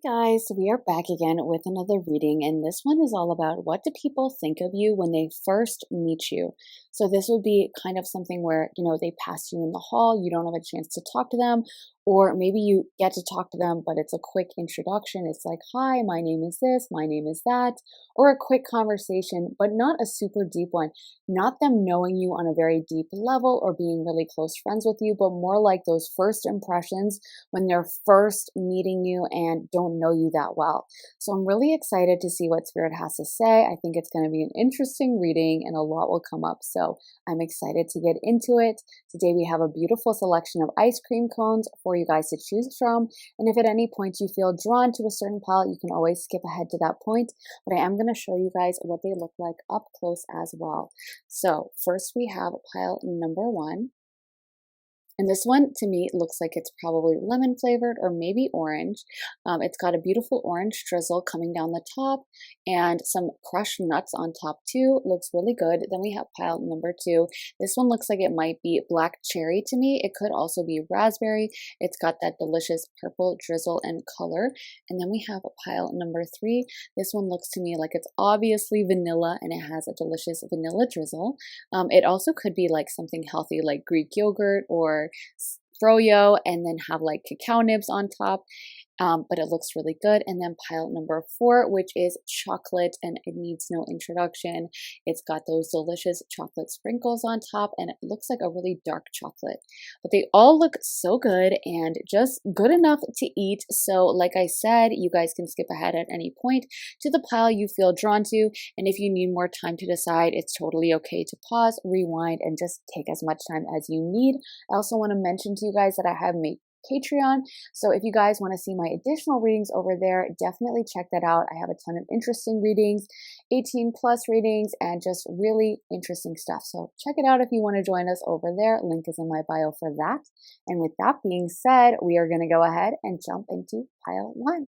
Hey guys, we are back again with another reading, and this one is all about what do people think of you when they first meet you. So this would be kind of something where, they pass you in the hall, you don't have a chance to talk to them, or maybe you get to talk to them, but it's a quick introduction. It's like, hi, my name is this, my name is that, or a quick conversation, but not a super deep one. Not them knowing you on a very deep level or being really close friends with you, but more like those first impressions when they're first meeting you and don't know you that well. So I'm really excited to see what Spirit has to say. I think it's going to be an interesting reading and a lot will come up. So I'm excited to get into it. Today we have a beautiful selection of ice cream cones for you guys to choose from. And if at any point you feel drawn to a certain pile, you can always skip ahead to that point. But I am going to show you guys what they look like up close as well. So first we have pile number one. And this one, to me, looks like it's probably lemon flavored or maybe orange. It's got a beautiful orange drizzle coming down the top and some crushed nuts on top too. Looks really good. Then we have pile number two. This one looks like it might be black cherry to me. It could also be raspberry. It's got that delicious purple drizzle and color. And then we have pile number three. This one looks to me like it's obviously vanilla and it has a delicious vanilla drizzle. It also could be like something healthy like Greek yogurt or froyo, and then have like cacao nibs on top. But it looks really good. And then pile number four, which is chocolate, and it needs no introduction. It's got those delicious chocolate sprinkles on top, and it looks like a really dark chocolate. But they all look so good and just good enough to eat. So like I said, you guys can skip ahead at any point to the pile you feel drawn to. And if you need more time to decide, it's totally okay to pause, rewind, and just take as much time as you need. I also want to mention to you guys that I have made Patreon. So if you guys want to see my additional readings over there, definitely check that out. I have a ton of interesting readings, 18 plus readings, and just really interesting stuff. So check it out if you want to join us over there. Link is in my bio for that. And with that being said, we are going to go ahead and jump into pile one.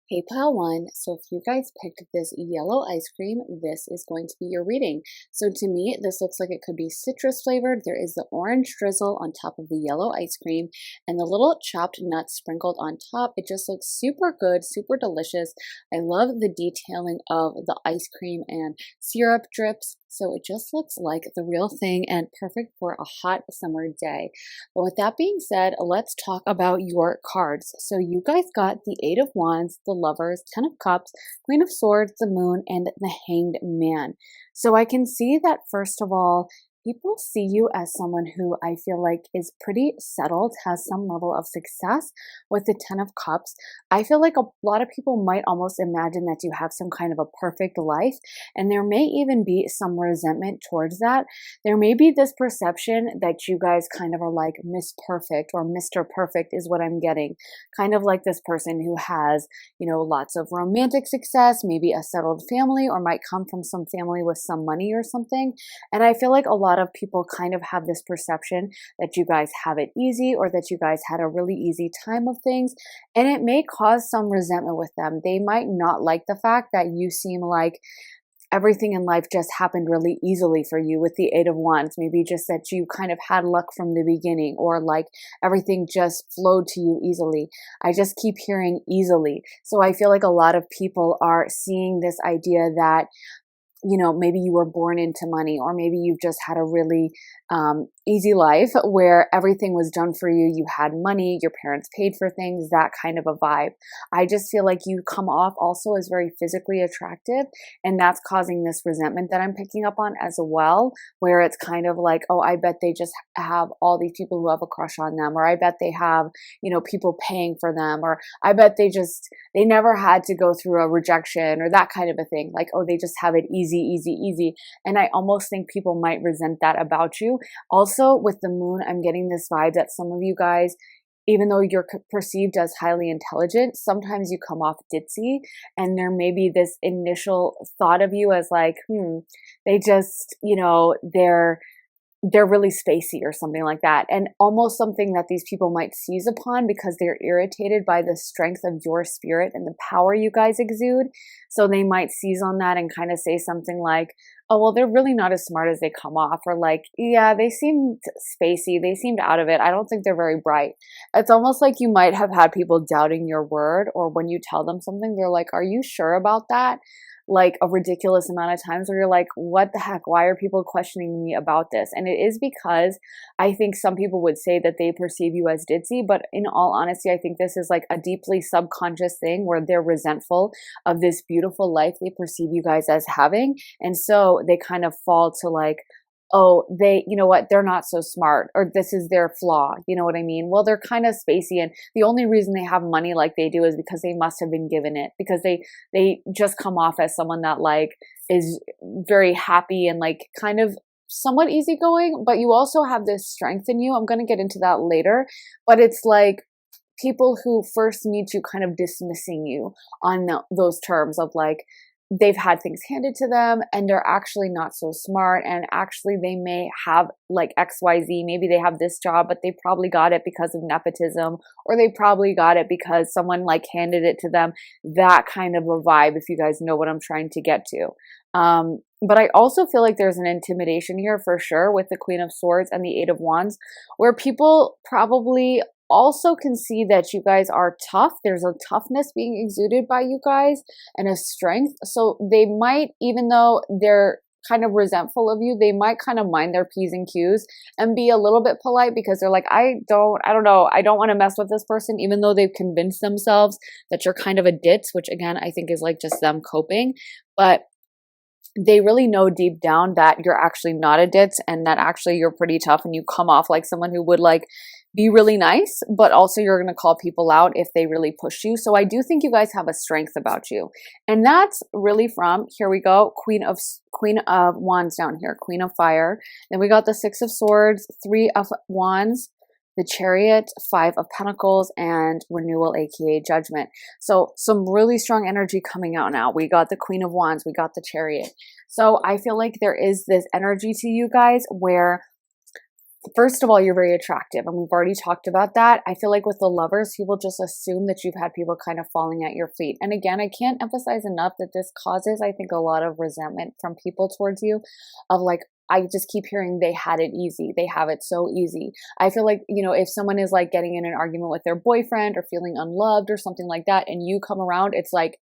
Hey, pile one. So if you guys picked this yellow ice cream, this is going to be your reading. So to me, this looks like it could be citrus flavored. There is the orange drizzle on top of the yellow ice cream and the little chopped nuts sprinkled on top. It just looks super good, super delicious. I love the detailing of the ice cream and syrup drips. So it just looks like the real thing and perfect for a hot summer day. But with that being said, let's talk about your cards. So you guys got the Eight of Wands, the Lovers, Ten of Cups, Queen of Swords, the Moon, and the Hanged Man. So I can see that, first of all, people see you as someone who I feel like is pretty settled, has some level of success with the Ten of Cups. I feel like a lot of people might almost imagine that you have some kind of a perfect life, and there may even be some resentment towards that. There may be this perception that you guys kind of are like Miss Perfect or Mr. Perfect is what I'm getting. Kind of like this person who has, lots of romantic success, maybe a settled family, or might come from some family with some money or something. And I feel like a lot of people kind of have this perception that you guys have it easy or that you guys had a really easy time of things, and it may cause some resentment with them. They might not like the fact that you seem like everything in life just happened really easily for you with the Eight of Wands. Maybe just that you kind of had luck from the beginning, or like everything just flowed to you easily. I just keep hearing easily. So I feel like a lot of people are seeing this idea that maybe you were born into money, or maybe you've just had a really easy life where everything was done for you. You had money, your parents paid for things, that kind of a vibe. I just feel like you come off also as very physically attractive, and that's causing this resentment that I'm picking up on as well, where it's kind of like, oh, I bet they just have all these people who have a crush on them, or I bet they have, people paying for them, or I bet they never had to go through a rejection or that kind of a thing. Like, oh, they just have it easy, easy, easy. And I almost think people might resent that about you. Also, with the Moon, I'm getting this vibe that some of you guys, even though you're perceived as highly intelligent, sometimes you come off ditzy, and there may be this initial thought of you as like, they just, they're really spacey or something like that. And almost something that these people might seize upon because they're irritated by the strength of your spirit and the power you guys exude. So they might seize on that and kind of say something like, oh, well, they're really not as smart as they come off, or like, yeah, they seemed spacey, they seemed out of it, I don't think they're very bright. It's almost like you might have had people doubting your word, or when you tell them something, they're like, are you sure about that? Like a ridiculous amount of times where you're like, what the heck? Why are people questioning me about this? And it is because I think some people would say that they perceive you as ditzy, but in all honesty, I think this is like a deeply subconscious thing where they're resentful of this beautiful life they perceive you guys as having. And so they kind of fall to like, oh, they, you know what, they're not so smart, or this is their flaw. You know what I mean? Well, they're kind of spacey, and the only reason they have money like they do is because they must have been given it, because they just come off as someone that like is very happy and like kind of somewhat easygoing, but you also have this strength in you. I'm going to get into that later, but it's like people who first meet you kind of dismissing you on those terms of like, they've had things handed to them and they're actually not so smart, and actually they may have like XYZ, maybe they have this job, but they probably got it because of nepotism, or they probably got it because someone like handed it to them. That kind of a vibe, if you guys know what I'm trying to get to. But I also feel like there's an intimidation here for sure with the Queen of Swords and the Eight of Wands, where people probably also can see that you guys are tough. There's a toughness being exuded by you guys and a strength. So they might, even though they're kind of resentful of you, they might kind of mind their P's and Q's and be a little bit polite, because they're like, I don't know, I don't want to mess with this person, even though they've convinced themselves that you're kind of a ditz, which again, I think is like just them coping. But they really know deep down that you're actually not a ditz, and that actually you're pretty tough, and you come off like someone who would like be really nice, but also you're going to call people out if they really push you. So I do think you guys have a strength about you. And that's really from, here we go, Queen of Wands down here, Queen of Fire. Then we got the Six of Swords, Three of Wands, the Chariot, Five of Pentacles, and Renewal, aka Judgment. So some really strong energy coming out now. We got the Queen of Wands, we got the Chariot. So I feel like there is this energy to you guys where, first of all, you're very attractive, and we've already talked about that. I feel like with the Lovers, people just assume that you've had people kind of falling at your feet. And again, I can't emphasize enough that this causes, I think, a lot of resentment from people towards you, of like, I just keep hearing they had it easy. They have it so easy. I feel like, you know, if someone is like getting in an argument with their boyfriend or feeling unloved or something like that, and you come around, it's like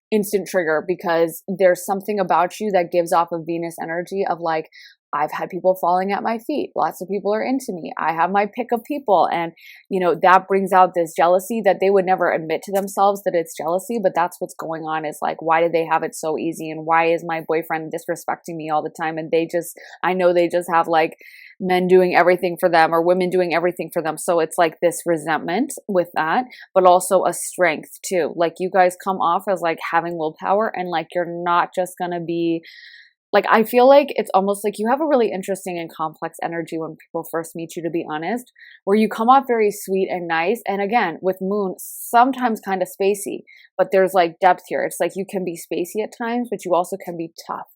instant trigger, because there's something about you that gives off a Venus energy of like, I've had people falling at my feet. Lots of people are into me. I have my pick of people. And, you know, that brings out this jealousy that they would never admit to themselves that it's jealousy, but that's what's going on. Is like, why do they have it so easy? And why is my boyfriend disrespecting me all the time? And they just, I know they just have like men doing everything for them, or women doing everything for them. So it's like this resentment with that, but also a strength too. Like you guys come off as like having willpower, and like you're not just going to be like, I feel like it's almost like you have a really interesting and complex energy when people first meet you, to be honest, where you come off very sweet and nice. And again, with Moon, sometimes kind of spacey, but there's like depth here. It's like you can be spacey at times, but you also can be tough.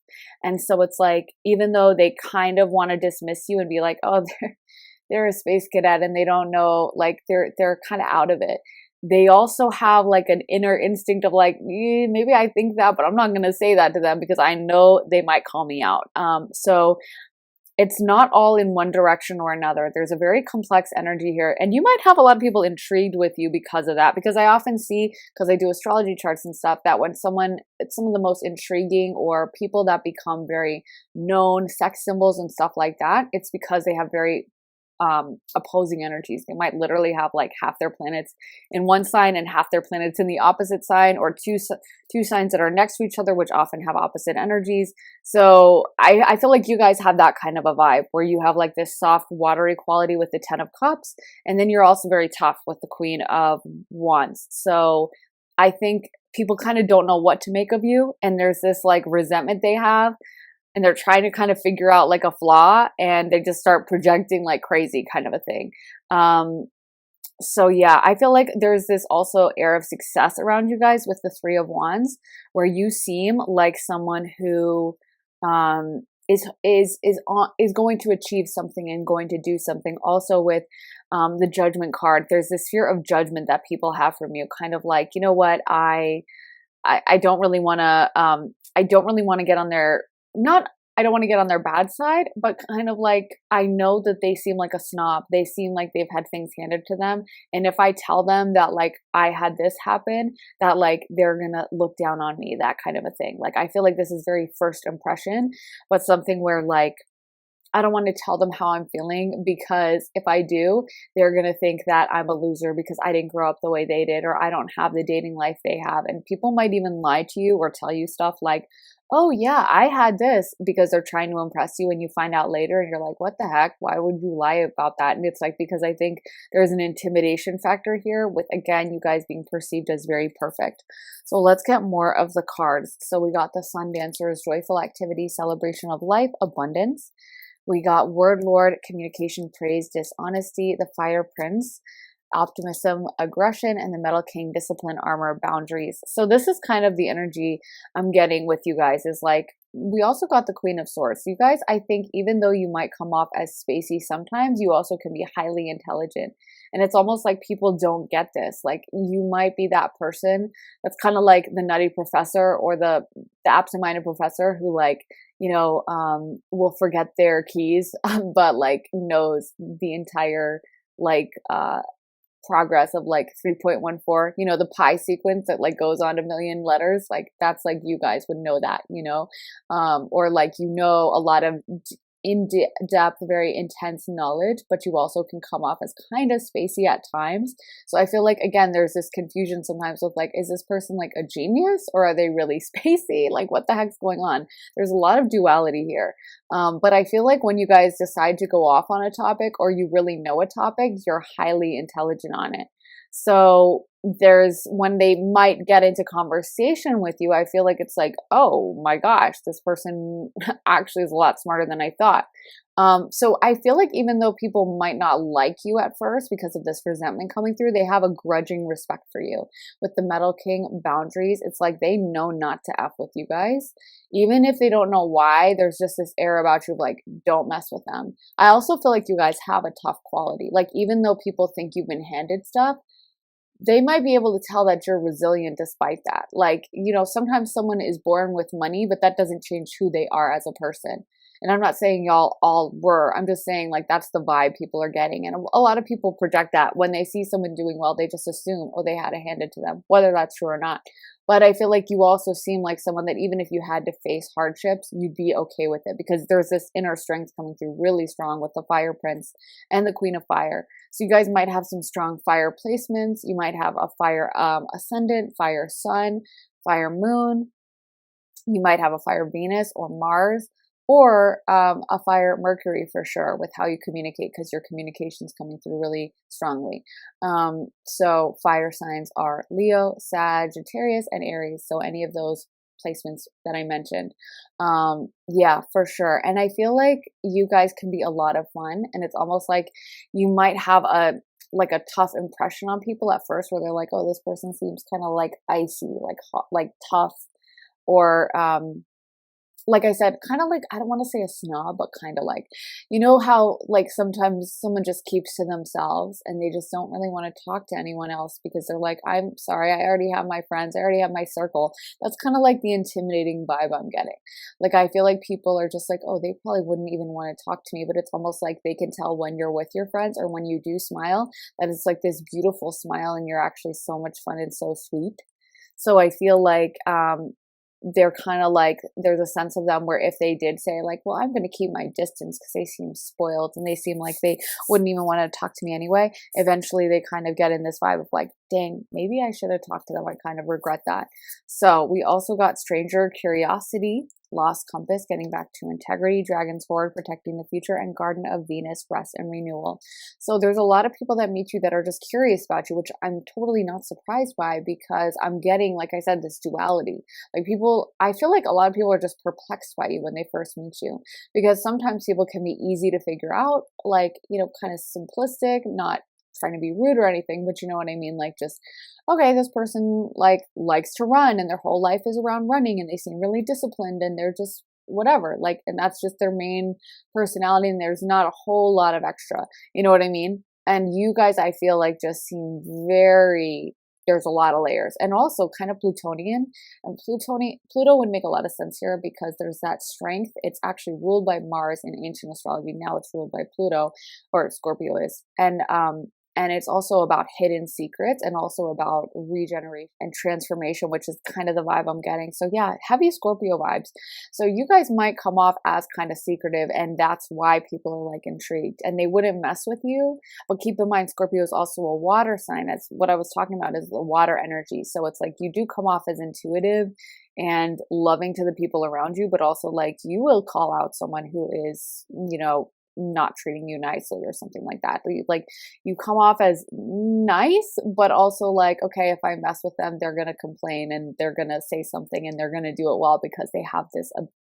And so it's like, even though they kind of want to dismiss you and be like, oh, they're a space cadet and they don't know, like they're kind of out of it, they also have like an inner instinct of like, maybe I think that, but I'm not going to say that to them because I know they might call me out. So it's not all in one direction or another. There's a very complex energy here. And you might have a lot of people intrigued with you because of that, because I often see, because I do astrology charts and stuff, that when it's some of the most intriguing, or people that become very known, sex symbols and stuff like that, it's because they have very opposing energies. They might literally have like half their planets in one sign and half their planets in the opposite sign, or two signs that are next to each other, which often have opposite energies. So I feel like you guys have that kind of a vibe where you have like this soft, watery quality with the Ten of Cups, and then you're also very tough with the Queen of Wands. So I think people kind of don't know what to make of you, and there's this like resentment they have, and they're trying to kind of figure out like a flaw, and they just start projecting like crazy, kind of a thing. So yeah, I feel like there's this also air of success around you guys with the Three of Wands, where you seem like someone who is going to achieve something and going to do something. Also with the Judgment card, there's this fear of judgment that people have from you, kind of like, you know what, I don't really want to get on their, not, I don't want to get on their bad side, but kind of like I know that they seem like a snob. They seem like they've had things handed to them. And if I tell them that like I had this happen, that like they're gonna look down on me, that kind of a thing. Like I feel like this is very first impression, but something where like I don't want to tell them how I'm feeling, because if I do, they're going to think that I'm a loser because I didn't grow up the way they did, or I don't have the dating life they have. And people might even lie to you or tell you stuff like, oh yeah, I had this, because they're trying to impress you, and you find out later and you're like, what the heck? Why would you lie about that? And it's like, because I think there's an intimidation factor here with, again, you guys being perceived as very perfect. So let's get more of the cards. So we got the Sun Dancers, joyful activity, celebration of life, abundance. We got Word Lord, communication, praise, dishonesty, the Fire Prince, optimism, aggression, and the Metal King, discipline, armor, boundaries. So this is kind of the energy I'm getting with you guys, is like, we also got the Queen of Swords. You guys, I think even though you might come off as spacey sometimes, you also can be highly intelligent. And it's almost like people don't get this. Like you might be that person that's kind of like the nutty professor, or the absent-minded professor who like, will forget their keys, but like knows the entire like progress of like 3.14, the pi sequence that like goes on a million letters. Like that's like, you guys would know that, or like, a lot of in-depth, very intense knowledge, but you also can come off as kind of spacey at times. So I feel like, again, there's this confusion sometimes with like, is this person like a genius, or are they really spacey? Like what the heck's going on? There's a lot of duality here. But I feel like when you guys decide to go off on a topic, or you really know a topic, you're highly intelligent on it. So when they might get into conversation with you, I feel like it's like, oh my gosh, this person actually is a lot smarter than I thought. So I feel like even though people might not like you at first because of this resentment coming through, they have a grudging respect for you. With the Metal King, boundaries, it's like they know not to F with you guys. Even if they don't know why, there's just this air about you of like, don't mess with them. I also feel like you guys have a tough quality. Like even though people think you've been handed stuff, they might be able to tell that you're resilient despite that. Like, sometimes someone is born with money, but that doesn't change who they are as a person. And I'm not saying y'all all were. I'm just saying like that's the vibe people are getting. And a lot of people project that when they see someone doing well, they just assume, oh, they had it handed to them, whether that's true or not. But I feel like you also seem like someone that even if you had to face hardships, you'd be okay with it, because there's this inner strength coming through really strong with the Fire Prince and the Queen of Fire. So you guys might have some strong fire placements. You might have a fire ascendant, fire sun, fire moon. You might have a fire Venus or Mars, or a fire Mercury for sure, with how you communicate, because your communication's coming through really strongly. So fire signs are Leo, Sagittarius, and Aries. So any of those placements that I mentioned. Yeah, for sure. And I feel like you guys can be a lot of fun, and it's almost like you might have a tough impression on people at first, where they're like, oh, this person seems kind of like icy, like hot, like tough, or like I said, kind of like, I don't want to say a snob, but kind of like, how like sometimes someone just keeps to themselves and they just don't really want to talk to anyone else because they're like, I'm sorry, I already have my friends, I already have my circle. That's kind of like the intimidating vibe I'm getting. Like, I feel like people are just like, oh, they probably wouldn't even want to talk to me, but it's almost like they can tell when you're with your friends, or when you do smile, that it's like this beautiful smile and you're actually so much fun and so sweet. So I feel like, they're kind of like, there's a sense of them where if they did say like, well, I'm going to keep my distance because they seem spoiled and they seem like they wouldn't even want to talk to me anyway, eventually they kind of get in this vibe of like, dang, maybe I should have talked to them. I kind of regret that. So we also got Stranger, Curiosity, Lost Compass, getting back to integrity, Dragon's Horde, protecting the future, and Garden of Venus, rest and renewal. So there's a lot of people that meet you that are just curious about you, which I'm totally not surprised by, because I'm getting, like I said, this duality. Like people, I feel like a lot of people are just perplexed by you when they first meet you, because sometimes people can be easy to figure out, like, kind of simplistic, not trying to be rude or anything, but you know what I mean? Like, just, okay, this person like likes to run and their whole life is around running, and they seem really disciplined, and they're just whatever, like, and that's just their main personality, and there's not a whole lot of extra, you know what I mean? And you guys, I feel like, just seem very there's a lot of layers, and also kind of Plutonian. And Pluto would make a lot of sense here because there's that strength. It's actually ruled by Mars in ancient astrology. Now it's ruled by Pluto, or Scorpio is. And it's also about hidden secrets and also about regeneration and transformation, which is kind of the vibe I'm getting. So yeah, heavy Scorpio vibes. So you guys might come off as kind of secretive, and that's why people are like intrigued, and they wouldn't mess with you. But keep in mind, Scorpio is also a water sign. That's what I was talking about, is the water energy. So it's like you do come off as intuitive and loving to the people around you, but also like you will call out someone who is, not treating you nicely or something like that. Like you come off as nice, but also like, okay, if I mess with them, they're going to complain and they're going to say something and they're going to do it well because they have this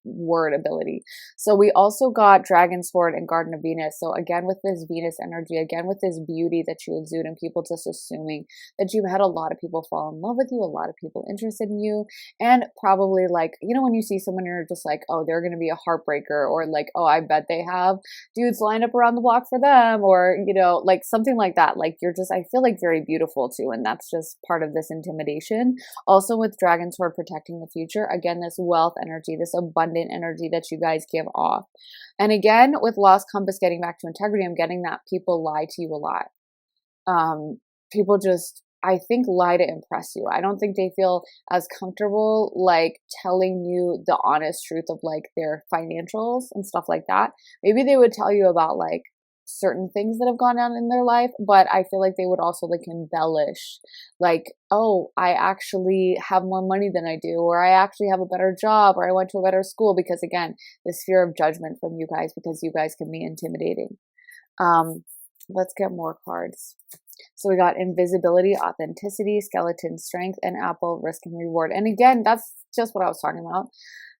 word ability. So we also got Dragon Sword and Garden of Venus. So again, with this Venus energy, again, with this beauty that you exude, and people just assuming that you've had a lot of people fall in love with you, a lot of people interested in you, and probably like, when you see someone, you're just like, oh, they're going to be a heartbreaker, or like, oh, I bet they have dudes lined up around the block for them, or, like something like that. Like you're just, I feel like very beautiful too. And that's just part of this intimidation. Also with Dragon Sword protecting the future, again, this wealth energy, this abundant energy that you guys give off. And again, with Lost Compass getting back to integrity, I'm getting that people lie to you a lot. People just, I think, lie to impress you. I don't think they feel as comfortable like telling you the honest truth of like their financials and stuff like that. Maybe they would tell you about like certain things that have gone on in their life, but I feel like they would also like embellish, like, oh, I actually have more money than I do, or I actually have a better job, or I went to a better school, because again, this fear of judgment from you guys, because you guys can be intimidating. Let's get more cards. So we got invisibility, authenticity, skeleton strength, and apple, risk and reward. And again, that's just what I was talking about.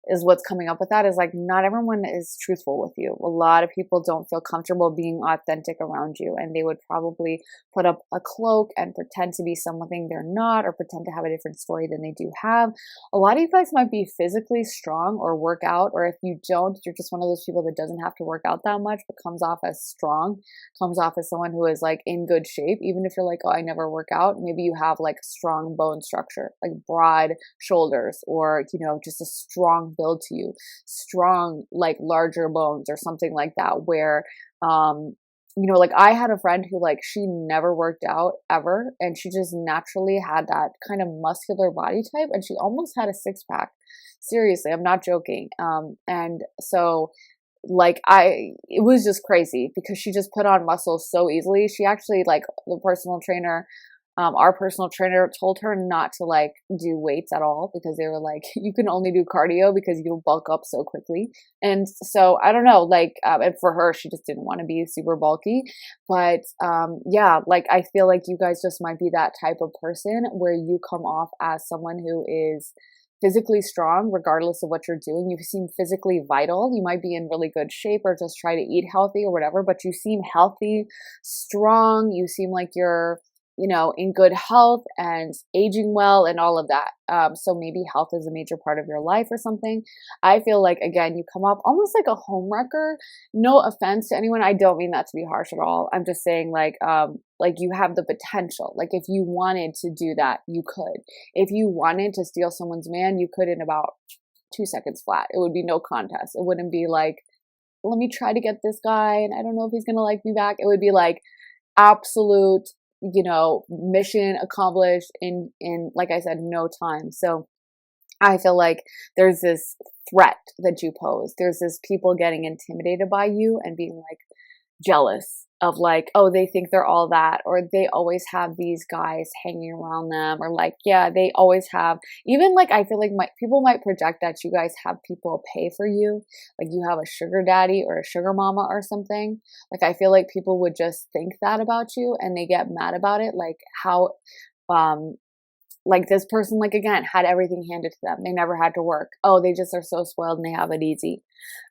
Is what's coming up with that is like, not everyone is truthful with you. A lot of people don't feel comfortable being authentic around you, and they would probably put up a cloak and pretend to be something they're not, or pretend to have a different story than they do have. A lot of you guys might be physically strong or work out, or if you don't, you're just one of those people that doesn't have to work out that much, but comes off as strong, comes off as someone who is like in good shape. Even if you're like, oh, I never work out, maybe you have like strong bone structure, like broad shoulders, or, just a strong build to you, strong, like larger bones or something like that, where, like I had a friend who like, she never worked out ever, and she just naturally had that kind of muscular body type, and she almost had a six-pack. Seriously, I'm not joking. And so like it was just crazy because she just put on muscle so easily. She actually, like, the personal trainer, our personal trainer told her not to like do weights at all, because they were like, you can only do cardio because you'll bulk up so quickly. And so I don't know, like, and for her, she just didn't want to be super bulky. But yeah, like I feel like you guys just might be that type of person where you come off as someone who is physically strong regardless of what you're doing. You seem physically vital. You might be in really good shape or just try to eat healthy or whatever, but you seem healthy, strong. You seem like you're in good health and aging well and all of that. So maybe health is a major part of your life or something. I feel like, again, you come up almost like a homewrecker. No offense to anyone. I don't mean that to be harsh at all. I'm just saying like you have the potential. Like if you wanted to do that, you could. If you wanted to steal someone's man, you could in about 2 seconds flat. It would be no contest. It wouldn't be like, let me try to get this guy and I don't know if he's going to like me back. It would be like absolute, mission accomplished in, like I said, no time. So I feel like there's this threat that you pose. There's this people getting intimidated by you and being like jealous of like, oh, they think they're all that, or they always have these guys hanging around them, or like, yeah, they always have, even like, I feel like people might project that you guys have people pay for you, like you have a sugar daddy or a sugar mama or something. Like I feel like people would just think that about you and they get mad about it, like how like this person, like again, had everything handed to them. They never had to work. Oh, they just are so spoiled and they have it easy.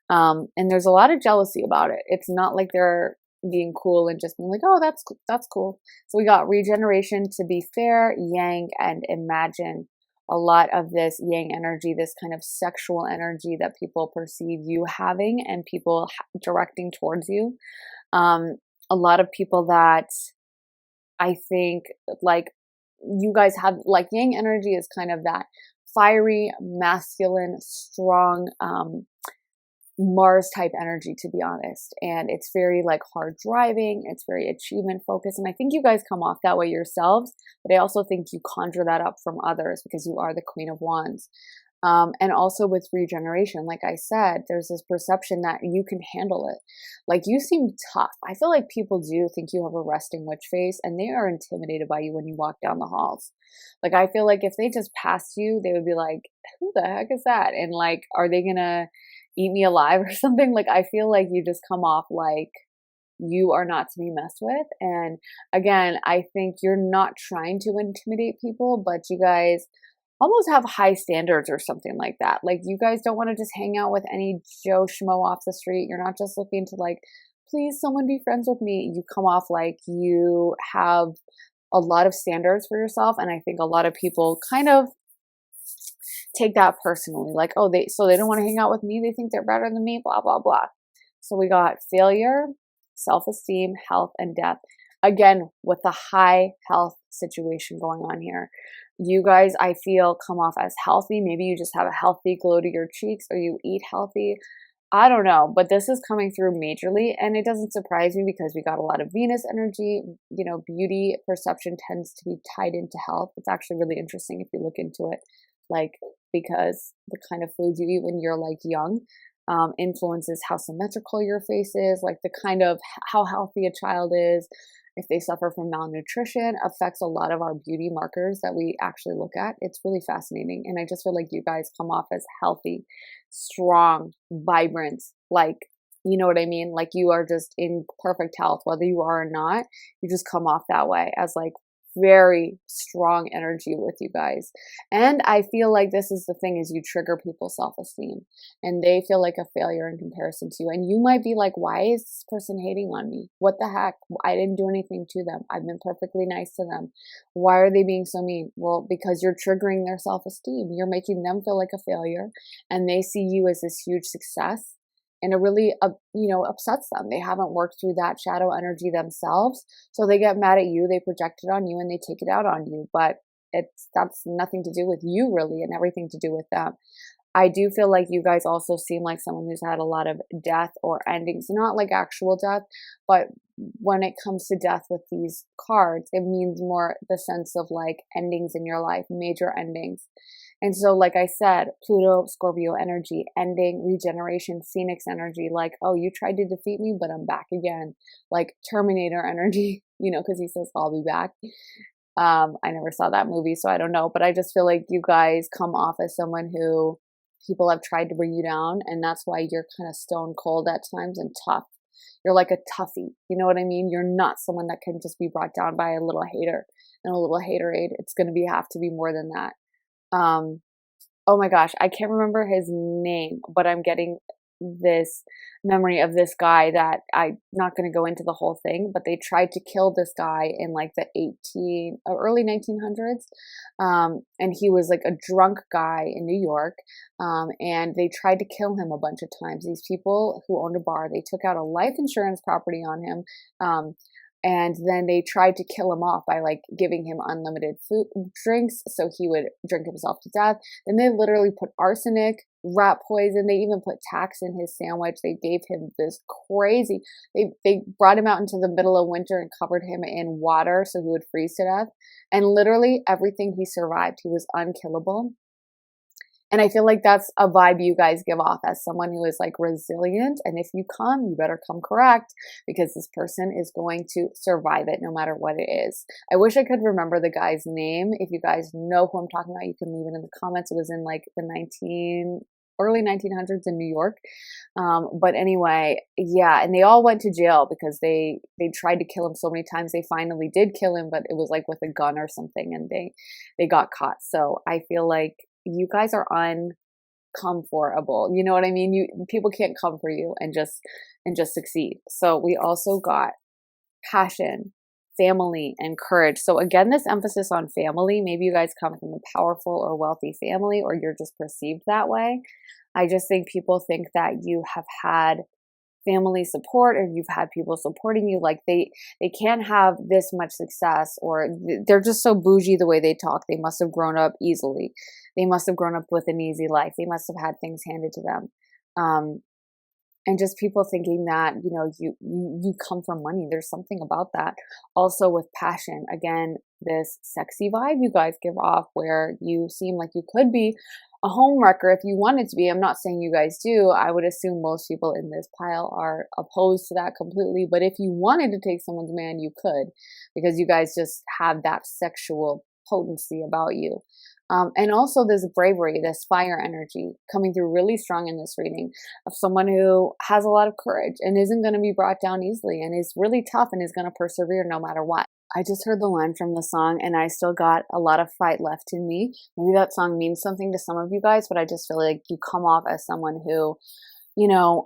And there's a lot of jealousy about it. It's not like they're being cool and just being like, oh, that's cool. So we got regeneration, to be fair, yang, and imagine. A lot of this yang energy, this kind of sexual energy that people perceive you having and people directing towards you. A lot of people that I think like you guys have, like, yang energy is kind of that fiery, masculine, strong, Mars type energy, to be honest. And it's very like hard driving, it's very achievement focused. And I think you guys come off that way yourselves, but I also think you conjure that up from others because you are the Queen of Wands. And also with regeneration, like I said, there's this perception that you can handle it. Like, you seem tough. I feel like people do think you have a resting witch face, and they are intimidated by you when you walk down the halls. Like, I feel like if they just passed you, they would be like, who the heck is that? And like, are they gonna eat me alive or something? Like, I feel like you just come off like you are not to be messed with. And again, I think you're not trying to intimidate people, but you guys almost have high standards or something like that. Like, you guys don't want to just hang out with any Joe Schmo off the street. You're not just looking to like, please someone be friends with me. You come off like you have a lot of standards for yourself. And I think a lot of people kind of take that personally. Like, oh, they don't want to hang out with me. They think they're better than me, blah, blah, blah. So we got failure, self-esteem, health, and death. Again, with the high health situation going on here. You guys, I feel, come off as healthy. Maybe you just have a healthy glow to your cheeks, or you eat healthy. I don't know, but this is coming through majorly, and it doesn't surprise me because we got a lot of Venus energy. You know, beauty perception tends to be tied into health. It's actually really interesting if you look into it, like, because the kind of foods you eat when you're like young influences how symmetrical your face is, like the kind of how healthy a child is. If they suffer from malnutrition, affects a lot of our beauty markers that we actually look at. It's really fascinating. And I just feel like you guys come off as healthy, strong, vibrant, like, you know what I mean? Like, you are just in perfect health, whether you are or not. You just come off that way as like very strong energy with you guys. And I feel like this is the thing, is you trigger people's self-esteem and they feel like a failure in comparison to you. And you might be like, why is this person hating on me? What the heck? I didn't do anything to them. I've been perfectly nice to them. Why are they being so mean? Well, because you're triggering their self-esteem. You're making them feel like a failure, and they see you as this huge success. And it really, upsets them. They haven't worked through that shadow energy themselves. So they get mad at you, they project it on you, and they take it out on you. But that's nothing to do with you, really, and everything to do with them. I do feel like you guys also seem like someone who's had a lot of death or endings, not like actual death, but when it comes to death with these cards, it means more the sense of like endings in your life, major endings. And so, like I said, Pluto, Scorpio energy, ending, regeneration, Phoenix energy, like, oh, you tried to defeat me, but I'm back again. Like Terminator energy, because he says, I'll be back. I never saw that movie, so I don't know. But I just feel like you guys come off as someone who people have tried to bring you down. And that's why you're kind of stone cold at times and tough. You're like a toughie. You know what I mean? You're not someone that can just be brought down by a little hater and a little haterade. It's going to have to be more than that. Oh my gosh, I can't remember his name, but I'm getting this memory of this guy that I'm not going to go into the whole thing, but they tried to kill this guy in like the early 1900s. And he was like a drunk guy in New York. And they tried to kill him a bunch of times. These people who owned a bar, they took out a life insurance property on him. And then they tried to kill him off by like giving him unlimited food, drinks, so he would drink himself to death. Then they literally put arsenic, rat poison. They even put tacks in his sandwich. They gave him this crazy. They brought him out into the middle of winter and covered him in water so he would freeze to death. And literally everything he survived. He was unkillable. And I feel like that's a vibe you guys give off as someone who is like resilient. And if you come, you better come correct, because this person is going to survive it no matter what it is. I wish I could remember the guy's name. If you guys know who I'm talking about, you can leave it in the comments. It was in like the early 1900s in New York. But anyway, yeah. And they all went to jail because they tried to kill him so many times. They finally did kill him, but it was like with a gun or something, and they got caught. So I feel like you guys are uncomfortable. You know what I mean? People can't come for you and just succeed. So we also got passion, family, and courage. So again, this emphasis on family. Maybe you guys come from a powerful or wealthy family, or you're just perceived that way. I just think people think that you have had family support, or you've had people supporting you, like they can't have this much success, or they're just so bougie the way they talk. They must have grown up easily. They must have grown up with an easy life. They must have had things handed to them. And just people thinking that, you know, you come from money. There's something about that. Also with passion, again, this sexy vibe you guys give off, where you seem like you could be a home wrecker if you wanted to be. I'm not saying you guys do. I would assume most people in this pile are opposed to that completely. But if you wanted to take someone's man, you could, because you guys just have that sexual potency about you. And also this bravery, this fire energy coming through really strong in this reading, of someone who has a lot of courage and isn't going to be brought down easily, and is really tough and is going to persevere no matter what. I just heard the line from the song and I still got a lot of fight left in me. Maybe that song means something to some of you guys, but I just feel like you come off as someone who, you know,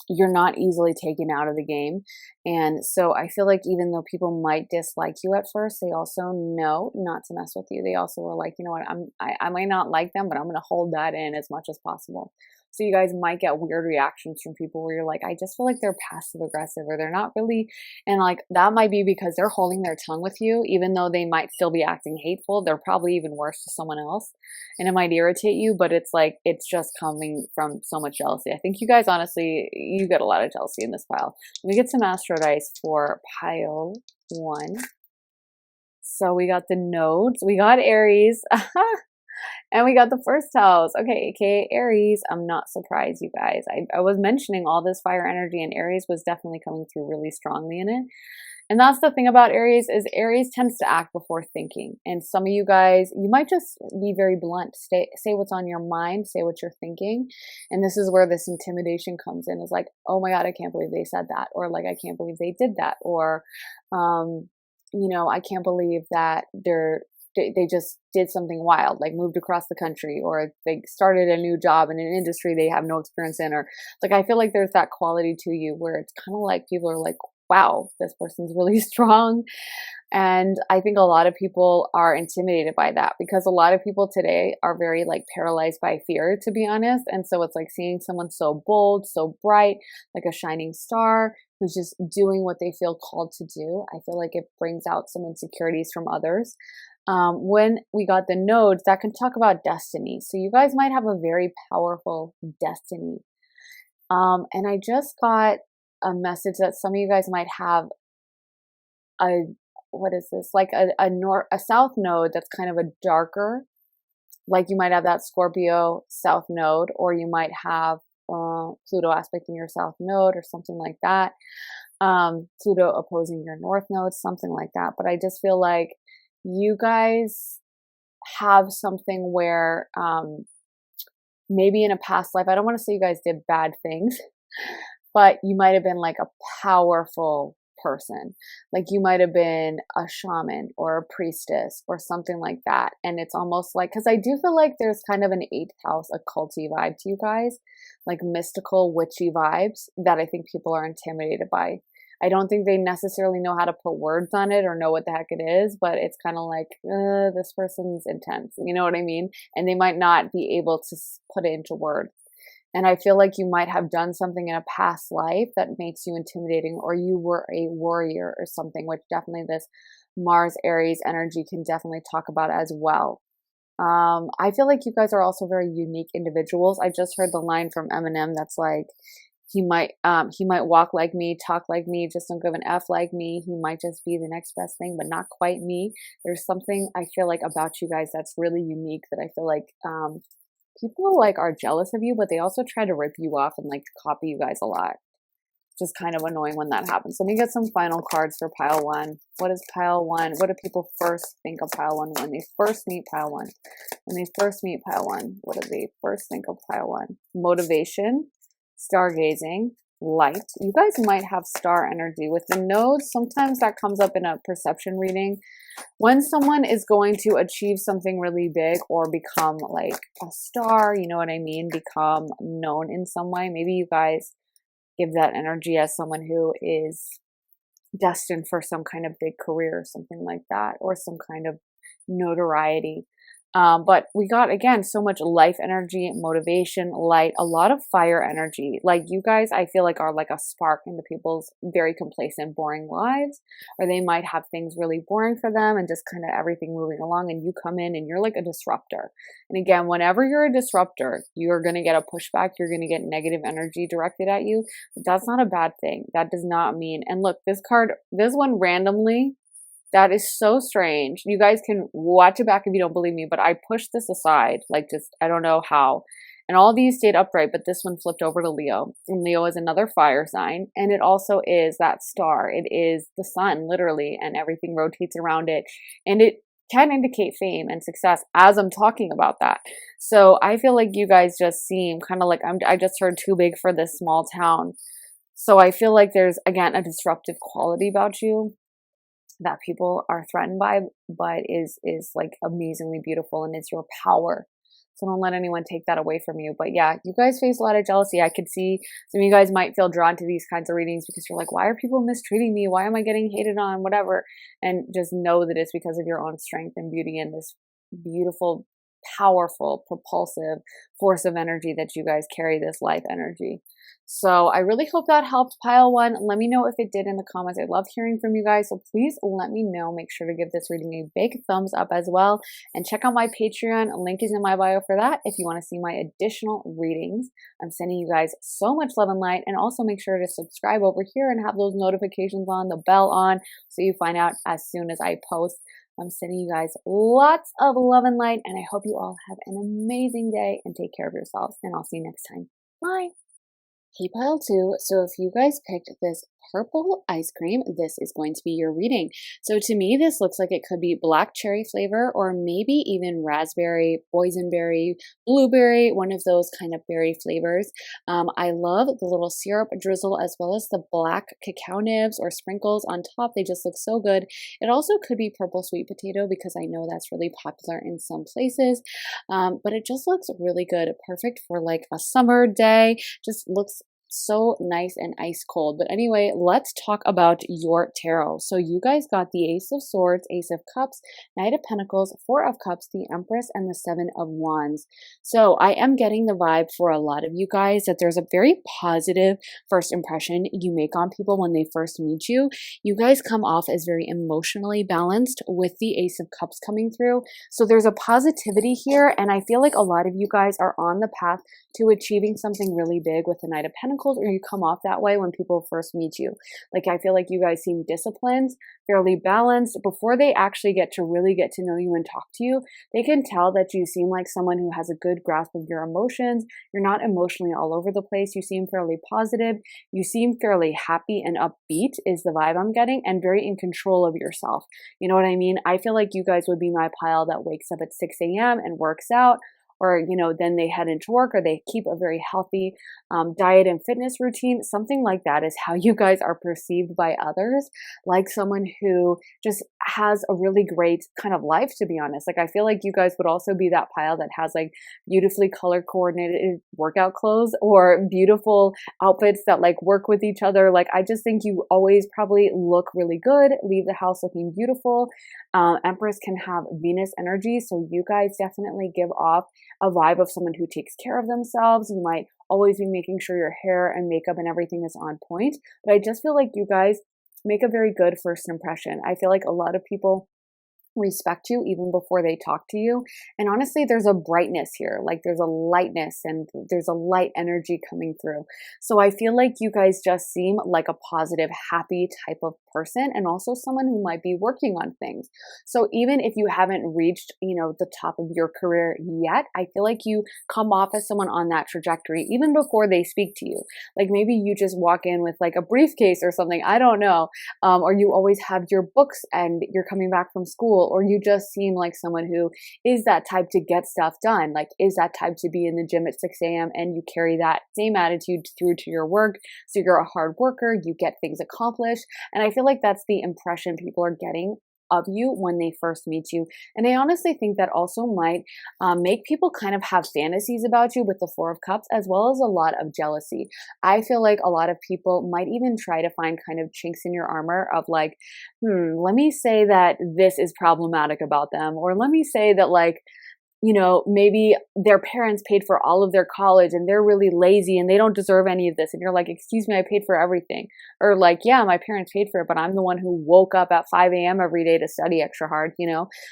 you're not easily taken out of the game. And so I feel like even though people might dislike you at first, they also know not to mess with you. They also were like, you know what, I might not like them, but I'm going to hold that in as much as possible. So you guys might get weird reactions from people where you're like, I just feel like they're passive aggressive, or they're not really, and like that might be because they're holding their tongue with you, even though they might still be acting hateful. They're probably even worse to someone else, and it might irritate you, but it's like, it's just coming from so much jealousy. I think you guys, honestly, you get a lot of jealousy in this pile. Let me get some astro dice for pile 1. So we got the nodes, we got Aries. And we got the first house. Okay, aka Aries. I'm not surprised, you guys. I was mentioning all this fire energy, and Aries was definitely coming through really strongly in it. And that's the thing about Aries, is Aries tends to act before thinking. And some of you guys, you might just be very blunt. Say what's on your mind, say what you're thinking. And this is where this intimidation comes in. Is like, oh my God, I can't believe they said that. Or like, I can't believe they did that. Or, you know, I can't believe that they just did something wild, like moved across the country, or they started a new job in an industry they have no experience in, or like, I feel like there's that quality to you where it's kind of like people are like, wow, this person's really strong. And I think a lot of people are intimidated by that, because a lot of people today are very like paralyzed by fear, to be honest. And so it's like seeing someone so bold, so bright, like a shining star, who's just doing what they feel called to do. I feel like it brings out some insecurities from others. When we got the nodes, that can talk about destiny. So you guys might have a very powerful destiny. And I just got a message that some of you guys might have what is this? Like a south node that's kind of a darker, like you might have that Scorpio south node, or you might have Pluto aspecting your south node, or something like that. Pluto opposing your north node, something like that. But I just feel like you guys have something where maybe in a past life, I don't want to say you guys did bad things, but you might have been like a powerful person. Like you might have been a shaman or a priestess or something like that. And it's almost like, because I do feel like there's kind of an 8th house occulty vibe to you guys, like mystical witchy vibes that I think people are intimidated by. I don't think they necessarily know how to put words on it or know what the heck it is, but it's kind of like, this person's intense. You know what I mean? And they might not be able to put it into words. And I feel like you might have done something in a past life that makes you intimidating, or you were a warrior or something, which definitely this Mars Aries energy can definitely talk about as well. I feel like you guys are also very unique individuals. I just heard the line from Eminem that's like, he might walk like me, talk like me, just don't give an F like me. He might just be the next best thing, but not quite me. There's something I feel like about you guys that's really unique, that I feel like people like are jealous of you, but they also try to rip you off and like copy you guys a lot. Just kind of annoying when that happens. Let me get some final cards for pile 1. What is pile 1? What do people first think of pile 1 when they first meet pile 1? When they first meet pile 1, what do they first think of pile 1? Motivation, stargazing, light. You guys might have star energy with the nodes. Sometimes that comes up in a perception reading. When someone is going to achieve something really big or become like a star, you know what I mean? Become known in some way. Maybe you guys give that energy as someone who is destined for some kind of big career or something like that, or some kind of notoriety. But we got, again, so much life energy, motivation, light, a lot of fire energy. Like you guys, I feel like are like a spark into people's very complacent, boring lives, or they might have things really boring for them and just kind of everything moving along. And you come in and you're like a disruptor. And again, whenever you're a disruptor, you're going to get a pushback. You're going to get negative energy directed at you. But that's not a bad thing. That does not mean, and look, this card, this one randomly, that is so strange. You guys can watch it back if you don't believe me, but I pushed this aside, like just, I don't know how. And all these stayed upright, but this one flipped over to Leo. And Leo is another fire sign. And it also is that star. It is the sun, literally, and everything rotates around it. And it can indicate fame and success as I'm talking about that. So I feel like you guys just seem kind of like, I just heard too big for this small town. So I feel like there's, again, a disruptive quality about you that people are threatened by, but is like amazingly beautiful, and it's your power. So don't let anyone take that away from you. But yeah, you guys face a lot of jealousy. I could see some of you guys might feel drawn to these kinds of readings because you're like, why are people mistreating me? Why am I getting hated on? Whatever. And just know that it's because of your own strength and beauty and this beautiful, powerful, propulsive force of energy that you guys carry, this life energy. So I really hope that helped, pile one. Let me know if it did in the comments. I love hearing from you guys. So please let me know. Make sure to give this reading a big thumbs up as well. And check out my Patreon. Link is in my bio for that if you want to see my additional readings. I'm sending you guys so much love and light. And also make sure to subscribe over here and have those notifications on, the bell on, so you find out as soon as I post. I'm sending you guys lots of love and light. And I hope you all have an amazing day and take care of yourselves. And I'll see you next time. Bye. Hey, pile two. So if you guys picked this purple ice cream, this is going to be your reading. So to me, this looks like it could be black cherry flavor, or maybe even raspberry, boysenberry, blueberry, one of those kind of berry flavors. I love the little syrup drizzle as well as the black cacao nibs or sprinkles on top. They just look so good. It also could be purple sweet potato because I know that's really popular in some places, but it just looks really good. Perfect for like a summer day. Just looks so nice and ice cold. But anyway, let's talk about your tarot. So you guys got the Ace of Swords, Ace of Cups, Knight of Pentacles, Four of Cups, the Empress, and the Seven of Wands. So I am getting the vibe for a lot of you guys that there's a very positive first impression you make on people when they first meet you. You guys come off as very emotionally balanced with the Ace of Cups coming through. So there's a positivity here, and I feel like a lot of you guys are on the path to achieving something really big with the Knight of Pentacles, or you come off that way when people first meet you. Like, I feel like you guys seem disciplined, fairly balanced. Before they actually get to really get to know you and talk to you, they can tell that you seem like someone who has a good grasp of your emotions. You're not emotionally all over the place. You seem fairly positive. You seem fairly happy and upbeat is the vibe I'm getting, and very in control of yourself. You know what I mean? I feel like you guys would be my pile that wakes up at 6 a.m. and works out, or, you know, then they head into work, or they keep a very healthy diet and fitness routine. Something like that is how you guys are perceived by others, like someone who just has a really great kind of life, to be honest. Like, I feel like you guys would also be that pile that has like beautifully color coordinated workout clothes, or beautiful outfits that like work with each other. Like, I just think you always probably look really good, leave the house looking beautiful. Empress can have Venus energy, so you guys definitely give off a vibe of someone who takes care of themselves. You might always be making sure your hair and makeup and everything is on point. But I just feel like you guys make a very good first impression. I feel like a lot of people respect you even before they talk to you. And honestly, there's a brightness here, like there's a lightness and there's a light energy coming through. So I feel like you guys just seem like a positive, happy type of person, and also someone who might be working on things. So even if you haven't reached, you know, the top of your career yet, I feel like you come off as someone on that trajectory even before they speak to you. Like, maybe you just walk in with like a briefcase or something, I don't know, or you always have your books and you're coming back from school, or you just seem like someone who is that type to get stuff done, like is that type to be in the gym at 6 a.m. and you carry that same attitude through to your work. So you're a hard worker, you get things accomplished. And I feel like that's the impression people are getting of you when they first meet you. And I honestly think that also might make people kind of have fantasies about you with the Four of Cups, as well as a lot of jealousy. I feel like a lot of people might even try to find kind of chinks in your armor of like, let me say that this is problematic about them, or let me say that like maybe their parents paid for all of their college and they're really lazy and they don't deserve any of this. And you're like, excuse me, I paid for everything. Or like, yeah, my parents paid for it, but I'm the one who woke up at 5 a.m. every day to study extra hard.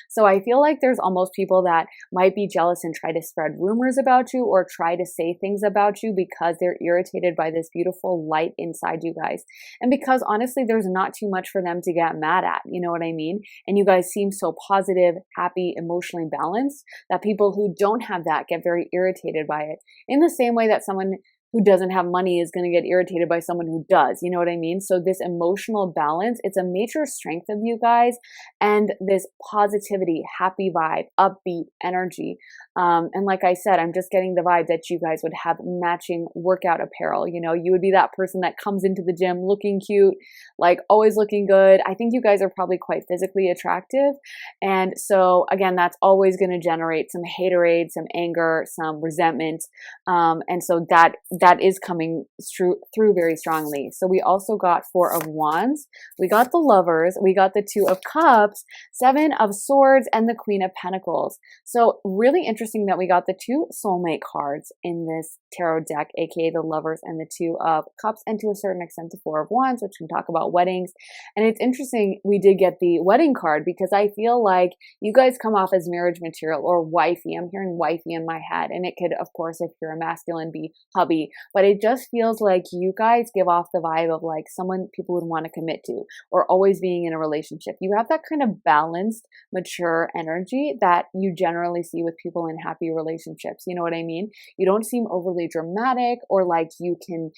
So I feel like there's almost people that might be jealous and try to spread rumors about you or try to say things about you because they're irritated by this beautiful light inside you guys. And because honestly, there's not too much for them to get mad at. You know what I mean? And you guys seem so positive, happy, emotionally balanced that people who don't have that get very irritated by it. In the same way that someone who doesn't have money is going to get irritated by someone who does. You know what I mean? So this emotional balance, it's a major strength of you guys, and this positivity, happy vibe, upbeat energy. And like I said, I'm just getting the vibe that you guys would have matching workout apparel. You would be that person that comes into the gym looking cute, like always looking good. I think you guys are probably quite physically attractive. And so again, that's always going to generate some haterade, some anger, some resentment. And so that is coming through very strongly. So we also got 4 of Wands. We got the Lovers. We got the 2 of Cups, 7 of Swords, and the Queen of Pentacles. So really interesting that we got the 2 soulmate cards in this tarot deck, aka the Lovers and the 2 of Cups, and to a certain extent the 4 of Wands, which can talk about weddings. And it's interesting we did get the wedding card because I feel like you guys come off as marriage material or wifey. I'm hearing wifey in my head, and it could, of course, if you're a masculine, be hubby. But it just feels like you guys give off the vibe of like someone people would want to commit to or always being in a relationship. You have that kind of balanced, mature energy that you generally see with people in happy relationships. You know what I mean? You don't seem overly dramatic or like you can,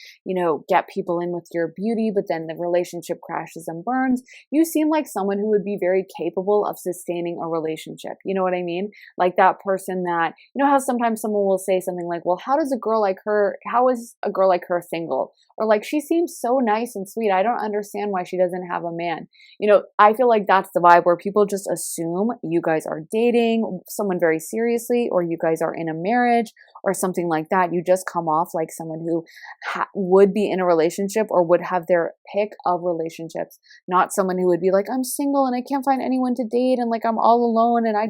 get people in with your beauty, but then the relationship crashes and burns. You seem like someone who would be very capable of sustaining a relationship. You know what I mean? Like that person that, how sometimes someone will say something like, well, how is a girl like her single? Or like, she seems so nice and sweet. I don't understand why she doesn't have a man. I feel like that's the vibe where people just assume you guys are dating someone very seriously, or you guys are in a marriage or something like that. You just come off like someone who would be in a relationship or would have their pick of relationships, not someone who would be like, I'm single and I can't find anyone to date and like I'm all alone and I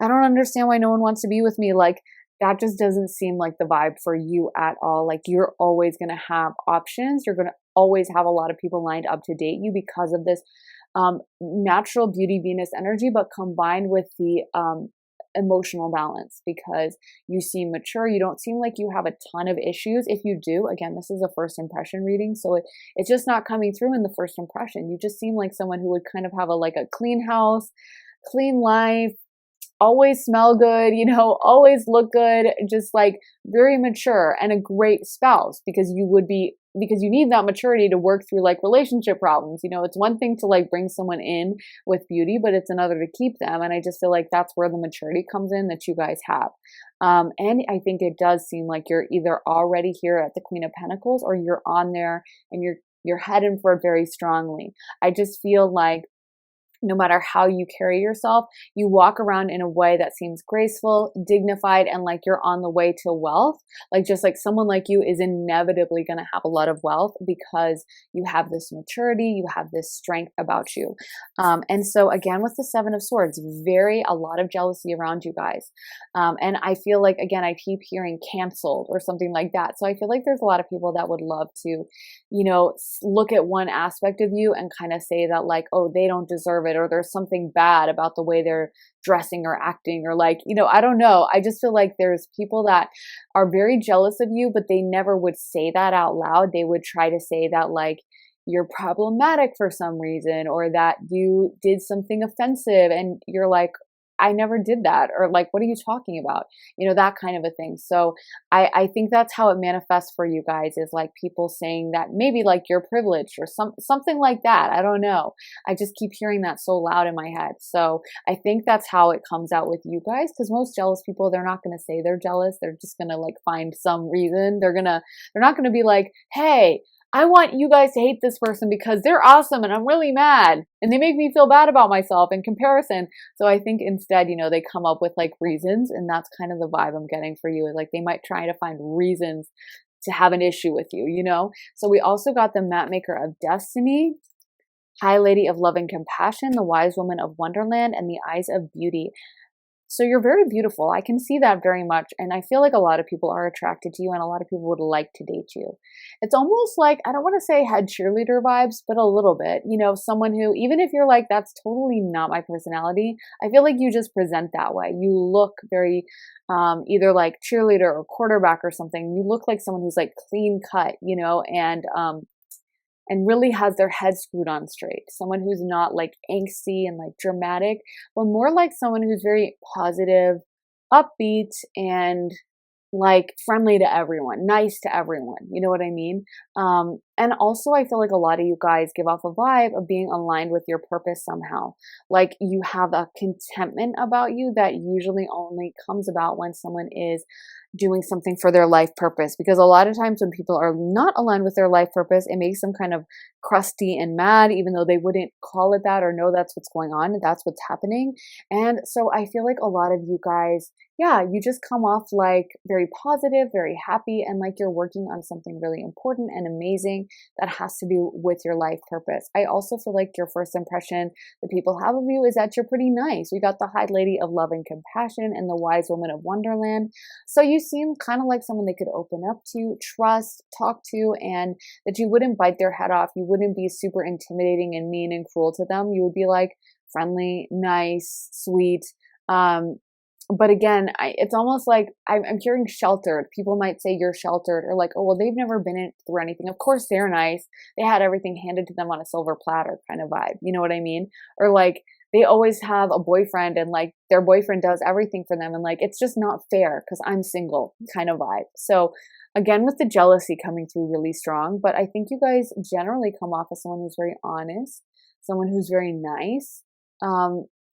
don't understand why no one wants to be with me. Like, that just doesn't seem like the vibe for you at all. Like, you're always going to have options. You're going to always have a lot of people lined up to date you because of this natural beauty Venus energy, but combined with the emotional balance, because you seem mature. You don't seem like you have a ton of issues. If you do, again, this is a first impression reading, so it's just not coming through in the first impression. You just seem like someone who would kind of have a clean house, clean life, always smell good, always look good, just like very mature and a great spouse, because you need that maturity to work through like relationship problems. It's one thing to like bring someone in with beauty, but it's another to keep them. And I just feel like that's where the maturity comes in that you guys have. And I think it does seem like you're either already here at the Queen of Pentacles or you're on there and you're heading for it very strongly. I just feel like no matter how you carry yourself, you walk around in a way that seems graceful, dignified, and like you're on the way to wealth. Like, just like someone like you is inevitably going to have a lot of wealth because you have this maturity, you have this strength about you. And so again, with the 7 of Swords, a lot of jealousy around you guys. And I feel like, again, I keep hearing canceled or something like that. So I feel like there's a lot of people that would love to, look at one aspect of you and kind of say that like, oh, they don't deserve it, or there's something bad about the way they're dressing or acting, or like, I don't know. I just feel like there's people that are very jealous of you, but they never would say that out loud. They would try to say that like you're problematic for some reason, or that you did something offensive and you're like, I never did that, or like, what are you talking about? That kind of a thing. So I think that's how it manifests for you guys, is like people saying that maybe like you're privileged or something like that. I don't know. I just keep hearing that so loud in my head. So I think that's how it comes out with you guys, because most jealous people, they're not going to say they're jealous. They're just going to like find some reason. They're not going to be like, hey, I want you guys to hate this person because they're awesome and I'm really mad and they make me feel bad about myself in comparison. So I think instead, they come up with like reasons, and that's kind of the vibe I'm getting for you. Like, they might try to find reasons to have an issue with you, So we also got the Map Maker of Destiny, High Lady of Love and Compassion, the Wise Woman of Wonderland, and the Eyes of Beauty. So you're very beautiful. I can see that very much. And I feel like a lot of people are attracted to you and a lot of people would like to date you. It's almost like, I don't want to say head cheerleader vibes, but a little bit, someone who, even if you're like, that's totally not my personality, I feel like you just present that way. You look very, either like cheerleader or quarterback or something. You look like someone who's like clean cut, and really has their head screwed on straight. Someone who's not like angsty and like dramatic, but more like someone who's very positive, upbeat, and like friendly to everyone, nice to everyone. You know what I mean? And also, I feel like a lot of you guys give off a vibe of being aligned with your purpose somehow. Like you have a contentment about you that usually only comes about when someone is doing something for their life purpose. Because a lot of times when people are not aligned with their life purpose, it makes them kind of crusty and mad, even though they wouldn't call it that or know that's what's going on. That's what's happening. And so I feel like a lot of you guys, yeah, you just come off like very positive, very happy, and like you're working on something really important and amazing that has to do with your life purpose. I also feel like your first impression that people have of you is that you're pretty nice. We got the High Lady of Love and Compassion and the Wise Woman of Wonderland. So you seem kind of like someone they could open up to, trust, talk to, and that you wouldn't bite their head off. You wouldn't be super intimidating and mean and cruel to them. You would be like friendly, nice, sweet. But again, it's almost like I'm hearing sheltered. People might say you're sheltered, or like, oh, well, they've never been through anything. Of course, they're nice. They had everything handed to them on a silver platter kind of vibe. You know what I mean? Or like they always have a boyfriend and like their boyfriend does everything for them. And like, it's just not fair because I'm single kind of vibe. So again, with the jealousy coming through really strong, but I think you guys generally come off as someone who's very honest, someone who's very nice.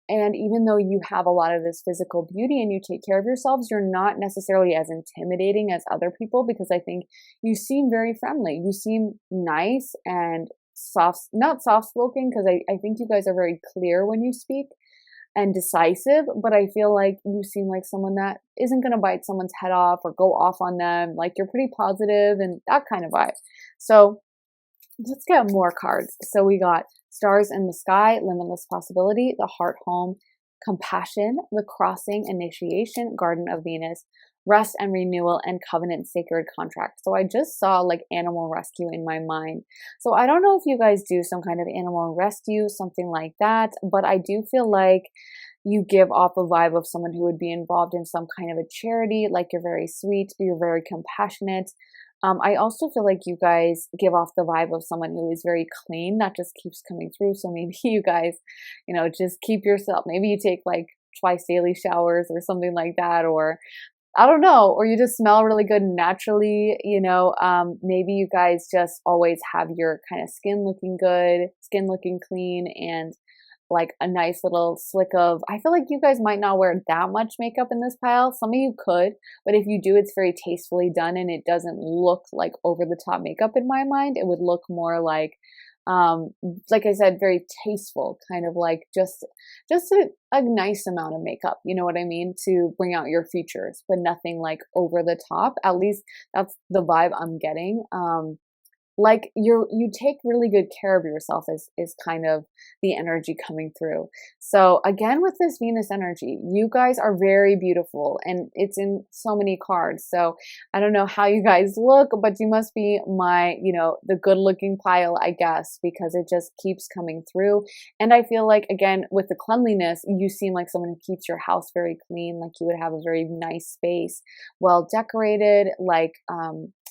And even though you have a lot of this physical beauty and you take care of yourselves, you're not necessarily as intimidating as other people because I think you seem very friendly. You seem nice and soft, not soft spoken, because I think you guys are very clear when you speak and decisive, but I feel like you seem like someone that isn't going to bite someone's head off or go off on them. Like you're pretty positive and that kind of vibe. So let's get more cards. So we got Stars in the Sky, Limitless Possibility, the Heart Home, Compassion, the Crossing, Initiation, Garden of Venus, Rest and Renewal, and Covenant, Sacred Contract. So I just saw like animal rescue in my mind. So I don't know if you guys do some kind of animal rescue, something like that, but I do feel like you give off a vibe of someone who would be involved in some kind of a charity, like you're very sweet, you're very compassionate. I also feel like you guys give off the vibe of someone who is very clean. That just keeps coming through. So maybe you guys, just keep yourself. Maybe you take like twice daily showers or something like that, or I don't know, or you just smell really good naturally. Maybe you guys just always have your kind of skin looking good, skin looking clean, and like a nice little slick of, I feel like you guys might not wear that much makeup in this pile. Some of you could, but if you do, it's very tastefully done and it doesn't look like over the top makeup in my mind. It would look more like I said, very tasteful, kind of like just a nice amount of makeup, you know what I mean, to bring out your features, but nothing like over the top. At least that's the vibe I'm getting. Like you take really good care of yourself is kind of the energy coming through. So again, with this Venus energy, you guys are very beautiful and it's in so many cards. So I don't know how you guys look, but you must be my, the good looking pile, I guess, because it just keeps coming through. And I feel like, again, with the cleanliness, you seem like someone who keeps your house very clean, like you would have a very nice space, well decorated, like,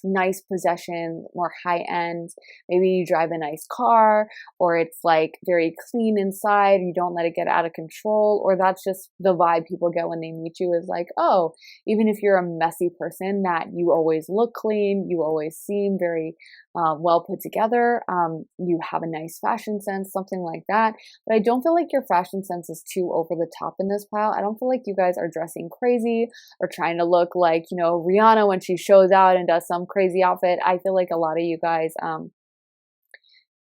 nice possession, more high end. Maybe you drive a nice car, or it's like very clean inside. You don't let it get out of control, or that's just the vibe people get when they meet you is like, oh, even if you're a messy person, that you always look clean, you always seem very well put together. You have a nice fashion sense, something like that. But I don't feel like your fashion sense is too over the top in this pile. I don't feel like you guys are dressing crazy or trying to look like, Rihanna when she shows out and does some crazy outfit. I feel like a lot of you guys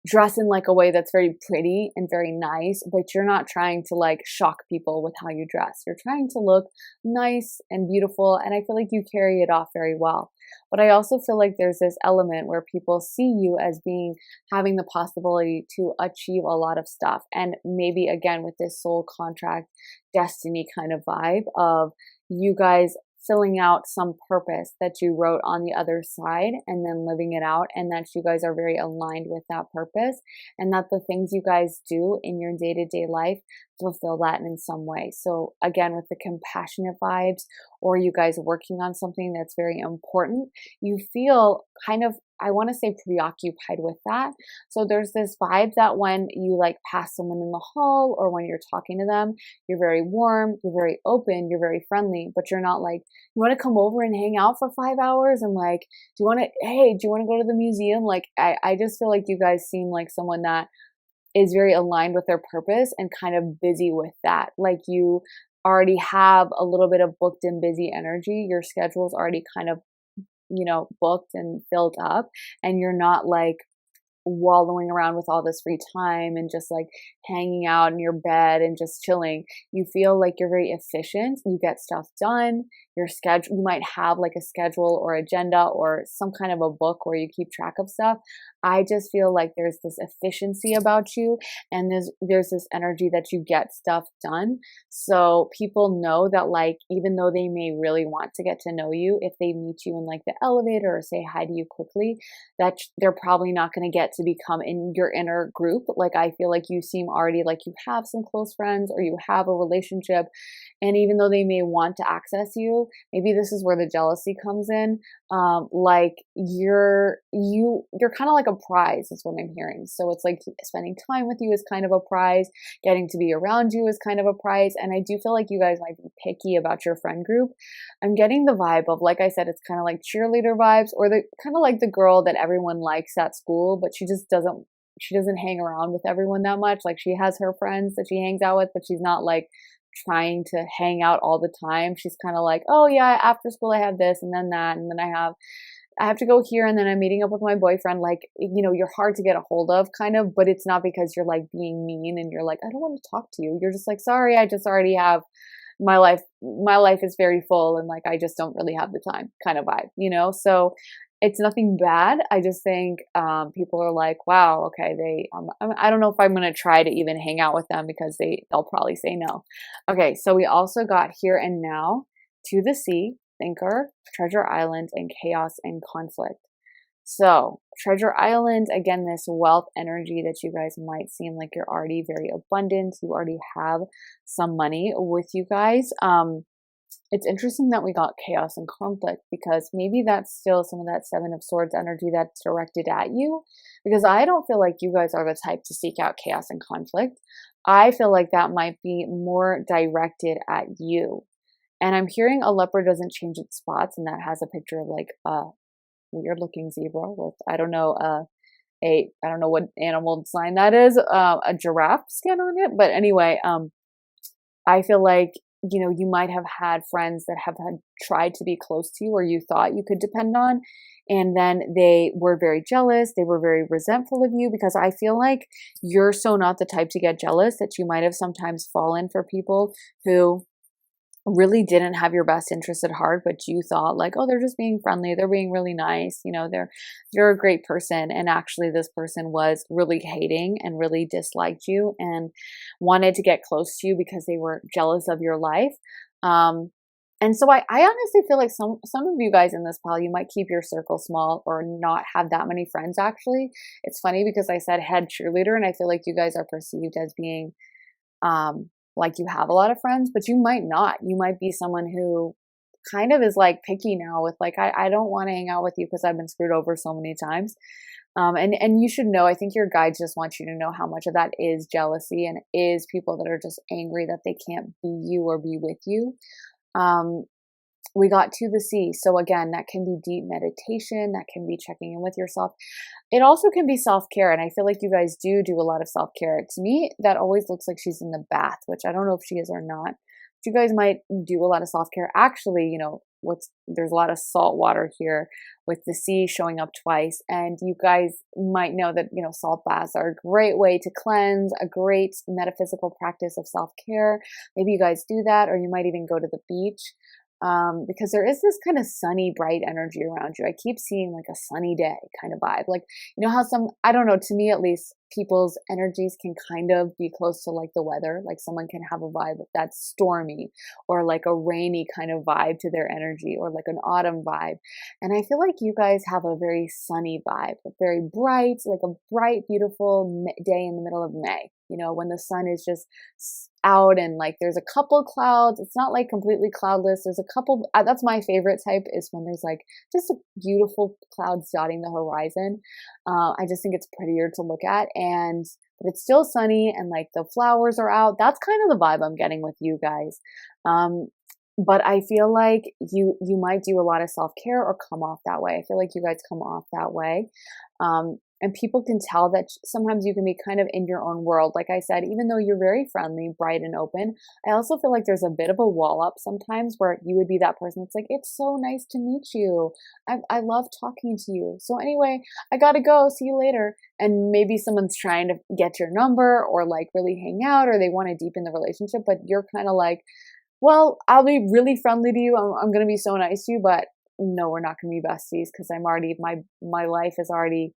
dress in like a way that's very pretty and very nice, but you're not trying to like shock people with how you dress. You're trying to look nice and beautiful, and I feel like you carry it off very well. But I also feel like there's this element where people see you as being having the possibility to achieve a lot of stuff. And maybe again with this soul contract destiny kind of vibe of you guys filling out some purpose that you wrote on the other side and then living it out, and that you guys are very aligned with that purpose, and that the things you guys do in your day-to-day life fulfill that in some way. So again, with the compassionate vibes, or you guys working on something that's very important, you feel kind of, I want to say, preoccupied with that. So there's this vibe that when you like pass someone in the hall or when you're talking to them, you're very warm, you're very open, you're very friendly, but you're not like, you want to come over and hang out for 5 hours and like, do you want to, hey, do you want to go to the museum? Like, I just feel like you guys seem like someone that is very aligned with their purpose and kind of busy with that. Like you already have a little bit of booked and busy energy. Your schedule's already kind of, booked and filled up, and you're not like wallowing around with all this free time and just like hanging out in your bed and just chilling. You feel like you're very efficient. You get stuff done. Your schedule, you might have like a schedule or agenda or some kind of a book where you keep track of stuff. I just feel like there's this efficiency about you, and there's this energy that you get stuff done. So people know that, like, even though they may really want to get to know you, if they meet you in like the elevator or say hi to you quickly, that they're probably not going to get to become in your inner group. Like, I feel like you seem already like you have some close friends or you have a relationship, and even though they may want to access you, maybe this is where the jealousy comes in. Like you're kind of like a prize is what I'm hearing. So it's like spending time with you is kind of a prize. Getting to be around you is kind of a prize. And I do feel like you guys might be picky about your friend group. I'm getting the vibe of, like I said, it's kind of like cheerleader vibes, or the kind of like the girl that everyone likes at school, but she doesn't hang around with everyone that much. Like she has her friends that she hangs out with, but she's not like trying to hang out all the time. She's kind of like, oh yeah, after school I have this and then that, and then I have to go here, and then I'm meeting up with my boyfriend. Like, you're hard to get a hold of kind of, but it's not because you're like being mean and you're like, I don't want to talk to you. You're just like, sorry, I just already have my life is very full, and like I just don't really have the time kind of vibe. So it's nothing bad. I just think people are like, wow, okay, I don't know if I'm going to try to even hang out with them because they'll probably say no. Okay, so we also got here and now, to the sea, thinker, treasure island, and chaos and conflict. So treasure island, again, this wealth energy that you guys might seem like you're already very abundant. You already have some money with you guys. It's interesting that we got chaos and conflict, because maybe that's still some of that Seven of Swords energy that's directed at you, because I don't feel like you guys are the type to seek out chaos and conflict. I feel like that might be more directed at you. And I'm hearing a leopard doesn't change its spots, and that has a picture of like a weird looking zebra with, I don't know what animal sign that is, a giraffe skin on it. But anyway, I feel like, you might have had friends that have tried to be close to you, or you thought you could depend on, and then they were very jealous. They were very resentful of you, because I feel like you're so not the type to get jealous that you might have sometimes fallen for people who really didn't have your best interest at heart, but you thought like, oh, they're just being friendly, they're being really nice, they're a great person, and actually this person was really hating and really disliked you and wanted to get close to you because they were jealous of your life. And so I honestly feel like some of you guys in this pile, you might keep your circle small or not have that many friends. Actually, it's funny because I said head cheerleader, and I feel like you guys are perceived as being like you have a lot of friends, but you might not. You might be someone who kind of is like picky now with like, I don't want to hang out with you because I've been screwed over so many times. And you should know, I think your guides just want you to know how much of that is jealousy and is people that are just angry that they can't be you or be with you. We got to the sea. So again, that can be deep meditation. That can be checking in with yourself. It also can be self-care. And I feel like you guys do a lot of self-care. To me, that always looks like she's in the bath, which I don't know if she is or not. But you guys might do a lot of self-care. Actually, there's a lot of salt water here with the sea showing up twice. And you guys might know that, salt baths are a great way to cleanse, a great metaphysical practice of self-care. Maybe you guys do that, or you might even go to the beach. Because there is this kind of sunny, bright energy around you. I keep seeing like a sunny day kind of vibe. Like, how I don't know, to me at least, people's energies can kind of be close to like the weather. Like someone can have a vibe that's stormy or like a rainy kind of vibe to their energy, or like an autumn vibe. And I feel like you guys have a very sunny vibe, very bright, like a bright, beautiful day in the middle of May. When the sun is just out and like there's a couple clouds. It's not like completely cloudless. There's a couple, that's my favorite type, is when there's like just a beautiful clouds dotting the horizon. I just think it's prettier to look at, but it's still sunny and like the flowers are out. That's kind of the vibe I'm getting with you guys. But I feel like you might do a lot of self-care or come off that way. I feel like you guys come off that way. And people can tell that sometimes you can be kind of in your own world. Like I said, even though you're very friendly, bright, and open, I also feel like there's a bit of a wall up sometimes where you would be that person that's like, it's so nice to meet you. I love talking to you. So anyway, I gotta go. See you later. And maybe someone's trying to get your number or like really hang out, or they want to deepen the relationship, but you're kind of like, well, I'll be really friendly to you. I'm going to be so nice to you, but no, we're not going to be besties because I'm already, my life is already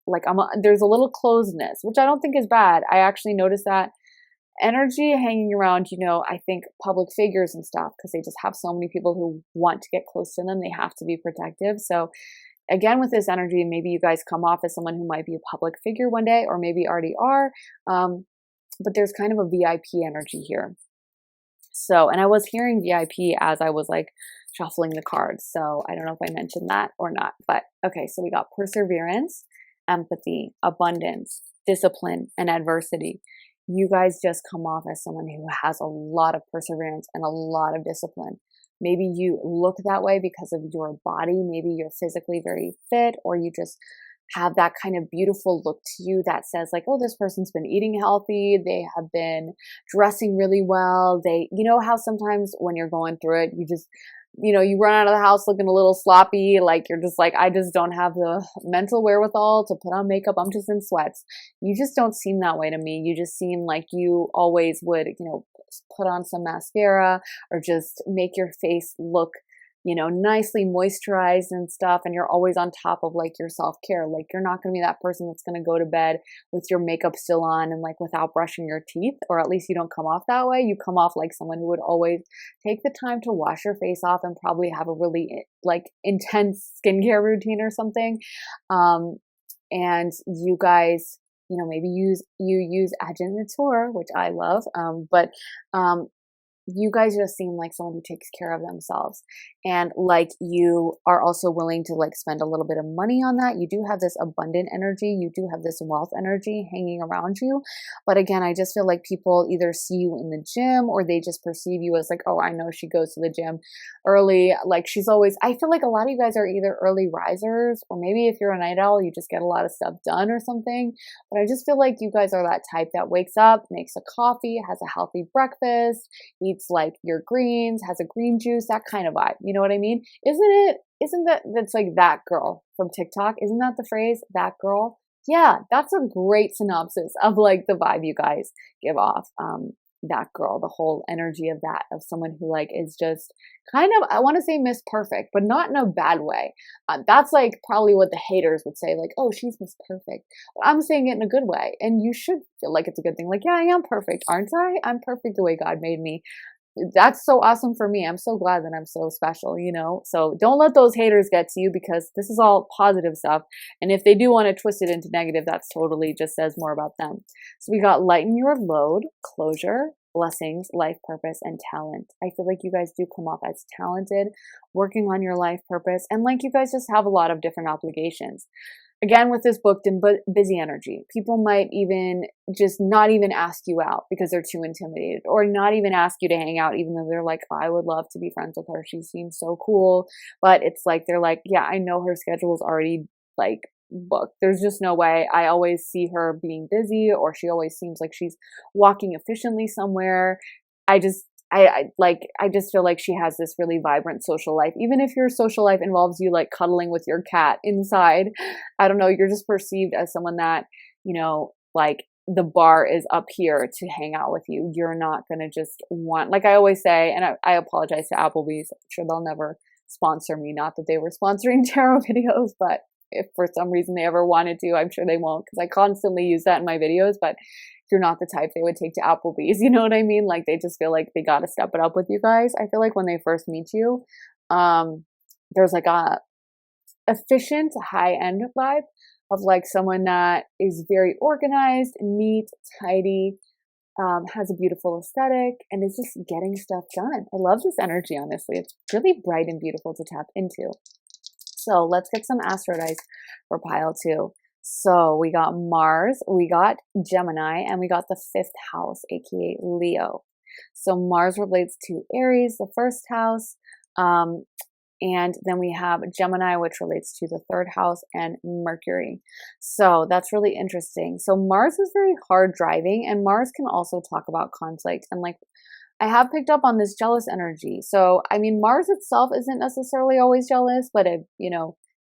like, there's a little closedness, which I don't think is bad. I actually noticed that energy hanging around, I think public figures and stuff, because they just have so many people who want to get close to them. They have to be protective. So again, with this energy, maybe you guys come off as someone who might be a public figure one day, or maybe already are. But there's kind of a VIP energy here. So, and I was hearing VIP as I was like shuffling the cards. So I don't know if I mentioned that or not, but okay. So we got perseverance, empathy, abundance, discipline, and adversity. You guys just come off as someone who has a lot of perseverance and a lot of discipline. Maybe you look that way because of your body. Maybe you're physically very fit, or you just have that kind of beautiful look to you that says like, oh, this person's been eating healthy. They have been dressing really well. How sometimes when you're going through it, you just, you run out of the house looking a little sloppy. Like you're just like, I just don't have the mental wherewithal to put on makeup. I'm just in sweats. You just don't seem that way to me. You just seem like you always would, put on some mascara or just make your face look nicely moisturized and stuff. And you're always on top of like your self-care. Like you're not going to be that person that's going to go to bed with your makeup still on and like without brushing your teeth, or at least you don't come off that way. You come off like someone who would always take the time to wash your face off and probably have a really like intense skincare routine or something. And you guys, maybe you use Agent Nature, which I love. But you guys just seem like someone who takes care of themselves, and like you are also willing to like spend a little bit of money on that. You do have this abundant energy. You do have this wealth energy hanging around you. But again, I just feel like people either see you in the gym, or they just perceive you as like, oh, I know she goes to the gym early. Like she's always, I feel like a lot of you guys are either early risers, or maybe if you're a night owl, you just get a lot of stuff done or something. But I just feel like you guys are that type that wakes up, makes a coffee, has a healthy breakfast, eats like your greens, has a green juice, that kind of vibe. You know what I mean? That's like that girl from TikTok. Isn't that the phrase, that girl? Yeah, that's a great synopsis of like the vibe you guys give off. That girl, the whole energy of that, of someone who like is just kind of, I want to say Miss Perfect, but not in a bad way. That's like probably what the haters would say, like, oh, she's Miss Perfect. But I'm saying it in a good way, and you should feel like it's a good thing. Like, yeah, I am perfect, aren't I? I'm perfect the way God made me. That's so awesome for me. I'm so glad that I'm so special, So don't let those haters get to you, because this is all positive stuff. And if they do want to twist it into negative, that's totally just says more about them. So we got lighten your load, closure, blessings, life purpose, and talent. I feel like you guys do come off as talented, working on your life purpose, and like you guys just have a lot of different obligations. Again, with this booked and busy energy, people might even just not even ask you out because they're too intimidated, or not even ask you to hang out, even though they're like, I would love to be friends with her. She seems so cool. But it's like, they're like, yeah, I know her schedule is already like booked. There's just no way. I always see her being busy, or she always seems like she's walking efficiently somewhere. I just feel like she has this really vibrant social life. Even if your social life involves you like cuddling with your cat inside, I don't know, you're just perceived as someone that, like the bar is up here to hang out with you. You're not going to just want, like I always say, and I apologize to Applebee's. I'm sure they'll never sponsor me. Not that they were sponsoring tarot videos, but if for some reason they ever wanted to, I'm sure they won't, because I constantly use that in my videos. But you're not the type they would take to Applebee's. You know what I mean? Like they just feel like they got to step it up with you guys. I feel like when they first meet you, there's like a efficient high end vibe of like someone that is very organized, neat, tidy, has a beautiful aesthetic, and is just getting stuff done. I love this energy, honestly. It's really bright and beautiful to tap into. So let's get some astro dice for pile 2. So we got Mars, we got Gemini, and we got the 5th house, aka Leo. So Mars relates to Aries, the 1st house. And then we have Gemini, which relates to the 3rd house, and Mercury. So that's really interesting. So Mars is very hard driving, and Mars can also talk about conflict. And like, I have picked up on this jealous energy. So, I mean, Mars itself isn't necessarily always jealous, but a,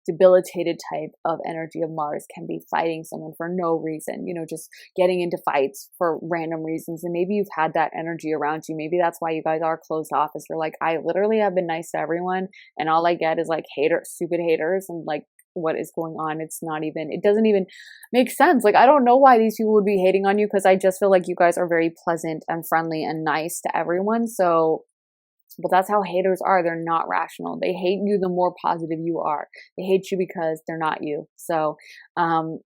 debilitated type of energy of Mars can be fighting someone for no reason, just getting into fights for random reasons. And maybe you've had that energy around you. Maybe that's why you guys are closed off, is you're like, I literally have been nice to everyone, and all I get is like stupid haters, and like, what is going on? It doesn't even make sense. Like, I don't know why these people would be hating on you, because I just feel like you guys are very pleasant and friendly and nice to everyone. So, but that's how haters are. They're not rational. They hate you the more positive you are. They hate you because they're not you. So, I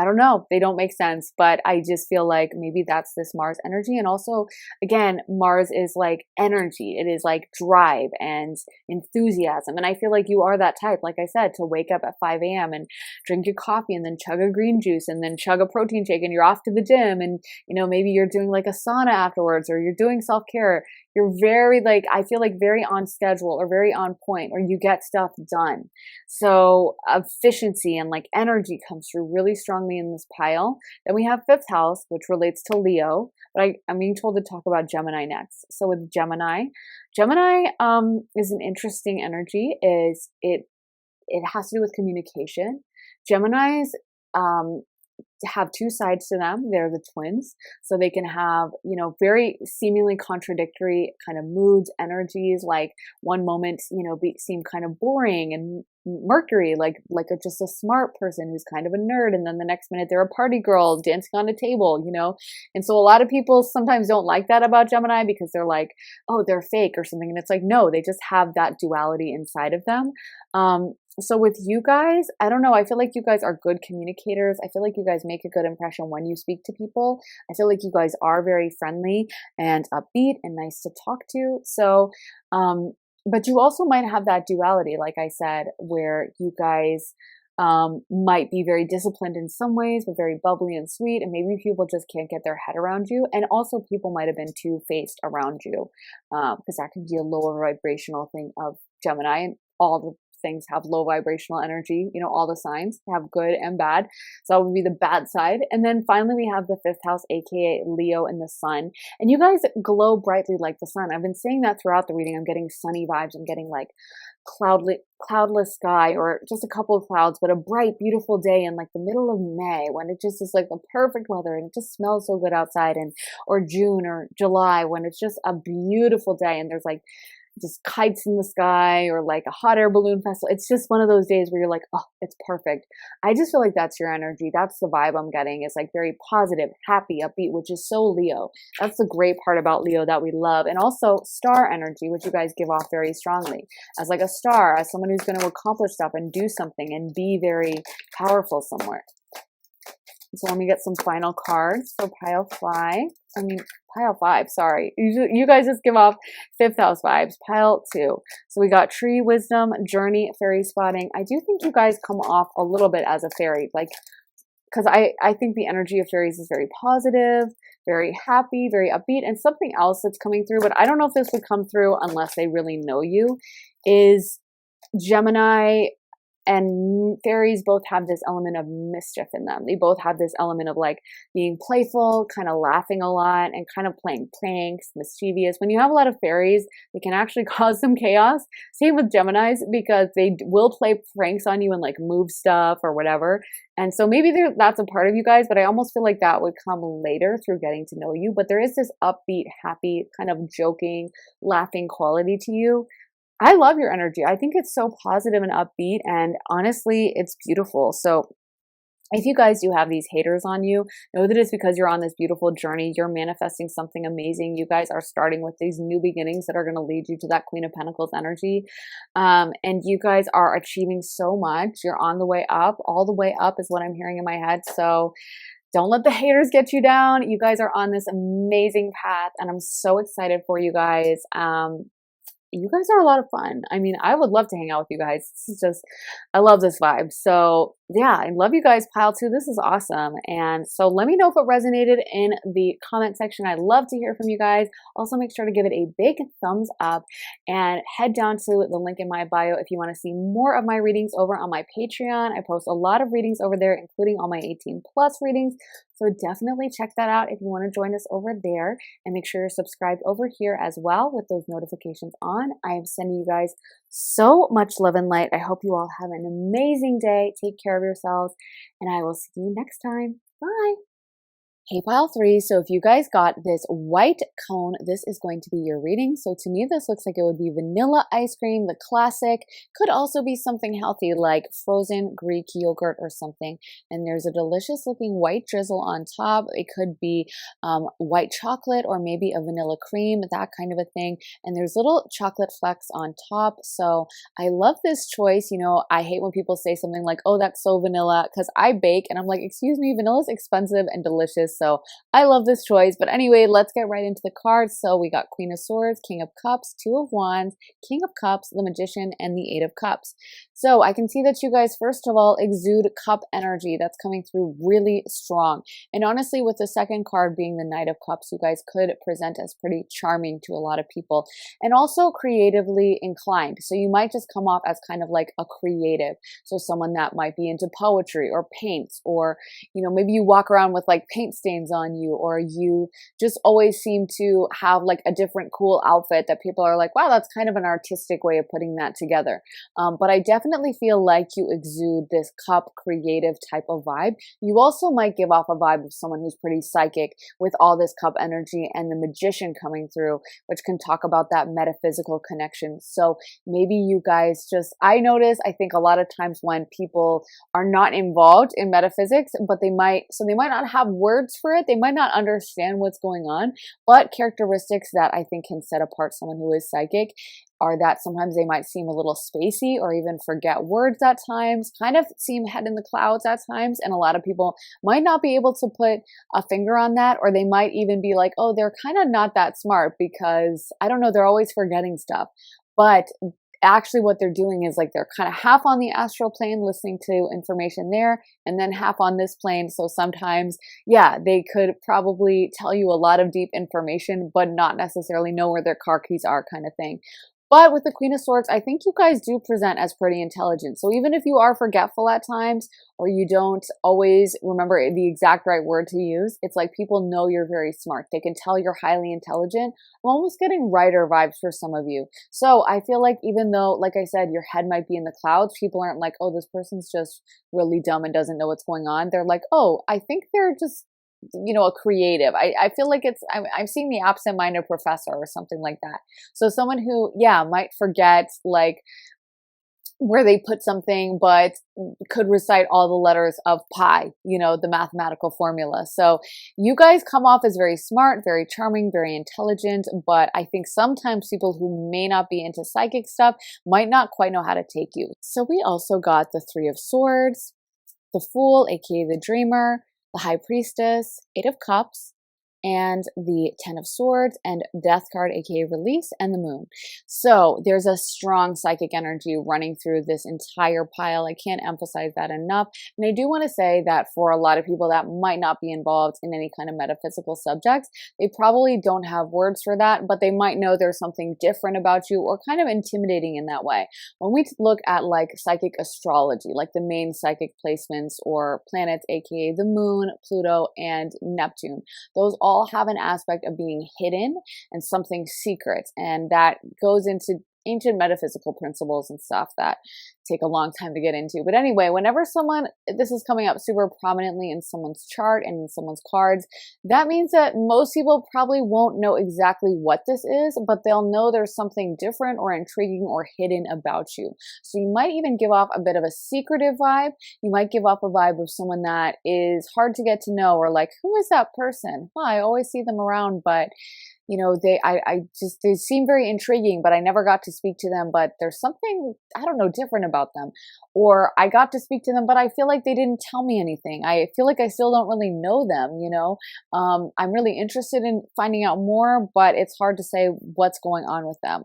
don't know. They don't make sense, but I just feel like maybe that's this Mars energy. And also, again, Mars is like energy. It is like drive and enthusiasm. And I feel like you are that type, like I said, to wake up at 5 a.m. and drink your coffee and then chug a green juice and then chug a protein shake, and you're off to the gym. And, maybe you're doing like a sauna afterwards, or you're doing self-care. You're very I feel like very on schedule, or very on point, or you get stuff done. So efficiency and like energy comes through really strongly in this pile. Then we have 5th house, which relates to Leo, but I'm being told to talk about Gemini next. So with Gemini is an interesting energy. It has to do with communication. Geminis have 2 sides to them. They're the twins. So they can have, very seemingly contradictory kind of moods, energies. Like one moment, seem kind of boring, and Mercury, just a smart person who's kind of a nerd. And then the next minute they're a party girl dancing on a table, And so a lot of people sometimes don't like that about Gemini, because they're like, oh, they're fake or something. And it's like, no, they just have that duality inside of them. So with you guys, I don't know. I feel like you guys are good communicators. I feel like you guys make a good impression when you speak to people. I feel like you guys are very friendly and upbeat and nice to talk to. So, but you also might have that duality, like I said, where you guys might be very disciplined in some ways, but very bubbly and sweet. And maybe people just can't get their head around you. And also people might have been two-faced around you, because that could be a lower vibrational thing of Gemini. And all the things have low vibrational energy, all the signs have good and bad. So that would be the bad side. And then finally we have the 5th house, aka Leo, and the sun. And you guys glow brightly like the sun. I've been saying that throughout the reading. I'm getting sunny vibes. I'm getting like cloudless sky, or just a couple of clouds, but a bright, beautiful day in like the middle of May, when it just is like the perfect weather and it just smells so good outside, or June or July, when it's just a beautiful day and there's like just kites in the sky, or like a hot air balloon festival. It's just one of those days where you're like, oh, it's perfect. I just feel like that's your energy. That's the vibe I'm getting. It's like very positive, happy, upbeat, which is so Leo. That's the great part about Leo that we love. And also star energy, which you guys give off very strongly. As like a star, as someone who's going to accomplish stuff and do something and be very powerful somewhere. So let me get some final cards for pile 5, sorry. You guys just give off 5th house vibes. Pile 2. So we got tree, wisdom, journey, fairy spotting. I do think you guys come off a little bit as a fairy, because I think the energy of fairies is very positive, very happy, very upbeat. And something else that's coming through, but I don't know if this would come through unless they really know you, is Gemini And fairies both have this element of mischief in them. They both have this element of like being playful, kind of laughing a lot, and kind of playing pranks, mischievous. When you have a lot of fairies, they can actually cause some chaos. Same with Geminis, because they will play pranks on you and like move stuff or whatever. And so maybe that's a part of you guys, but I almost feel like that would come later through getting to know you. But there is this upbeat, happy, kind of joking, laughing quality to you. I love your energy. I think it's so positive and upbeat, and honestly, it's beautiful. So if you guys do have these haters on you, know that it's because you're on this beautiful journey. You're manifesting something amazing. You guys are starting with these new beginnings that are going to lead you to that Queen of Pentacles energy. And you guys are achieving so much. You're on the way up. All the way up is what I'm hearing in my head. So don't let the haters get you down. You guys are on this amazing path, and I'm so excited for you guys. You guys are a lot of fun. I mean, I would love to hang out with you guys. This is just, I love this vibe. So yeah, I love you guys, pile 2. This is awesome. And so let me know if it resonated in the comment section. I'd love to hear from you guys. Also, make sure to give it a big thumbs up and head down to the link in my bio if you want to see more of my readings over on my Patreon. I post a lot of readings over there, including all my 18+ readings. So definitely check that out if you want to join us over there, and make sure you're subscribed over here as well with those notifications on. I am sending you guys so much love and light. I hope you all have an amazing day. Take care of yourselves, and I will see you next time. Bye. Hey, pile 3. So if you guys got this white cone, this is going to be your reading. So to me, this looks like it would be vanilla ice cream, the classic. Could also be something healthy like frozen Greek yogurt or something. And there's a delicious looking white drizzle on top. It could be white chocolate or maybe a vanilla cream, that kind of a thing. And there's little chocolate flecks on top. So I love this choice. You know, I hate when people say something like, oh, that's so vanilla, because I bake and I'm like, excuse me, vanilla's expensive and delicious. So I love this choice. But anyway, let's get right into the cards. So we got Queen of Swords, King of Cups, Two of Wands, King of Cups, the Magician, and the Eight of Cups. So I can see that you guys, first of all, exude cup energy. That's coming through really strong. And honestly, with the second card being the Knight of Cups, you guys could present as pretty charming to a lot of people and also creatively inclined. So you might just come off as kind of like a creative. So someone that might be into poetry or paints, or, you know, maybe you walk around with like paint stains on you, or you just always seem to have like a different cool outfit that people are like, wow, that's kind of an artistic way of putting that together. But I definitely feel like you exude this cup creative type of vibe. You also might give off a vibe of someone who's pretty psychic with all this cup energy and the Magician coming through, which can talk about that metaphysical connection. So maybe you guys just, I notice, I think a lot of times when people are not involved in metaphysics, but they might not have words for it. They might not understand what's going on, but characteristics that I think can set apart someone who is psychic are that sometimes they might seem a little spacey or even forget words at times, kind of seem head in the clouds at times. And a lot of people might not be able to put a finger on that, or they might even be like, oh, they're kind of not that smart because, I don't know, they're always forgetting stuff. But actually what they're doing is like they're kind of half on the astral plane listening to information there, and then half on this plane. So sometimes, yeah, they could probably tell you a lot of deep information, but not necessarily know where their car keys are, kind of thing. But with the Queen of Swords, I think you guys do present as pretty intelligent. So even if you are forgetful at times, or you don't always remember the exact right word to use, it's like people know you're very smart. They can tell you're highly intelligent. I'm almost getting writer vibes for some of you. So I feel like even though, like I said, your head might be in the clouds, people aren't like, oh, this person's just really dumb and doesn't know what's going on. They're like, oh, I think they're just, you know, a creative. I feel like I'm seeing the absent-minded professor or something like that. So someone who, yeah, might forget like where they put something, but could recite all the letters of pi, you know, the mathematical formula. So you guys come off as very smart, very charming, very intelligent, but I think sometimes people who may not be into psychic stuff might not quite know how to take you. So we also got the Three of Swords, the Fool, aka the Dreamer, the High Priestess, Eight of Cups, and the Ten of Swords, and Death card, aka release, and the Moon. So there's a strong psychic energy running through this entire pile. I can't emphasize that enough. And I do want to say that for a lot of people that might not be involved in any kind of metaphysical subjects, they probably don't have words for that, but they might know there's something different about you or kind of intimidating in that way. When we look at like psychic astrology, like the main psychic placements or planets, aka the Moon, Pluto, and Neptune, those all have an aspect of being hidden and something secret. And that goes into ancient metaphysical principles and stuff that take a long time to get into. But anyway, whenever this is coming up super prominently in someone's chart and in someone's cards, that means that most people probably won't know exactly what this is, but they'll know there's something different or intriguing or hidden about you. So you might even give off a bit of a secretive vibe. You might give off a vibe of someone that is hard to get to know, or like, who is that person? Well, I always see them around, but you know, they seem very intriguing, but I never got to speak to them, but there's something, I don't know, different about them. Or I got to speak to them, but I feel like they didn't tell me anything. I feel like I still don't really know them, you know? I'm really interested in finding out more, but it's hard to say what's going on with them.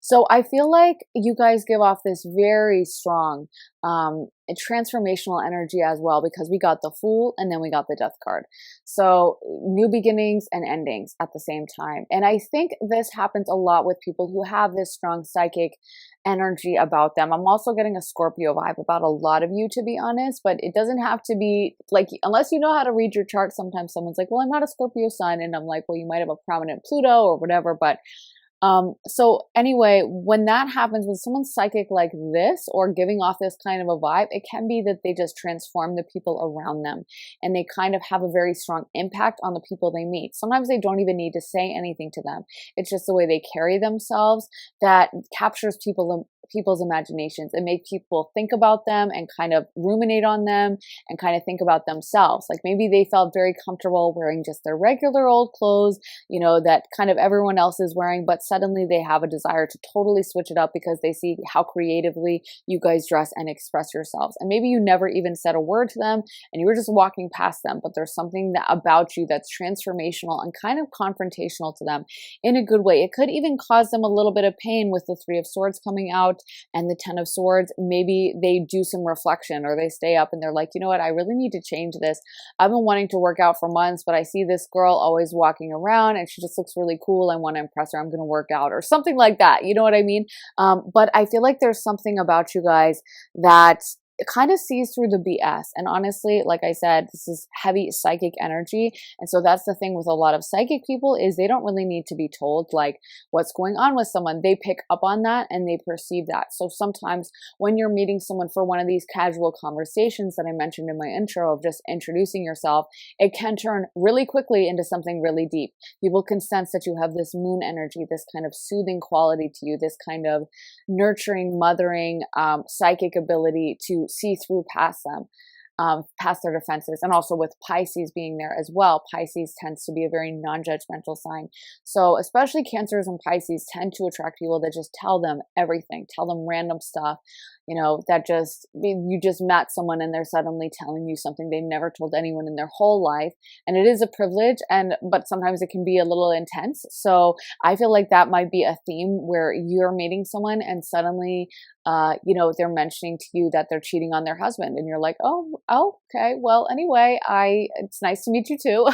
So I feel like you guys give off this very strong transformational energy as well, because we got the Fool and then we got the Death card. So new beginnings and endings at the same time. And I think this happens a lot with people who have this strong psychic energy about them. I'm also getting a Scorpio vibe about a lot of you, to be honest, but it doesn't have to be like, unless you know how to read your chart. Sometimes someone's like, well, I'm not a Scorpio sun. And I'm like, well, you might have a prominent Pluto or whatever, but so anyway, when that happens, when someone's psychic like this or giving off this kind of a vibe, it can be that they just transform the people around them and they kind of have a very strong impact on the people they meet. Sometimes they don't even need to say anything to them. It's just the way they carry themselves that captures people's imaginations and make people think about them and kind of ruminate on them and kind of think about themselves. Like maybe they felt very comfortable wearing just their regular old clothes, you know, that kind of everyone else is wearing, but suddenly they have a desire to totally switch it up because they see how creatively you guys dress and express yourselves. And maybe you never even said a word to them and you were just walking past them, but there's something about you that's transformational and kind of confrontational to them in a good way. It could even cause them a little bit of pain with the Three of Swords coming out and the Ten of Swords. Maybe they do some reflection or they stay up and they're like, you know what, I really need to change this. I've been wanting to work out for months, but I see this girl always walking around and she just looks really cool. I want to impress her. I'm going to work out or something like that. You know what I mean? But I feel like there's something about you guys that it kind of sees through the BS. And honestly, like I said, this is heavy psychic energy. And so that's the thing with a lot of psychic people is they don't really need to be told like what's going on with someone. They pick up on that and they perceive that. So sometimes when you're meeting someone for one of these casual conversations that I mentioned in my intro of just introducing yourself, it can turn really quickly into something really deep. People can sense that you have this moon energy, this kind of soothing quality to you, this kind of nurturing, mothering, psychic ability to see through past them, past their defenses. And also with Pisces being there as well, Pisces tends to be a very non-judgmental sign. So especially Cancers and Pisces tend to attract people that just tell them everything, tell them random stuff, you know, that just, you just met someone and they're suddenly telling you something they've never told anyone in their whole life. And it is a privilege, but sometimes it can be a little intense. So I feel like that might be a theme where you're meeting someone and suddenly, you know, they're mentioning to you that they're cheating on their husband and you're like, oh, okay. Well, anyway, it's nice to meet you too.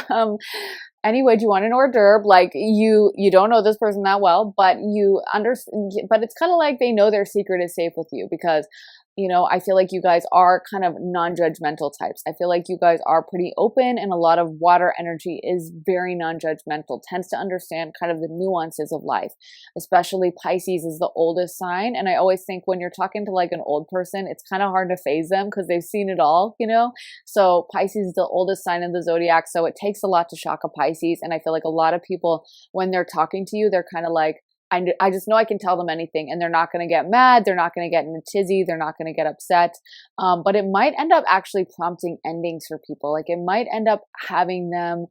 Anyway, do you want an hors d'oeuvre? Like you don't know this person that well, but you understand, but it's kind of like they know their secret is safe with you because, you know, I feel like you guys are kind of non-judgmental types. I feel like you guys are pretty open and a lot of water energy is very non-judgmental, tends to understand kind of the nuances of life. Especially Pisces is the oldest sign. And I always think when you're talking to like an old person, it's kind of hard to phase them because they've seen it all, you know? So Pisces is the oldest sign in the zodiac. So it takes a lot to shock a Pisces. And I feel like a lot of people, when they're talking to you, they're kind of like, I just know I can tell them anything and they're not going to get mad. They're not going to get in a tizzy. They're not going to get upset. But it might end up actually prompting endings for people. Like it might end up having them,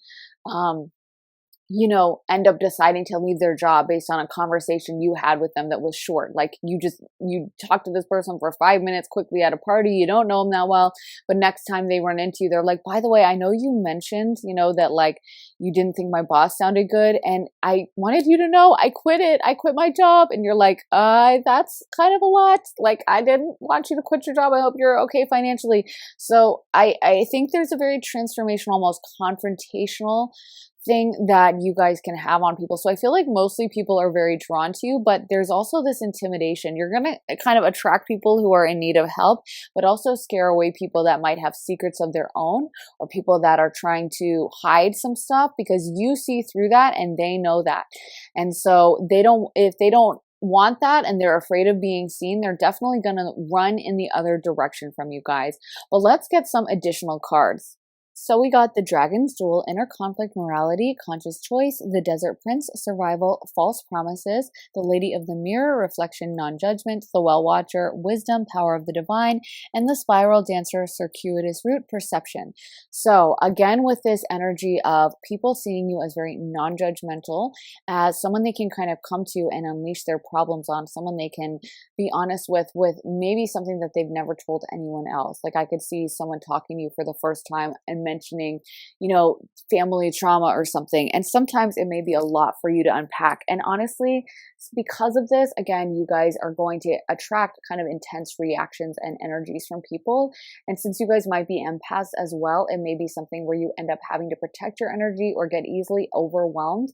end up deciding to leave their job based on a conversation you had with them that was short. Like you talked to this person for 5 minutes quickly at a party, you don't know them that well, but next time they run into you, they're like, by the way, I know you mentioned, that like you didn't think my boss sounded good. And I wanted you to know I quit it. I quit my job. And you're like, that's kind of a lot. Like, I didn't want you to quit your job. I hope you're okay financially. So I think there's a very transformational, almost confrontational thing that you guys can have on people. So I feel like mostly people are very drawn to you, but there's also this intimidation. You're going to kind of attract people who are in need of help, but also scare away people that might have secrets of their own, or people that are trying to hide some stuff, because you see through that and they know that. And so if they don't want that and they're afraid of being seen, they're definitely going to run in the other direction from you guys. But let's get some additional cards. So we got the Dragon's Duel, Inner Conflict, Morality, Conscious Choice, the Desert Prince, Survival, False Promises, the Lady of the Mirror, Reflection, Non-Judgment, the Well Watcher, Wisdom, Power of the Divine, and the Spiral Dancer, Circuitous Route, Perception. So again, with this energy of people seeing you as very non-judgmental, as someone they can kind of come to and unleash their problems on, someone they can be honest with maybe something that they've never told anyone else. Like I could see someone talking to you for the first time and mentioning, family trauma or something. And sometimes it may be a lot for you to unpack. And honestly, because of this, again, you guys are going to attract kind of intense reactions and energies from people. And since you guys might be empaths as well, it may be something where you end up having to protect your energy or get easily overwhelmed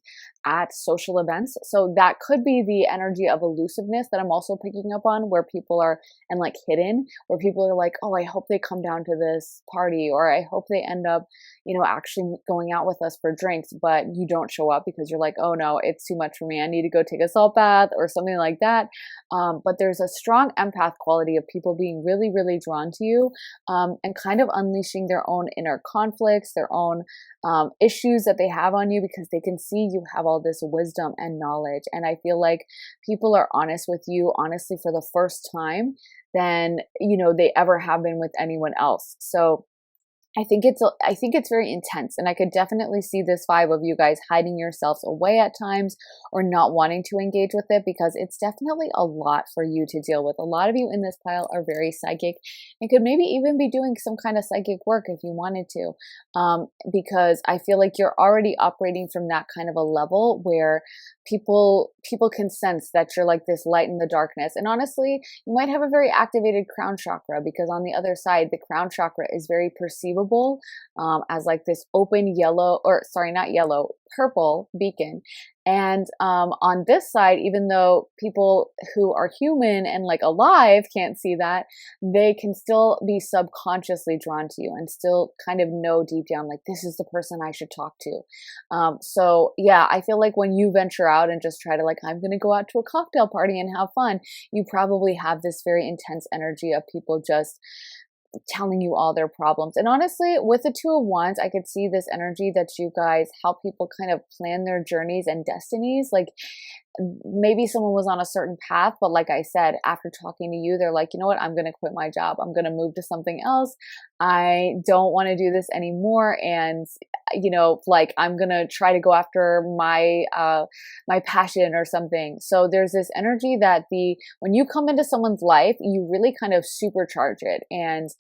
at social events. So that could be the energy of elusiveness that I'm also picking up on, where people are, and like hidden, where people are like, oh, I hope they come down to this party, or I hope they end up, actually going out with us for drinks, but you don't show up because you're like, oh no, it's too much for me. I need to go take a salt bath or something like that. But there's a strong empath quality of people being really, really drawn to you, and kind of unleashing their own inner conflicts, their own issues that they have on you, because they can see you have all this wisdom and knowledge. And I feel like people are honest with you, honestly, for the first time than, they ever have been with anyone else. So I think it's very intense, and I could definitely see this vibe of you guys hiding yourselves away at times or not wanting to engage with it, because it's definitely a lot for you to deal with. A lot of you in this pile are very psychic and could maybe even be doing some kind of psychic work if you wanted to, because I feel like you're already operating from that kind of a level where people can sense that you're like this light in the darkness. And honestly, you might have a very activated crown chakra, because on the other side, the crown chakra is very perceivable as like this open purple beacon. And on this side, even though people who are human and like alive can't see that, they can still be subconsciously drawn to you and still kind of know deep down, like, this is the person I should talk to. So yeah, I feel like when you venture out and just try to like, I'm going to go out to a cocktail party and have fun, you probably have this very intense energy of people just telling you all their problems. And honestly, with the Two of Wands, I could see this energy that you guys help people kind of plan their journeys and destinies. Like maybe someone was on a certain path, but like I said, after talking to you, they're like, you know what, I'm going to quit my job. I'm going to move to something else. I don't want to do this anymore. And, like I'm going to try to go after my passion or something. So there's this energy that when you come into someone's life, you really kind of supercharge it and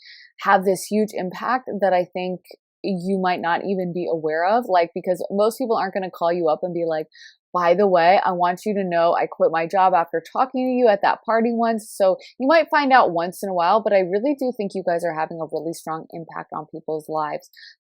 have this huge impact that I think you might not even be aware of. Like, because most people aren't going to call you up and be like, by the way, I want you to know I quit my job after talking to you at that party once. So you might find out once in a while, but I really do think you guys are having a really strong impact on people's lives.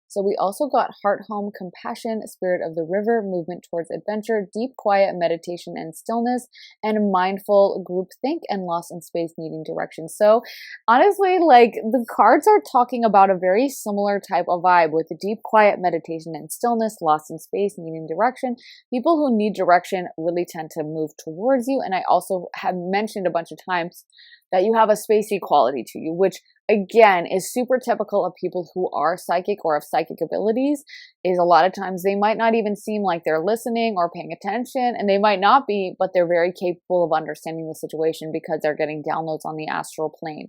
So we also got heart, home, compassion, spirit of the river, movement towards adventure, deep quiet meditation and stillness, and mindful group think and lost in space needing direction. So honestly, like the cards are talking about a very similar type of vibe with the deep quiet meditation and stillness, lost in space needing direction. People who need direction really tend to move towards you. And I also have mentioned a bunch of times that you have a spacey quality to you, which again, is super typical of people who are psychic or have psychic abilities, is a lot of times they might not even seem like they're listening or paying attention, and they might not be, but they're very capable of understanding the situation because they're getting downloads on the astral plane.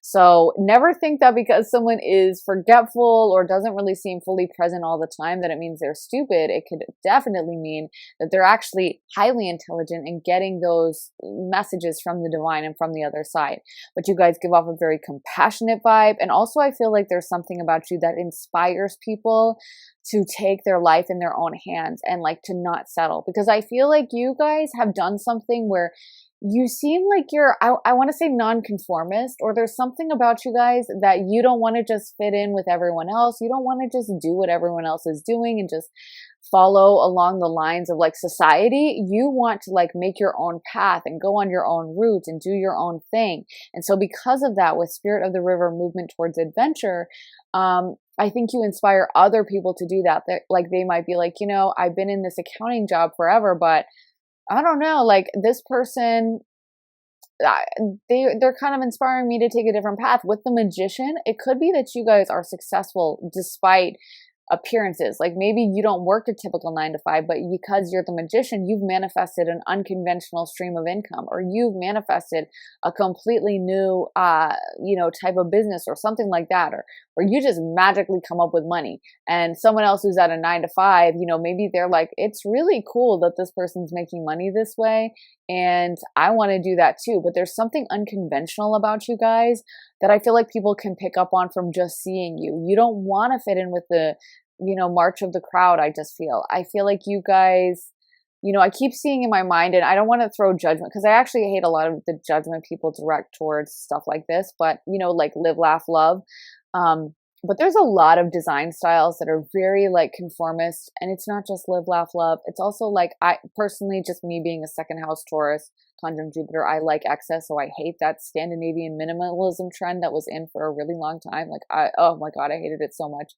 So never think that because someone is forgetful or doesn't really seem fully present all the time that it means they're stupid. It could definitely mean that they're actually highly intelligent and getting those messages from the divine and from the other side. But you guys give off a very compassionate vibe. And also I feel like there's something about you that inspires people to take their life in their own hands and like to not settle. Because I feel like you guys have done something where you seem like you're, I want to say nonconformist, or there's something about you guys that you don't want to just fit in with everyone else. You don't want to just do what everyone else is doing and just follow along the lines of like society. You want to like make your own path and go on your own route and do your own thing. And so because of that, with Spirit of the River movement towards adventure, I think you inspire other people to do that. Like they might be like, you know, I've been in this accounting job forever, but I don't know, like this person, they're kind of inspiring me to take a different path. With the Magician, it could be that you guys are successful despite appearances. Like maybe you don't work a typical 9 to 5, but because you're the Magician, you've manifested an unconventional stream of income, or you've manifested a completely new, type of business or something like that, or you just magically come up with money. And someone else who's at a 9 to 5, maybe they're like, it's really cool that this person's making money this way, and I want to do that too. But there's something unconventional about you guys that I feel like people can pick up on from just seeing you. You don't want to fit in with the, march of the crowd. I feel like you guys, I keep seeing in my mind, and I don't want to throw judgment because I actually hate a lot of the judgment people direct towards stuff like this, but like live, laugh, love. But there's a lot of design styles that are very like conformist, and it's not just live, laugh, love. It's also like, I personally, just me being a second house Taurus, conjunct Jupiter, I like excess. So I hate that Scandinavian minimalism trend that was in for a really long time. Oh my God, I hated it so much.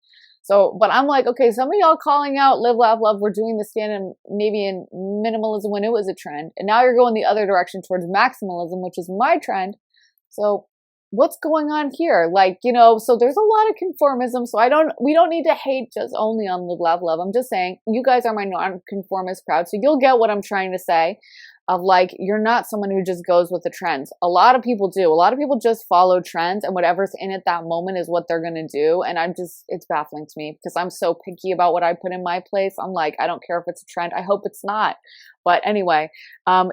So, but I'm like, okay, some of y'all calling out live, laugh, love, we're doing the Scandinavian minimalism when it was a trend. And now you're going the other direction towards maximalism, which is my trend. So what's going on here? So there's a lot of conformism. So we don't need to hate just only on live, laugh, love. I'm just saying, you guys are my non-conformist crowd. So you'll get what I'm trying to say. Of like, you're not someone who just goes with the trends. A lot of people do. A lot of people just follow trends, and whatever's in at that moment is what they're going to do. And it's baffling to me because I'm so picky about what I put in my place. I'm like, I don't care if it's a trend. I hope it's not. But anyway,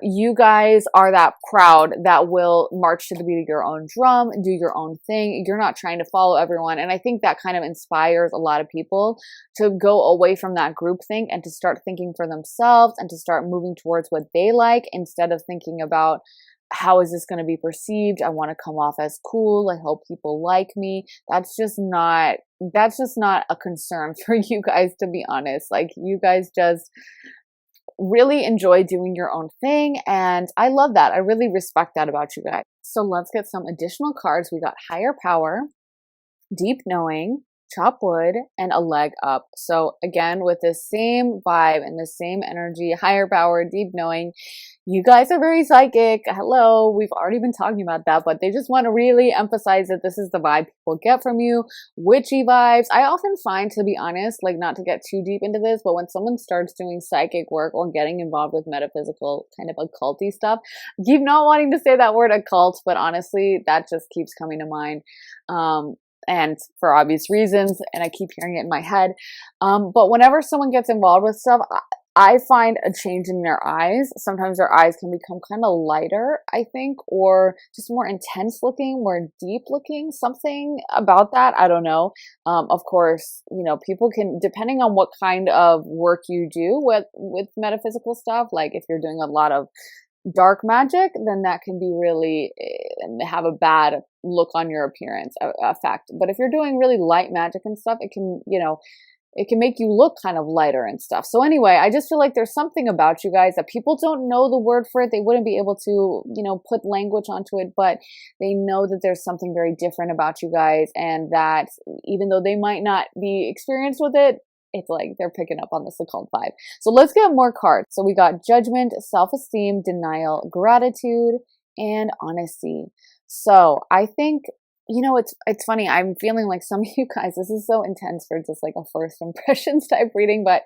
you guys are that crowd that will march to the beat of your own drum, do your own thing. You're not trying to follow everyone. And I think that kind of inspires a lot of people to go away from that group thing and to start thinking for themselves and to start moving towards what they like instead of thinking about, how is this going to be perceived? I want to come off as cool. I hope people like me. That's just not a concern for you guys, to be honest. Like, you guys just really enjoy doing your own thing, and I love that. I really respect that about you guys. So let's get some additional cards. We got Higher Power, Deep Knowing, Chop Wood, and a Leg Up. So again, with the same vibe and the same energy, Higher Power, Deep Knowing, you guys are very psychic. Hello, we've already been talking about that, but they just want to really emphasize that this is the vibe people get from you. Witchy vibes. I often find, to be honest, like, not to get too deep into this, but when someone starts doing psychic work or getting involved with metaphysical kind of occulty stuff, keep not wanting to say that word occult, but honestly, that just keeps coming to mind. And for obvious reasons, and I keep hearing it in my head. But whenever someone gets involved with stuff, I find a change in their eyes. Sometimes their eyes can become kind of lighter, I think, or just more intense looking, more deep looking, something about that. I don't know. Of course, people can, depending on what kind of work you do with metaphysical stuff, like if you're doing a lot of dark magic, then that can be really have a bad look on your appearance effect. But if you're doing really light magic and stuff, it can, it can make you look kind of lighter and stuff. So anyway, I just feel like there's something about you guys that people don't know the word for it. They wouldn't be able to, put language onto it, but they know that there's something very different about you guys, and that even though they might not be experienced with it, it's like they're picking up on this occult vibe. So let's get more cards. So we got Judgment, Self-Esteem, Denial, Gratitude, and Honesty. So I think It's funny. I'm feeling like some of you guys, this is so intense for just like a first impressions type reading, but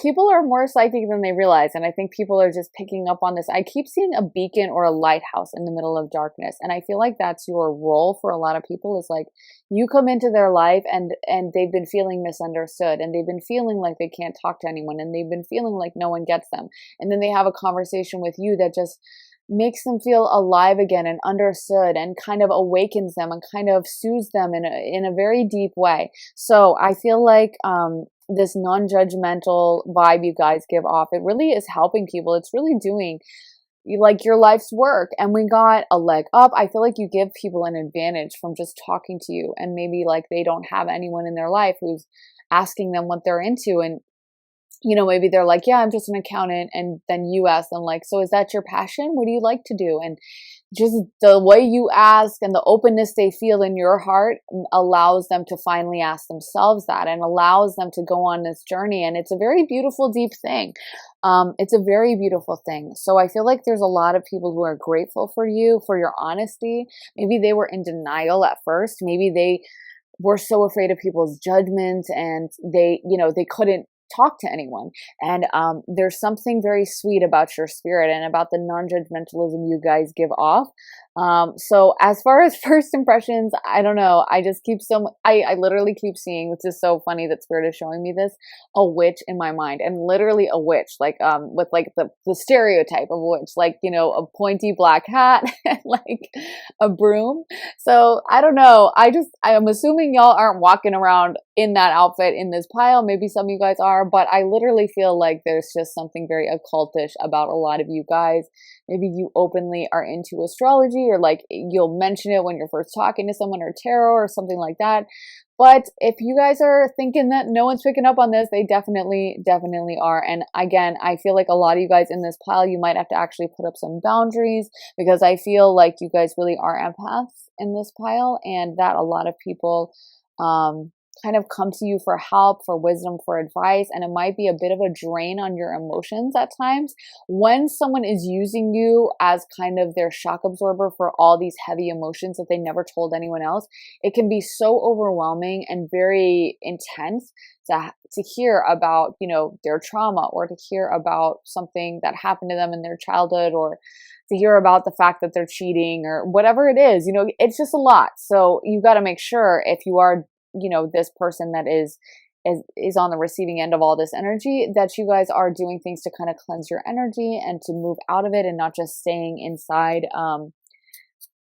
people are more psychic than they realize. And I think people are just picking up on this. I keep seeing a beacon or a lighthouse in the middle of darkness. And I feel like that's your role for a lot of people, is like you come into their life and they've been feeling misunderstood, and they've been feeling like they can't talk to anyone, and they've been feeling like no one gets them. And then they have a conversation with you that just makes them feel alive again and understood, and kind of awakens them and kind of soothes them in a very deep way. So I feel like this non-judgmental vibe you guys give off, it really is helping people. It's really doing like your life's work, and we got a leg up. I feel like you give people an advantage from just talking to you, and maybe like they don't have anyone in their life who's asking them what they're into, and maybe they're like, yeah, I'm just an accountant. And then you ask them like, so is that your passion? What do you like to do? And just the way you ask and the openness they feel in your heart allows them to finally ask themselves that, and allows them to go on this journey. And it's a very beautiful, deep thing. It's a very beautiful thing. So I feel like there's a lot of people who are grateful for you, for your honesty. Maybe they were in denial at first. Maybe they were so afraid of people's judgment, and they couldn't talk to anyone. And there's something very sweet about your spirit and about the non-judgmentalism you guys give off. So as far as first impressions, I don't know. I just keep I literally keep seeing, which is so funny that spirit is showing me this, a witch in my mind, and literally a witch, like with like the stereotype of a witch, like a pointy black hat and like a broom. So I don't know. I'm assuming y'all aren't walking around in that outfit in this pile. Maybe some of you guys are, but I literally feel like there's just something very occultish about a lot of you guys. Maybe you openly are into astrology, or like you'll mention it when you're first talking to someone, or tarot or something like that. But if you guys are thinking that no one's picking up on this, they definitely are. And again, I feel like a lot of you guys in this pile, you might have to actually put up some boundaries, because I feel like you guys really are empaths in this pile, and that a lot of people kind of come to you for help, for wisdom, for advice, and it might be a bit of a drain on your emotions at times. When someone is using you as kind of their shock absorber for all these heavy emotions that they never told anyone else, it can be so overwhelming and very intense to hear about, their trauma, or to hear about something that happened to them in their childhood, or to hear about the fact that they're cheating, or whatever it is. It's just a lot. So you got to make sure, if you are this person that is on the receiving end of all this energy, that you guys are doing things to kind of cleanse your energy and to move out of it, and not just staying inside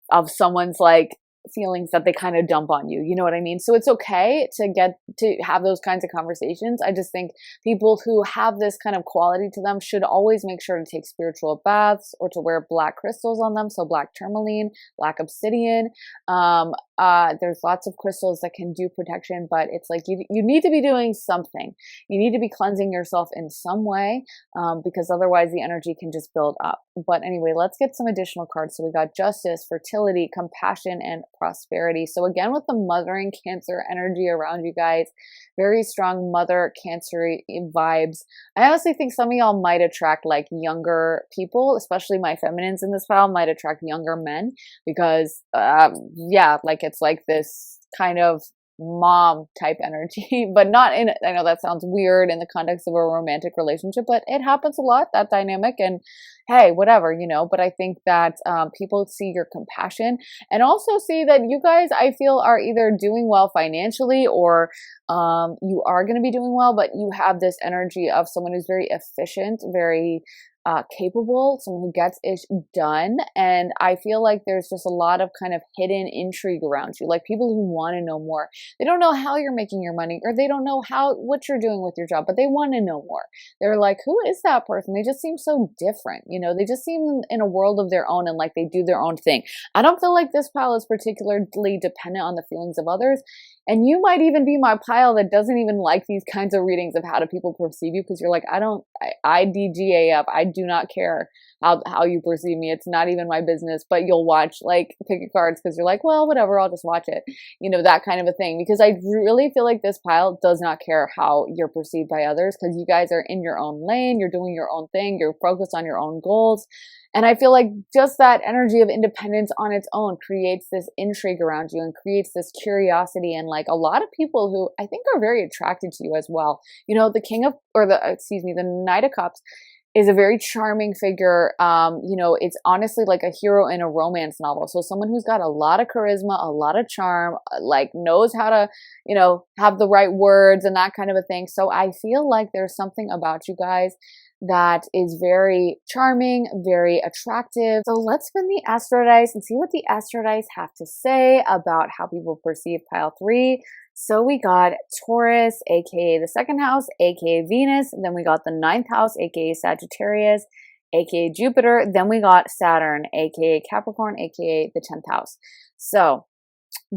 of someone's like feelings that they kind of dump on you. You know what I mean? So it's okay to have those kinds of conversations. I just think people who have this kind of quality to them should always make sure to take spiritual baths, or to wear black crystals on them. So black tourmaline, black obsidian. There's lots of crystals that can do protection, but it's like you need to be doing something. You need to be cleansing yourself in some way, because otherwise the energy can just build up. But anyway, let's get some additional cards. So we got justice, fertility, compassion, and prosperity. So again, with the mothering Cancer energy around you guys, very strong mother Cancer vibes. I honestly think some of y'all might attract like younger people, especially my feminines in this file might attract younger men, because like it's like this kind of mom type energy, but not in, I know that sounds weird in the context of a romantic relationship, but it happens a lot, that dynamic. And hey, whatever, but I think that people see your compassion, and also see that you guys, I feel, are either doing well financially, or you are going to be doing well, but you have this energy of someone who's very efficient, very capable, someone who gets ish done. And I feel like there's just a lot of kind of hidden intrigue around you, like people who want to know more. They don't know how you're making your money, or they don't know what you're doing with your job, but they want to know more. They're like, who is that person? They just seem so different. They just seem in a world of their own, and like they do their own thing. I don't feel like this pile is particularly dependent on the feelings of others. And you might even be my pile that doesn't even like these kinds of readings of how do people perceive you, because you're like, I DGAF. I do not care how you perceive me. It's not even my business. But you'll watch, like, pick your cards because you're like, well, whatever, I'll just watch it. That kind of a thing. Because I really feel like this pile does not care how you're perceived by others, because you guys are in your own lane. You're doing your own thing. You're focused on your own goals. And I feel like just that energy of independence on its own creates this intrigue around you and creates this curiosity and like a lot of people who I think are very attracted to you as well. You know, the king of, or the, excuse me, the Knight of Cups is a very charming figure. You know, it's honestly like a hero in a romance novel. So someone who's got a lot of charisma, a lot of charm, like knows how to, you know, have the right words and that kind of a thing. So I feel like there's something about you guys that is very charming, very attractive. So let's spin the astro dice and see what the astro dice have to say about how people perceive pile 3. So we got Taurus, aka the second house, aka Venus. Then we got the ninth house, aka Sagittarius, aka Jupiter. Then we got Saturn, aka Capricorn, aka the 10th house. So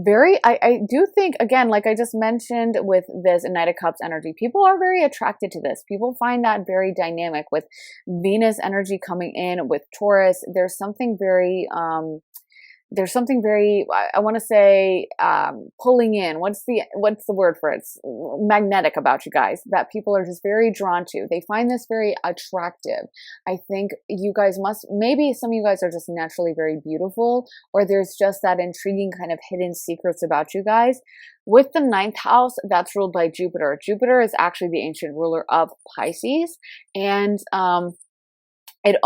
I do think, again, like I just mentioned with this Knight of Cups energy, people are very attracted to this. People find that very dynamic with Venus energy coming in with Taurus. There's something very, I want to say, pulling in. What's the word for it? It's magnetic about you guys that people are just very drawn to. They find this very attractive. I think you guys maybe some of you guys are just naturally very beautiful, or there's just that intriguing kind of hidden secrets about you guys. With the ninth house, that's ruled by Jupiter. Jupiter is actually the ancient ruler of Pisces, and it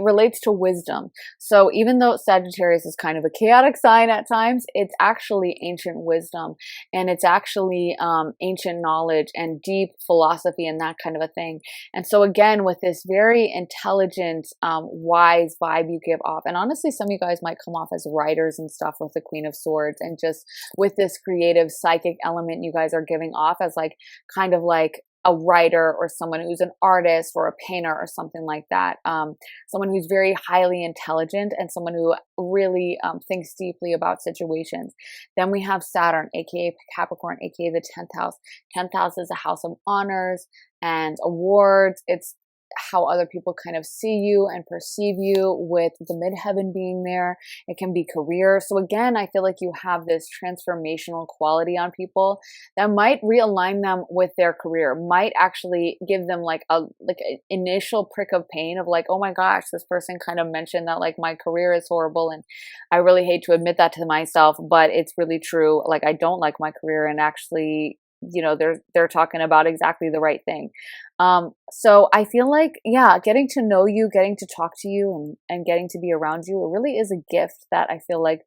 relates to wisdom. So even though Sagittarius is kind of a chaotic sign at times, it's actually ancient wisdom, and it's actually ancient knowledge and deep philosophy and that kind of a thing. And so again, with this very intelligent, wise vibe you give off, and honestly, some of you guys might come off as writers and stuff with the Queen of Swords, and just with this creative psychic element you guys are giving off as like kind of like a writer or someone who's an artist or a painter or something like that. Someone who's very highly intelligent and someone who really thinks deeply about situations. Then we have Saturn, aka Capricorn, aka the 10th house. 10th house is a house of honors and awards. It's how other people kind of see you and perceive you, with the midheaven being there. It can be career. So again, I feel like you have this transformational quality on people that might realign them with their career, might actually give them like an initial prick of pain of like, oh my gosh, this person kind of mentioned that like my career is horrible, and I really hate to admit that to myself, but it's really true. Like I don't like my career, and actually, you know, they're talking about exactly the right thing. So I feel like, yeah, getting to know you, getting to talk to you, and getting to be around you, it really is a gift that I feel like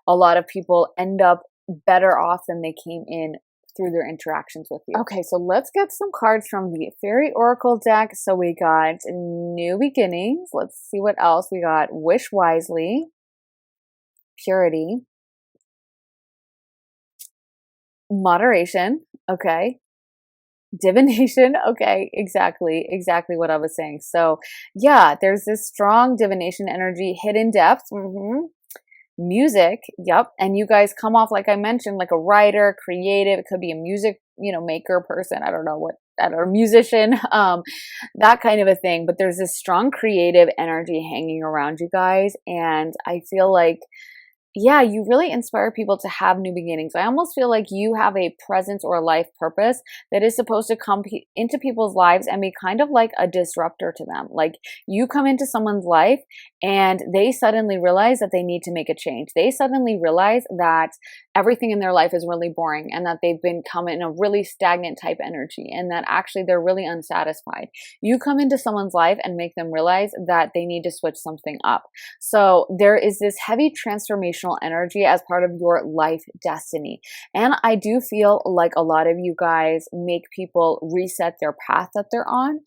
a lot of people end up better off than they came in through their interactions with you. Okay, so let's get some cards from the Fairy Oracle deck. So we got New Beginnings. Let's see what else. We got Wish Wisely, Purity, Moderation, okay, Divination, okay, exactly what I was saying. So yeah, there's this strong divination energy, hidden depth, music, yep, and you guys come off, like I mentioned, like a writer, creative. It could be a music, you know, maker person, I don't know what, or musician, that kind of a thing. But there's this strong creative energy hanging around you guys, and I feel like, yeah, you really inspire people to have new beginnings. I almost feel like you have a presence or a life purpose that is supposed to come into people's lives and be kind of like a disruptor to them. Like you come into someone's life and they suddenly realize that they need to make a change. They suddenly realize that everything in their life is really boring, and that they've become in a really stagnant type energy, and that actually they're really unsatisfied. You come into someone's life and make them realize that they need to switch something up. So there is this heavy transformational energy as part of your life destiny. And I do feel like a lot of you guys make people reset their path that they're on.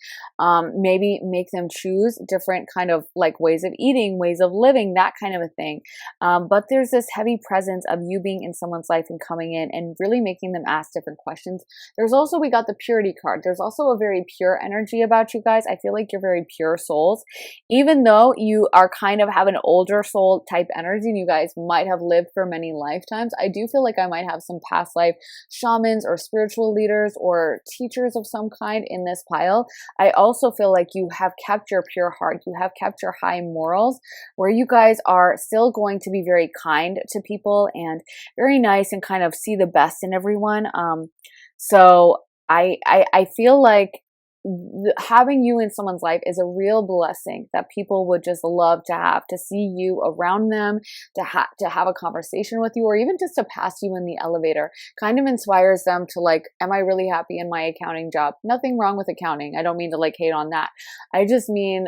Maybe make them choose different kind of like ways of eating, ways of living, that kind of a thing. But there's this heavy presence of you being in someone's life and coming in and really making them ask different questions. There's also, we got the purity card. There's also a very pure energy about you guys. I feel like you're very pure souls. Even though you are kind of have an older soul type energy and you guys might have lived for many lifetimes, I do feel like I might have some past life shamans or spiritual leaders or teachers of some kind in this pile. I also feel like you have kept your pure heart. You have kept your high morals, where you guys are still going to be very kind to people and very nice and kind of see the best in everyone. So I feel like having you in someone's life is a real blessing that people would just love to see you around them, to have a conversation with you, or even just to pass you in the elevator. Kind of inspires them to like, am I really happy in my accounting job? Nothing wrong with accounting. I don't mean to like hate on that. I just mean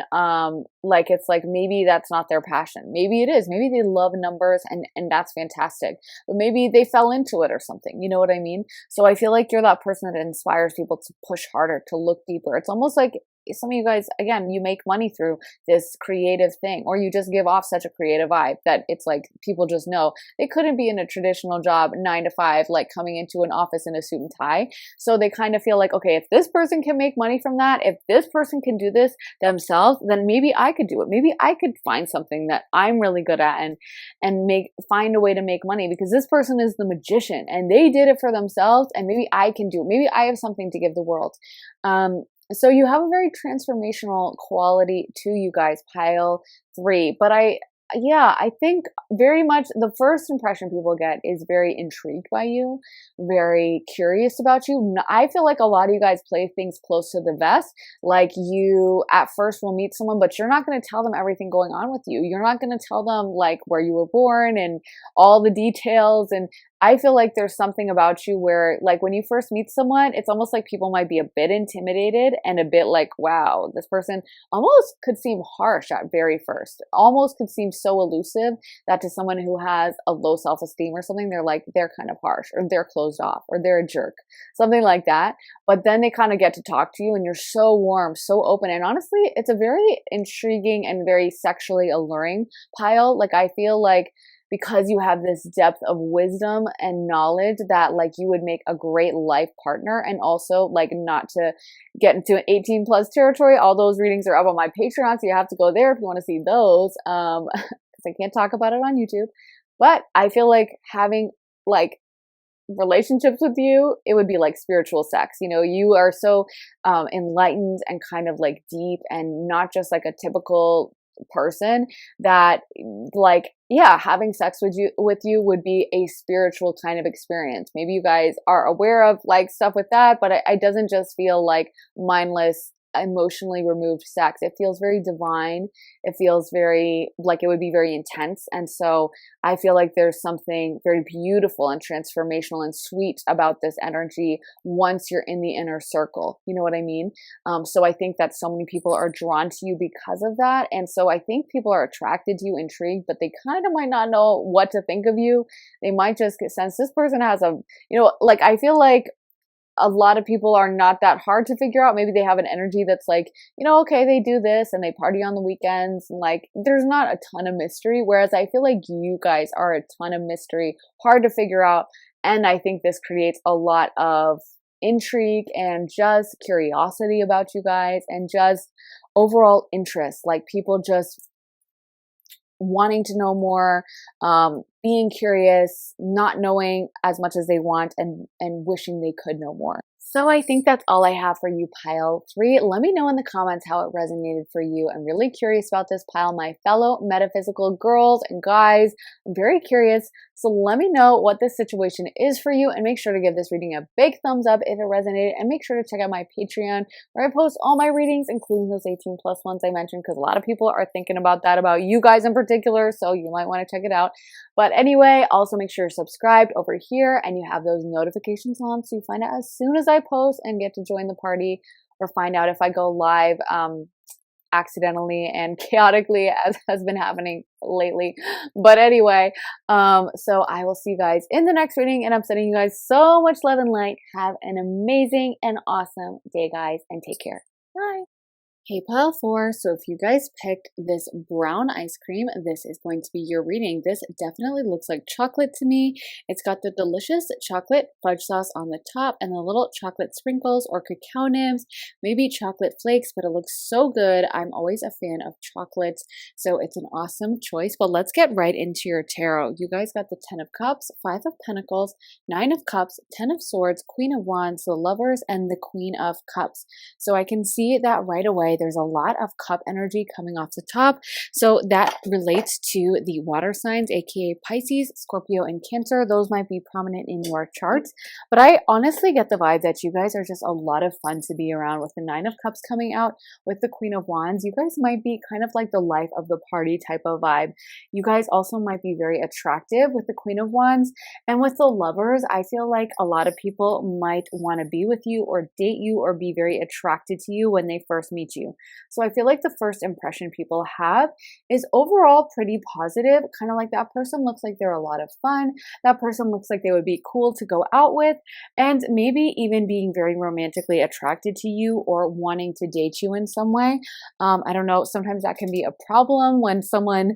like, it's like maybe that's not their passion. Maybe it is. Maybe they love numbers and that's fantastic. But maybe they fell into it or something. You know what I mean? So I feel like you're that person that inspires people to push harder, to look deeper. It's almost like some of you guys, again, you make money through this creative thing, or you just give off such a creative vibe that it's like people just know they couldn't be in a traditional job 9 to 5, like coming into an office in a suit and tie. So they kind of feel like, okay, if this person can make money from that, if this person can do this themselves, then maybe I could do it. Maybe I could find something that I'm really good at and find a way to make money, because this person is the magician and they did it for themselves, and maybe I can do it. Maybe I have something to give the world. So you have a very transformational quality to you guys, pile 3. But I think very much the first impression people get is very intrigued by you, very curious about you. I feel like a lot of you guys play things close to the vest. Like, you at first will meet someone, but you're not going to tell them everything going on with you. You're not going to tell them like where you were born and all the details. And I feel like there's something about you where, like, when you first meet someone, it's almost like people might be a bit intimidated and a bit like, wow, this person almost could seem harsh at very first, almost could seem so elusive that to someone who has a low self-esteem or something, they're like, they're kind of harsh, or they're closed off, or they're a jerk, something like that. But then they kind of get to talk to you and you're so warm, so open. And honestly, it's a very intriguing and very sexually alluring pile. Like, I feel like, because you have this depth of wisdom and knowledge, that like you would make a great life partner. And also, like, not to get into an 18 plus territory, all those readings are up on my Patreon, so you have to go there if you want to see those, because I can't talk about it on YouTube. But I feel like having like relationships with you, it would be like spiritual sex. You know, you are so enlightened and kind of like deep, and not just like a typical person that, like, yeah, having sex with you would be a spiritual kind of experience. Maybe you guys are aware of like stuff with that, but it doesn't just feel like mindless, emotionally removed sex. It feels very divine. It feels very like it would be very intense. And so I feel like there's something very beautiful and transformational and sweet about this energy once you're in the inner circle. You know what I mean? So I think that so many people are drawn to you because of that. And so I think people are attracted to you, intrigued, but they kind of might not know what to think of you. They might just get sense this person has a, you know, like, I feel like a lot of people are not that hard to figure out. Maybe they have an energy that's like, you know, okay, they do this and they party on the weekends, and like there's not a ton of mystery. Whereas I feel like you guys are a ton of mystery, hard to figure out. And I think this creates a lot of intrigue and just curiosity about you guys, and just overall interest, like people just wanting to know more, being curious, not knowing as much as they want, and wishing they could know more. So I think that's all I have for you, pile 3. Let me know in the comments how it resonated for you. I'm really curious about this pile, my fellow metaphysical girls and guys. I'm very curious. So let me know what this situation is for you, and make sure to give this reading a big thumbs up if it resonated, and make sure to check out my Patreon, where I post all my readings, including those 18 plus ones I mentioned, because a lot of people are thinking about that, about you guys in particular, so you might want to check it out. But anyway, also make sure you're subscribed over here and you have those notifications on, so you find out as soon as I post and get to join the party, or find out if I go live accidentally and chaotically, as has been happening lately. But anyway, so I will see you guys in the next reading, and I'm sending you guys so much love and light. Have an amazing and awesome day, guys, and take care. Bye. Hey, pile 4. So if you guys picked this brown ice cream, this is going to be your reading. This definitely looks like chocolate to me. It's got the delicious chocolate fudge sauce on the top, and the little chocolate sprinkles or cacao nibs, maybe chocolate flakes, but it looks so good. I'm always a fan of chocolates, so it's an awesome choice. But let's get right into your tarot. You guys got the 10 of Cups, 5 of Pentacles, 9 of Cups, 10 of Swords, Queen of Wands, the Lovers, and the Queen of Cups. So I can see that right away. way, there's a lot of cup energy coming off the top. So that relates to the water signs, aka Pisces, Scorpio, and Cancer. Those might be prominent in your charts. But I honestly get the vibe that you guys are just a lot of fun to be around with the Nine of Cups coming out, with the Queen of Wands. You guys might be kind of like the life of the party type of vibe. You guys also might be very attractive with the Queen of Wands. And with the Lovers, I feel like a lot of people might want to be with you or date you or be very attracted to you when they first meet you. So I feel like the first impression people have is overall pretty positive. Kind of like that person looks like they're a lot of fun. That person looks like they would be cool to go out with, and maybe even being very romantically attracted to you or wanting to date you in some way. I don't know, sometimes that can be a problem when someone,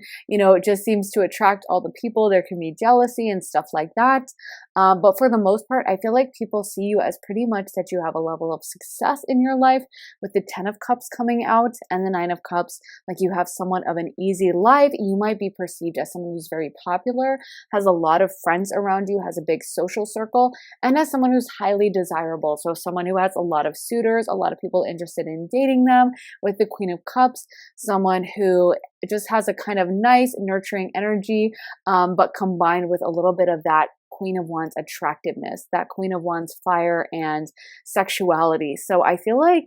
just seems to attract all the people. There can be jealousy and stuff like that. But for the most part, I feel like people see you as pretty much that you have a level of success in your life, with the 10 of Cups coming out and the 9 of Cups. Like, you have somewhat of an easy life. You might be perceived as someone who's very popular, has a lot of friends around you, has a big social circle, and as someone who's highly desirable. So someone who has a lot of suitors, a lot of people interested in dating them with the Queen of Cups, someone who just has a kind of nice, nurturing energy, but combined with a little bit of that Queen of Wands attractiveness, that Queen of Wands fire and sexuality. So I feel like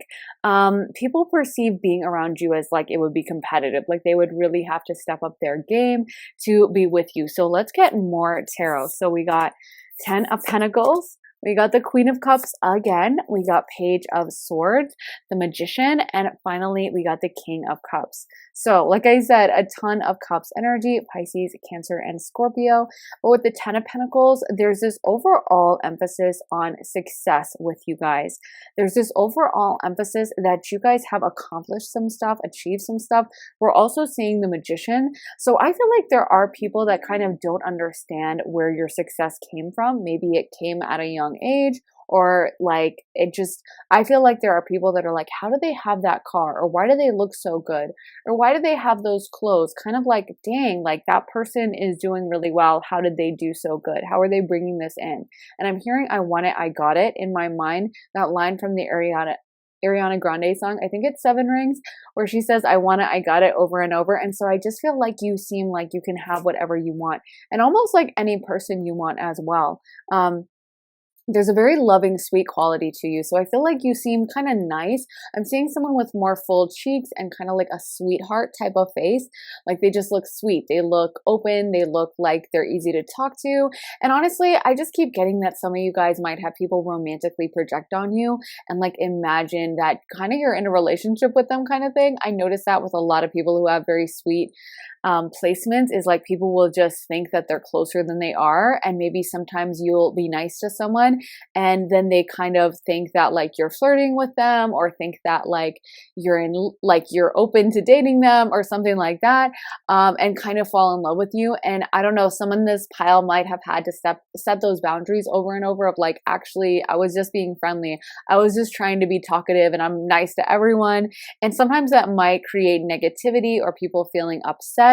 people perceive being around you as like it would be competitive, like they would really have to step up their game to be with you. So let's get more tarot. So we got 10 of Pentacles. We got the Queen of Cups again. We got Page of Swords, the Magician, and finally we got the King of Cups. So like I said, a ton of Cups energy, Pisces, Cancer, and Scorpio. But with the 10 of Pentacles, there's this overall emphasis on success with you guys. There's this overall emphasis that you guys have accomplished some stuff, achieved some stuff. We're also seeing the Magician. So I feel like there are people that kind of don't understand where your success came from. Maybe it came at a young age, or like it just, I feel like there are people that are like, how do they have that car? Or why do they look so good? Or why do they have those clothes? Kind of like, dang, like that person is doing really well. How did they do so good? How are they bringing this in? And I'm hearing I want it, I got it in my mind. That line from the Ariana Grande song, I think it's Seven Rings, where she says, I want it, I got it, over and over. And so I just feel like you seem like you can have whatever you want, and almost like any person you want as well. There's a very loving, sweet quality to you. So I feel like you seem kind of nice. I'm seeing someone with more full cheeks and kind of like a sweetheart type of face. Like they just look sweet. They look open. They look like they're easy to talk to. And honestly, I just keep getting that some of you guys might have people romantically project on you and like imagine that kind of you're in a relationship with them kind of thing. I notice that with a lot of people who have very sweet placements, is like people will just think that they're closer than they are. And maybe sometimes you'll be nice to someone and then they kind of think that like you're flirting with them, or think that like you're open to dating them or something like that, and kind of fall in love with you. And I don't know, someone in this pile might have had to set those boundaries over and over of like, actually, I was just being friendly. I was just trying to be talkative and I'm nice to everyone. And sometimes that might create negativity or people feeling upset.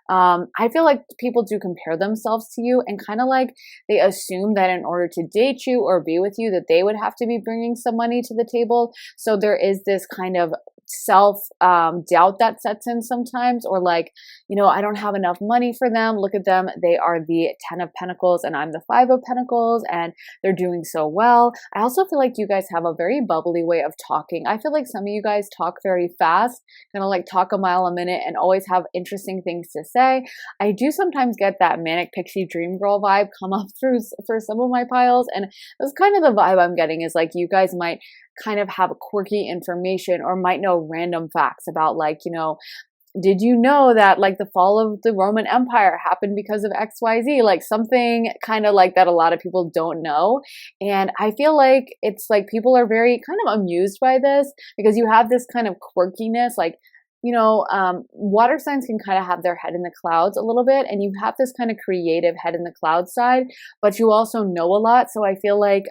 I feel like people do compare themselves to you and kind of like they assume that in order to date you or be with you, that they would have to be bringing some money to the table. So there is this kind of self doubt that sets in sometimes, or like, I don't have enough money for them. Look at them. They are the 10 of Pentacles and I'm the 5 of Pentacles and they're doing so well. I also feel like you guys have a very bubbly way of talking. I feel like some of you guys talk very fast, kind of like talk a mile a minute and always have interesting things to say. I do sometimes get that manic pixie dream girl vibe come up through for some of my piles, and that's kind of the vibe I'm getting, is like you guys might kind of have quirky information or might know random facts about like, did you know that like the fall of the Roman Empire happened because of XYZ? Like something kind of like that a lot of people don't know. And I feel like it's like people are very kind of amused by this because you have this kind of quirkiness, like, water signs can kind of have their head in the clouds a little bit, and you have this kind of creative head in the clouds side, but you also know a lot. So I feel like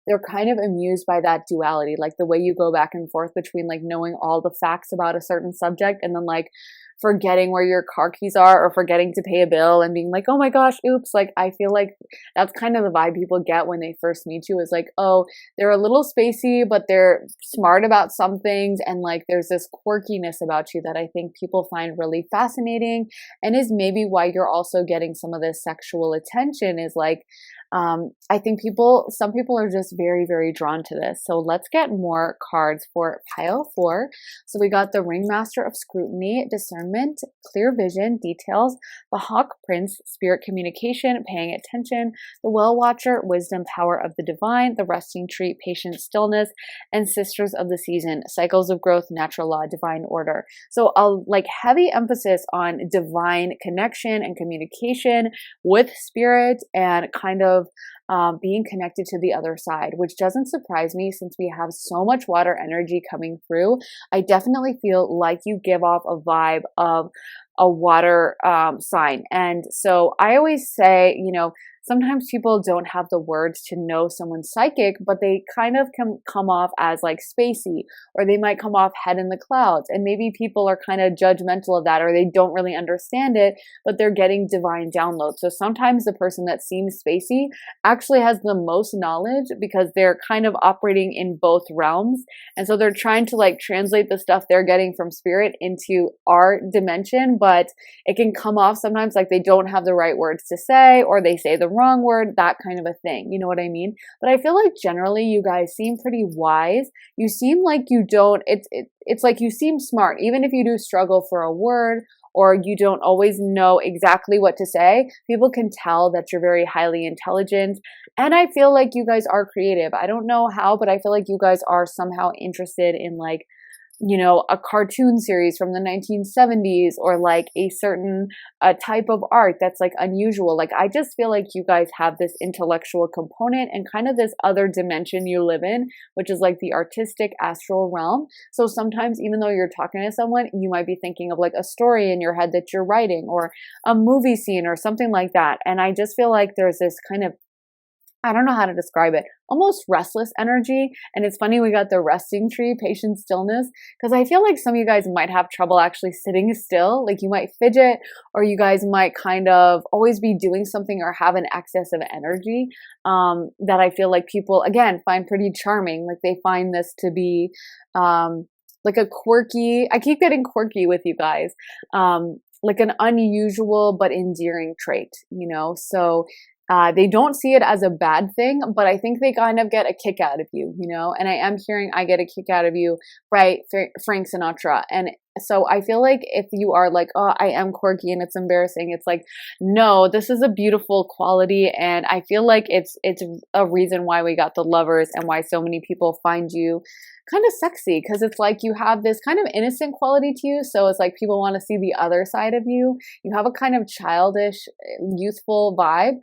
they're kind of amused by that duality, like the way you go back and forth between like knowing all the facts about a certain subject and then like forgetting where your car keys are or forgetting to pay a bill and being like, oh my gosh, oops. Like, I feel like that's kind of the vibe people get when they first meet you, is like, oh, they're a little spacey, but they're smart about some things. And like, there's this quirkiness about you that I think people find really fascinating, and is maybe why you're also getting some of this sexual attention, is like, I think some people are just very, very drawn to this. So let's get more cards for pile 4. So we got the Ringmaster of Scrutiny, Discernment, Clear Vision, Details, the Hawk Prince, Spirit Communication, Paying Attention, the Well Watcher, Wisdom, Power of the Divine, the Resting Tree, Patience, Stillness, and Sisters of the Season, Cycles of Growth, Natural Law, Divine Order. So a like heavy emphasis on divine connection and communication with spirit, and kind of being connected to the other side, which doesn't surprise me since we have so much water energy coming through. I definitely feel like you give off a vibe of a water sign. And so I always say, you know, sometimes people don't have the words to know someone's psychic, but they kind of can come off as like spacey, or they might come off head in the clouds. And maybe people are kind of judgmental of that, or they don't really understand it, but they're getting divine downloads. So sometimes the person that seems spacey actually has the most knowledge, because they're kind of operating in both realms. And so they're trying to like translate the stuff they're getting from spirit into our dimension, but it can come off sometimes like they don't have the right words to say, or they say the wrong word, that kind of a thing. You know what I mean? But I feel like generally you guys seem pretty wise. You seem like you don't, it's like you seem smart, even if you do struggle for a word, or you don't always know exactly what to say. People can tell that you're very highly intelligent. And I feel like you guys are creative. I don't know how, but I feel like you guys are somehow interested in like, you know, a cartoon series from the 1970s, or like a certain type of art that's like unusual. Like, I just feel like you guys have this intellectual component and kind of this other dimension you live in, which is like the artistic astral realm. So sometimes, even though you're talking to someone, you might be thinking of like a story in your head that you're writing, or a movie scene or something like that. And I just feel like there's this kind of, I don't know how to describe it, almost restless energy. And it's funny, we got the Resting Tree, Patience, Stillness, because I feel like some of you guys might have trouble actually sitting still. Like, you might fidget, or you guys might kind of always be doing something, or have an excess of energy that I feel like people, again, find pretty charming. Like, they find this to be like a quirky, I keep getting quirky with you guys, like an unusual but endearing trait, you know? So they don't see it as a bad thing, but I think they kind of get a kick out of you, you know? And I am hearing I get a kick out of you, right? Frank Sinatra. And so I feel like if you are like, oh, I am quirky and it's embarrassing, it's like, no, this is a beautiful quality. And I feel like it's a reason why we got the Lovers, and why so many people find you kind of sexy, because it's like you have this kind of innocent quality to you. So it's like people want to see the other side of you. You have a kind of childish, youthful vibe.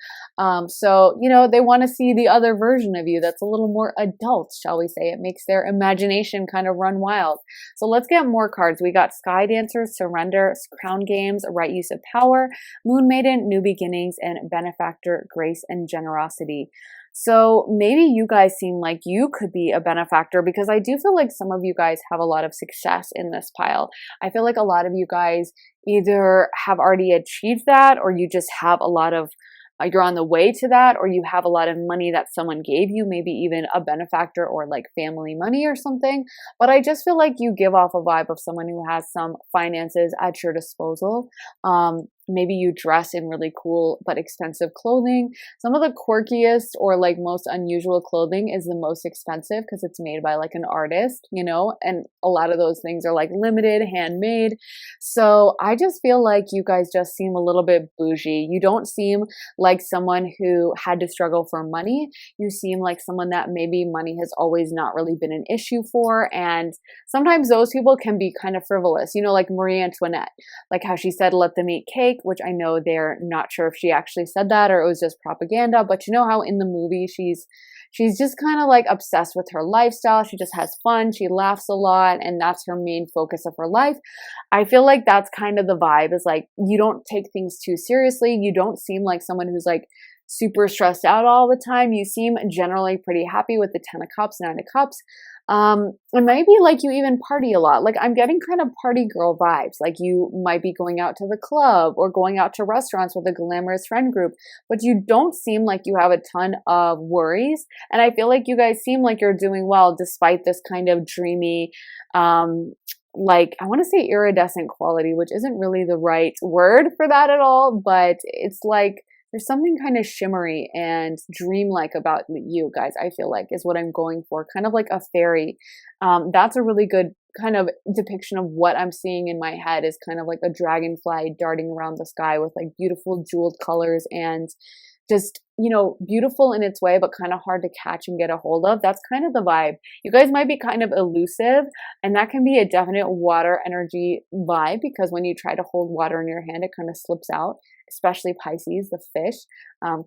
So, you know, they want to see the other version of you that's a little more adult, shall we say. It makes their imagination kind of run wild. So let's get more cards. We got Sky Dancer, Surrender, Crown Games, Right Use of Power, Moon Maiden, New Beginnings, and Benefactor, Grace and Generosity. So maybe you guys seem like you could be a benefactor, because I do feel like some of you guys have a lot of success in this pile. I feel like a lot of you guys either have already achieved that, or you just have a lot of you're on the way to that, or you have a lot of money that someone gave you, maybe even a benefactor or like family money or something. But I just feel like you give off a vibe of someone who has some finances at your disposal. Maybe you dress in really cool but expensive clothing. Some of the quirkiest or like most unusual clothing is the most expensive, because it's made by like an artist, you know, and a lot of those things are like limited, handmade. So I just feel like you guys just seem a little bit bougie. You don't seem like someone who had to struggle for money. You seem like someone that maybe money has always not really been an issue for. And sometimes those people can be kind of frivolous, you know, like Marie Antoinette, like how she said, let them eat cake, which I know they're not sure if she actually said that or it was just propaganda. But you know how in the movie she's just kind of like obsessed with her lifestyle. She just has fun. She laughs a lot, and that's her main focus of her life. I feel like that's kind of the vibe, is like, you don't take things too seriously. You don't seem like someone who's like super stressed out all the time. You seem generally pretty happy with the 10 of cups, 9 of cups. And maybe like you even party a lot. Like I'm getting kind of party girl vibes. Like you might be going out to the club or going out to restaurants with a glamorous friend group, but you don't seem like you have a ton of worries. And I feel like you guys seem like you're doing well despite this kind of dreamy, like I want to say iridescent quality, which isn't really the right word for that at all, but it's like there's something kind of shimmery and dreamlike about you guys, I feel like is what I'm going for. Kind of like a fairy. That's a really good kind of depiction of what I'm seeing in my head is kind of like a dragonfly darting around the sky with like beautiful jeweled colors and just, you know, beautiful in its way, but kind of hard to catch and get a hold of. That's kind of the vibe. You guys might be kind of elusive, and that can be a definite water energy vibe because when you try to hold water in your hand, it kind of slips out. Especially Pisces, the fish,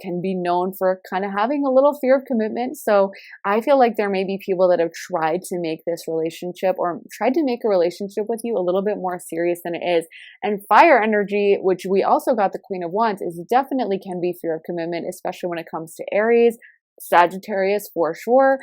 can be known for kind of having a little fear of commitment. So I feel like there may be people that have tried to make this relationship or tried to make a relationship with you a little bit more serious than it is. And fire energy, which we also got the Queen of Wands, is definitely can be fear of commitment, especially when it comes to Aries, Sagittarius for sure.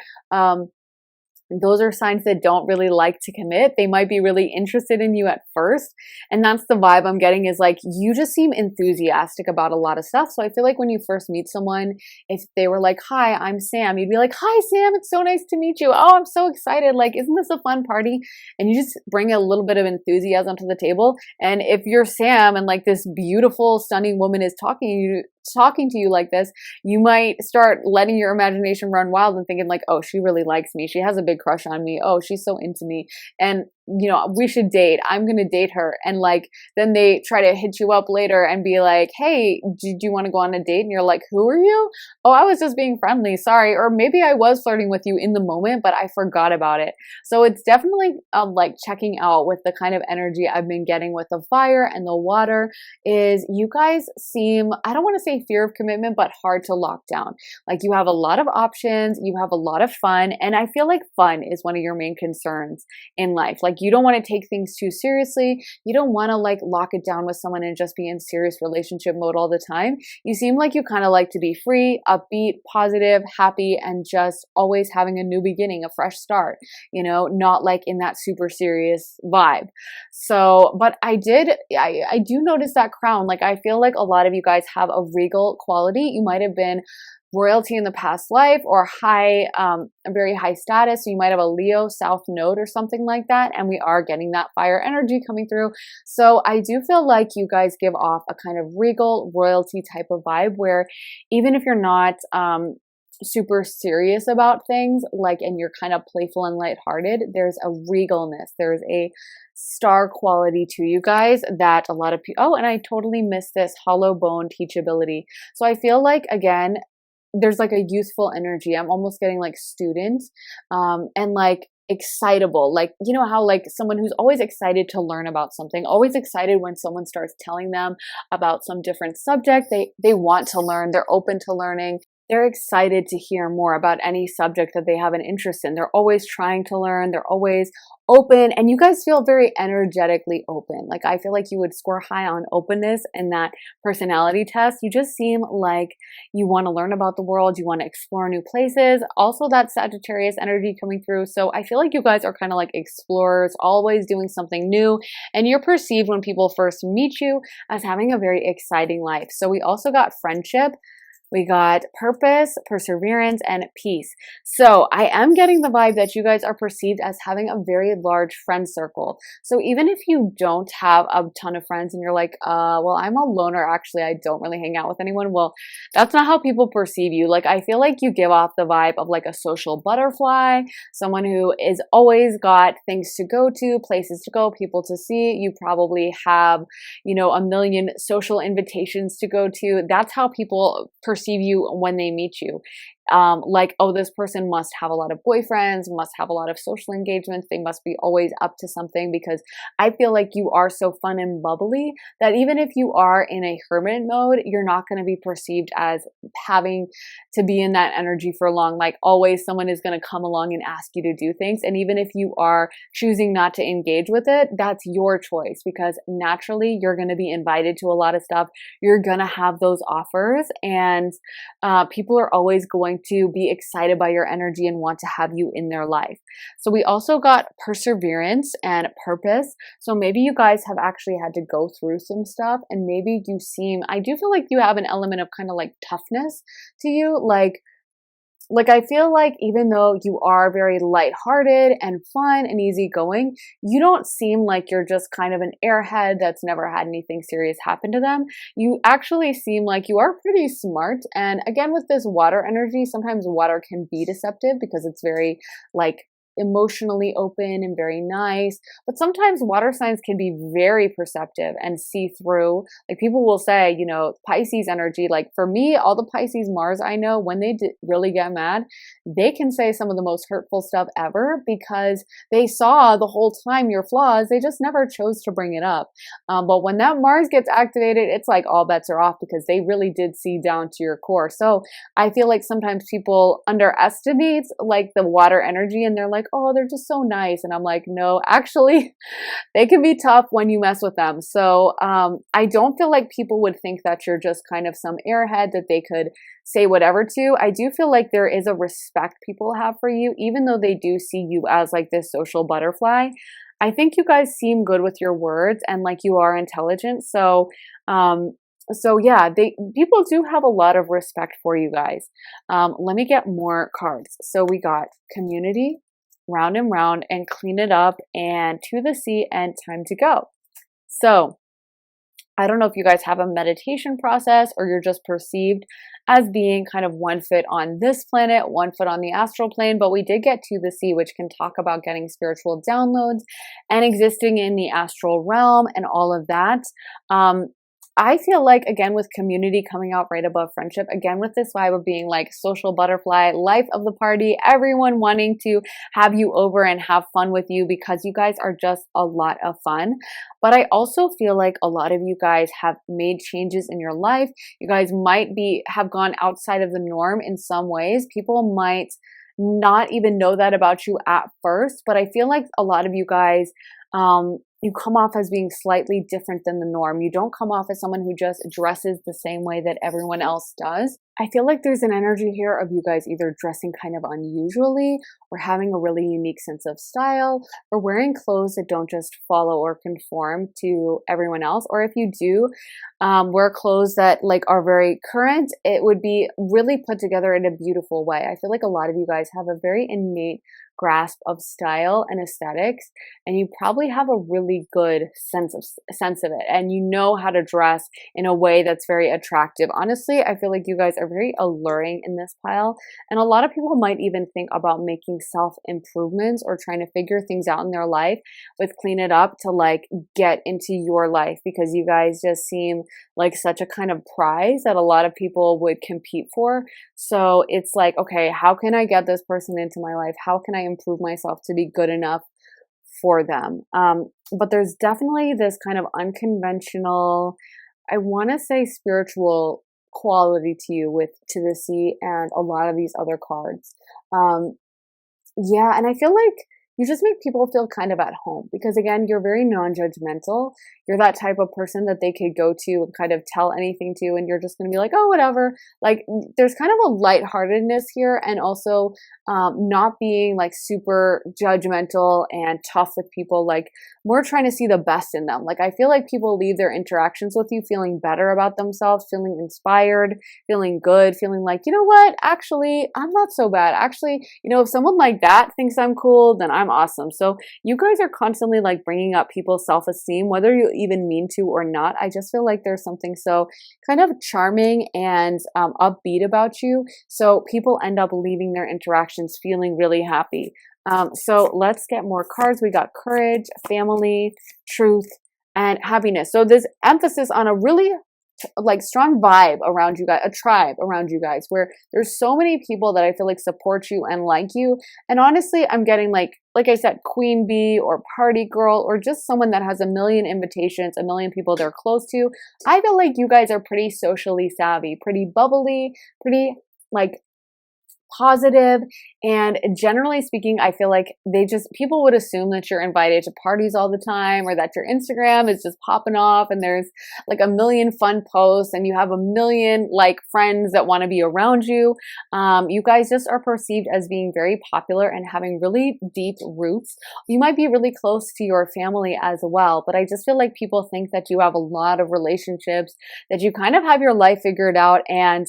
Those are signs that don't really like to commit. They might be really interested in you at first. And that's the vibe I'm getting is like, you just seem enthusiastic about a lot of stuff. So I feel like when you first meet someone, if they were like, hi, I'm Sam, you'd be like, hi, Sam, it's so nice to meet you. Oh, I'm so excited. Like, isn't this a fun party? And you just bring a little bit of enthusiasm to the table. And if you're Sam and like this beautiful, stunning woman is talking to you like this, you might start letting your imagination run wild and thinking like, oh, she really likes me. She has a big crush on me. Oh, she's so into me. And you know, we should date. I'm going to date her. And like, then they try to hit you up later and be like, hey, do you want to go on a date? And you're like, who are you? Oh, I was just being friendly. Sorry. Or maybe I was flirting with you in the moment, but I forgot about it. So it's definitely like checking out with the kind of energy I've been getting with the fire and the water is you guys seem, I don't want to say fear of commitment, but hard to lock down. Like you have a lot of options. You have a lot of fun. And I feel like fun is one of your main concerns in life. Like you don't want to take things too seriously. You don't want to like lock it down with someone and just be in serious relationship mode all the time. You seem like you kind of like to be free, upbeat, positive, happy, and just always having a new beginning, a fresh start, you know, not like in that super serious vibe. So, but I do notice that crown. Like I feel like a lot of you guys have a regal quality. You might have been royalty in the past life or high, a very high status. So you might have a Leo South Node or something like that. And we are getting that fire energy coming through. So I do feel like you guys give off a kind of regal royalty type of vibe where even if you're not, super serious about things, like, and you're kind of playful and lighthearted, there's a regalness. There's a star quality to you guys that a lot of people, oh, and I totally missed this hollow bone teachability. So I feel like, again, there's like a youthful energy. I'm almost getting like student, and like excitable. Like, you know how like someone who's always excited to learn about something, always excited when someone starts telling them about some different subject. They want to learn. They're open to learning. They're excited to hear more about any subject that they have an interest in. They're always trying to learn. They're always open, and you guys feel very energetically open. Like I feel like you would score high on openness in that personality test. You just seem like you want to learn about the world. You want to explore new places. Also that Sagittarius energy coming through. So I feel like you guys are kind of like explorers, always doing something new, and you're perceived when people first meet you as having a very exciting life. So we also got friendship. We got purpose, perseverance, and peace. So I am getting the vibe that you guys are perceived as having a very large friend circle. So even if you don't have a ton of friends and you're like, well, I'm a loner, actually, I don't really hang out with anyone. Well, that's not how people perceive you. Like, I feel like you give off the vibe of like a social butterfly, someone who is always got things to go to, places to go, people to see. You probably have, you know, a million social invitations to go to. That's how people perceive you when they meet you. like, oh, this person must have a lot of boyfriends, must have a lot of social engagements, they must be always up to something, because I feel like you are so fun and bubbly that even if you are in a hermit mode, you're not going to be perceived as having to be in that energy for long. Like, always someone is going to come along and ask you to do things. And even if you are choosing not to engage with it, that's your choice, because naturally you're going to be invited to a lot of stuff. You're going to have those offers, and people are always going to be excited by your energy and want to have you in their life. So we also got perseverance and purpose. So maybe you guys have actually had to go through some stuff, and maybe you seem, I do feel like you have an element of kind of like toughness to you. Like I feel like even though you are very lighthearted and fun and easygoing, you don't seem like you're just kind of an airhead that's never had anything serious happen to them. You actually seem like you are pretty smart. And again, with this water energy, sometimes water can be deceptive because it's very like emotionally open and very nice, but sometimes water signs can be very perceptive and see through. Like, people will say, you know, Pisces energy, like for me, all the Pisces Mars I know, when they really get mad, they can say some of the most hurtful stuff ever because they saw the whole time your flaws, they just never chose to bring it up. But when that Mars gets activated, it's like all bets are off because they really did see down to your core. So I feel like sometimes people underestimate like the water energy, and they're like, oh, they're just so nice. And I'm like, no, actually, they can be tough when you mess with them. So I don't feel like people would think that you're just kind of some airhead that they could say whatever to. I do feel like there is a respect people have for you, even though they do see you as like this social butterfly. I think you guys seem good with your words and like you are intelligent. So yeah, people do have a lot of respect for you guys. Let me get more cards. So we got community, round and round, and clean it up, and to the sea, and time to go. So I don't know if you guys have a meditation process or you're just perceived as being kind of one foot on this planet, one foot on the astral plane, but we did get to the sea, which can talk about getting spiritual downloads and existing in the astral realm and all of that. I feel like, again, with community coming out right above friendship, again, with this vibe of being like social butterfly, life of the party, everyone wanting to have you over and have fun with you because you guys are just a lot of fun. But I also feel like a lot of you guys have made changes in your life. You guys might have gone outside of the norm in some ways. People might not even know that about you at first, but I feel like a lot of you guys, you come off as being slightly different than the norm. You don't come off as someone who just dresses the same way that everyone else does. I feel like there's an energy here of you guys either dressing kind of unusually or having a really unique sense of style or wearing clothes that don't just follow or conform to everyone else. Or if you do wear clothes that like are very current, it would be really put together in a beautiful way. I feel like a lot of you guys have a very innate grasp of style and aesthetics, and you probably have a really good sense of it, and you know how to dress in a way that's very attractive. Honestly, I feel like you guys are very alluring in this pile, and a lot of people might even think about making self-improvements or trying to figure things out in their life with Clean It Up to like get into your life, because you guys just seem like such a kind of prize that a lot of people would compete for. So it's like, okay, how can I get this person into my life? How can I improve myself to be good enough for them? But there's definitely this kind of unconventional, I want to say spiritual quality to you with To the Sea and a lot of these other cards. Yeah, and I feel like you just make people feel kind of at home because, again, you're very non-judgmental. You're that type of person that they could go to and kind of tell anything to, and you're just going to be like, oh, whatever. Like, there's kind of a lightheartedness here, and also not being like super judgmental and tough with people. Like, more trying to see the best in them. Like, I feel like people leave their interactions with you feeling better about themselves, feeling inspired, feeling good, feeling like, you know what, actually, I'm not so bad. Actually, you know, if someone like that thinks I'm cool, then I'm awesome. So you guys are constantly like bringing up people's self-esteem, whether you even mean to or not. I just feel like there's something so kind of charming and upbeat about you. So people end up leaving their interactions feeling really happy. So let's get more cards. We got courage, family, truth, and happiness. So this emphasis on a really like strong vibe around you guys, a tribe around you guys, where there's so many people that I feel like support you and like you. And honestly, I'm getting like I said, queen bee or party girl, or just someone that has a million invitations, a million people they're close to. I feel like you guys are pretty socially savvy, pretty bubbly, pretty like positive, and generally speaking, I feel like people would assume that you're invited to parties all the time, or that your Instagram is just popping off and there's like a million fun posts and you have a million like friends that want to be around you. You guys just are perceived as being very popular and having really deep roots. You might be really close to your family as well, but I just feel like people think that you have a lot of relationships, that you kind of have your life figured out, and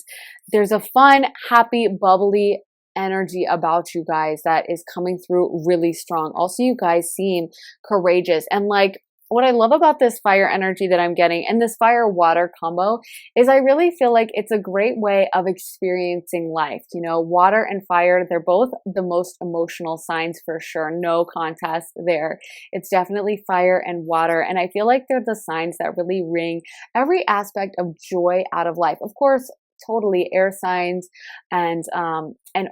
there's a fun, happy, bubbly energy about you guys that is coming through really strong. Also, you guys seem courageous. And like, what I love about this fire energy that I'm getting and this fire water combo is I really feel like it's a great way of experiencing life. You know, water and fire, they're both the most emotional signs for sure. No contest there. It's definitely fire and water. And I feel like they're the signs that really wring every aspect of joy out of life. Of course, totally air signs and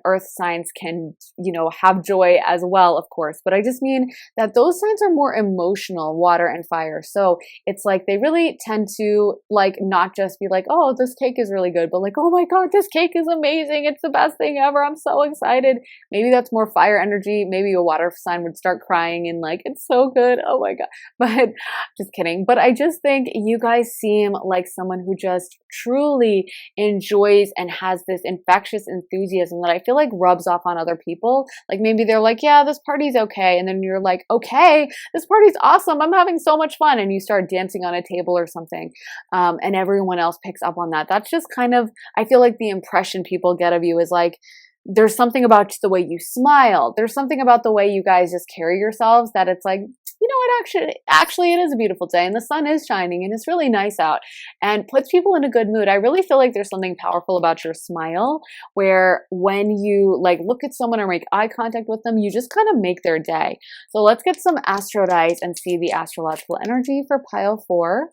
earth signs can, you know, have joy as well, of course. But I just mean that those signs are more emotional, water and fire. So it's like they really tend to like not just be like, oh, this cake is really good, but like, oh my God, this cake is amazing. It's the best thing ever. I'm so excited. Maybe that's more fire energy. Maybe a water sign would start crying and like, it's so good. Oh my God. But just kidding. But I just think you guys seem like someone who just truly enjoys and has this infectious enthusiasm that I feel like rubs off on other people. Like maybe they're like, yeah, this party's okay. And then you're like, okay, this party's awesome. I'm having so much fun. And you start dancing on a table or something. And everyone else picks up on that. That's just kind of, I feel like the impression people get of you is like, there's something about the way you smile. There's something about the way you guys just carry yourselves that it's like, you know what, actually it is a beautiful day and the sun is shining and it's really nice out, and puts people in a good mood. I really feel like there's something powerful about your smile where when you like look at someone or make eye contact with them, you just kind of make their day. So let's get some astro dice and see the astrological energy for pile 4.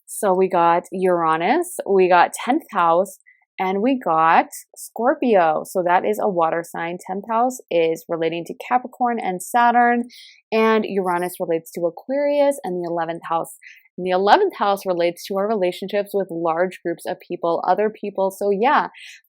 So we got Uranus, we got 10th house, and we got Scorpio. So that is a water sign. 10th house is relating to Capricorn and Saturn, and Uranus relates to Aquarius, and the 11th house. And the 11th house relates to our relationships with large groups of people, other people. So yeah,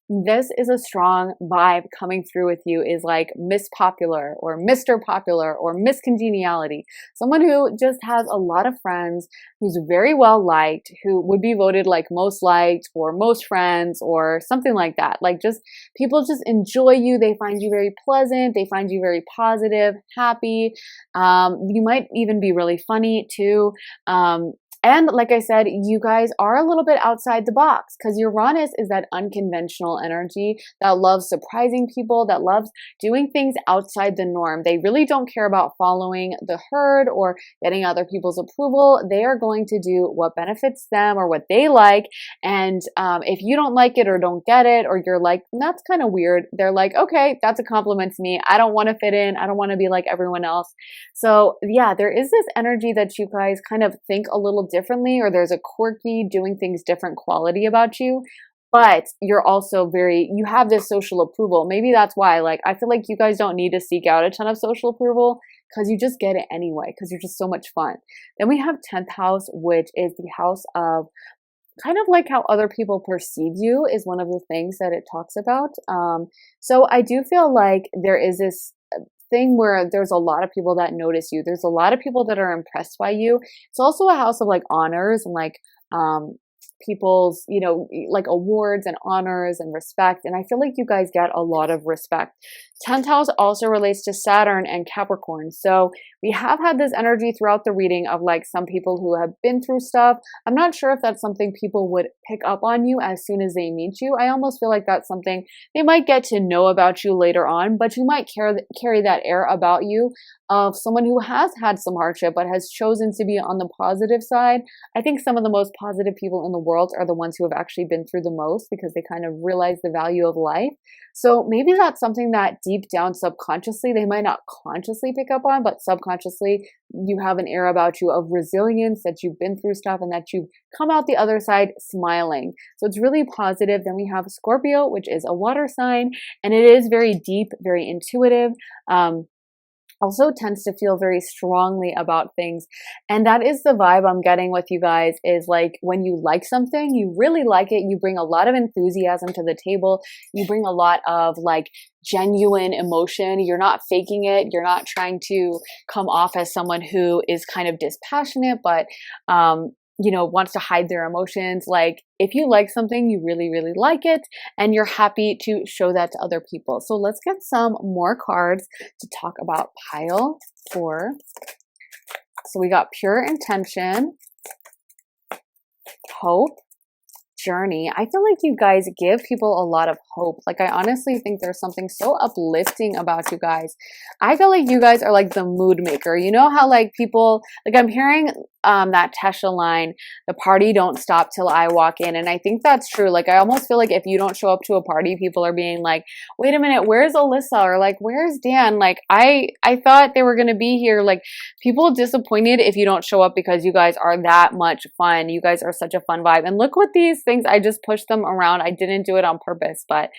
this is a strong vibe coming through with you, is like Miss Popular or Mr. Popular or Miss Congeniality. Someone who just has a lot of friends, who's very well liked, who would be voted like most liked or most friends or something like that. Like just people just enjoy you. They find you very pleasant. They find you very positive, happy. You might even be really funny too. And like I said, you guys are a little bit outside the box because Uranus is that unconventional energy that loves surprising people, that loves doing things outside the norm. They really don't care about following the herd or getting other people's approval. They are going to do what benefits them or what they like. And if you don't like it or don't get it, or you're like, that's kind of weird, they're like, okay, that's a compliment to me. I don't want to fit in. I don't want to be like everyone else. So yeah, there is this energy that you guys kind of think a little differently, or there's a quirky, doing things different quality about you, but you're also you have this social approval. Maybe that's why, like, I feel like you guys don't need to seek out a ton of social approval because you just get it anyway, because you're just so much fun. Then we have 10th house, which is the house of kind of like how other people perceive you, is one of the things that it talks about. So I do feel like there is this thing where there's a lot of people that notice you. There's a lot of people that are impressed by you. It's also a house of like honors and like people's, you know, like awards and honors and respect. And I feel like you guys get a lot of respect. 10th house also relates to Saturn and Capricorn. So we have had this energy throughout the reading of like some people who have been through stuff. I'm not sure if that's something people would pick up on you as soon as they meet you. I almost feel like that's something they might get to know about you later on, but you might carry that air about you of someone who has had some hardship but has chosen to be on the positive side. I think some of the most positive people in the world are the ones who have actually been through the most because they kind of realize the value of life. So maybe that's something that deep down subconsciously, they might not consciously pick up on, but subconsciously you have an air about you of resilience, that you've been through stuff and that you've come out the other side smiling. So it's really positive. Then we have Scorpio, which is a water sign, and it is very deep, very intuitive. Also tends to feel very strongly about things. And that is the vibe I'm getting with you guys, is like when you like something, you really like it, you bring a lot of enthusiasm to the table, you bring a lot of like genuine emotion, you're not faking it, you're not trying to come off as someone who is kind of dispassionate, but wants to hide their emotions. Like if you like something, you really, really like it, and you're happy to show that to other people. So let's get some more cards to talk about pile 4. So we got pure intention, hope, journey. I feel like you guys give people a lot of hope. Like I honestly think there's something so uplifting about you guys. I feel like you guys are like the mood maker. You know how like people, like I'm hearing that Tesha line, the party don't stop till I walk in. And I think that's true. Like I almost feel like if you don't show up to a party, people are being like, wait a minute, where's Alyssa? Or like, where's Dan? Like I thought they were going to be here. Like people disappointed if you don't show up because you guys are that much fun. You guys are such a fun vibe. And look what these things, I just pushed them around. I didn't do it on purpose, but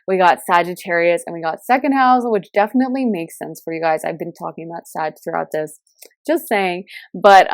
we got Sagittarius and we got second house, which definitely makes sense for you guys. I've been talking about Sag throughout this, just saying. But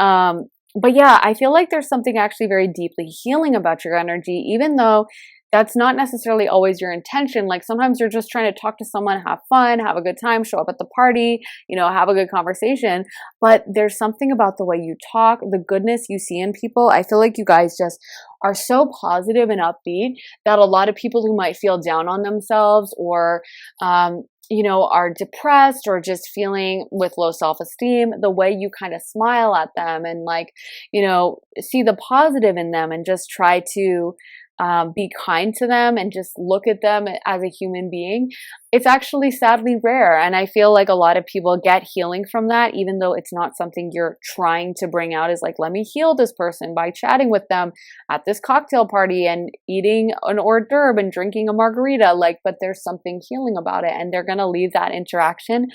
yeah, I feel like there's something actually very deeply healing about your energy, even though that's not necessarily always your intention. Like sometimes you're just trying to talk to someone, have fun, have a good time, show up at the party, have a good conversation. But there's something about the way you talk, the goodness you see in people. I feel like you guys just are so positive and upbeat that a lot of people who might feel down on themselves or, are depressed or just feeling with low self-esteem, the way you kind of smile at them and like, see the positive in them and just try to be kind to them and just look at them as a human being, it's actually sadly rare. And I feel like a lot of people get healing from that, even though it's not something you're trying to bring out, is like, let me heal this person by chatting with them at this cocktail party and eating an hors d'oeuvre and drinking a margarita. Like, but there's something healing about it, and they're going to leave that interaction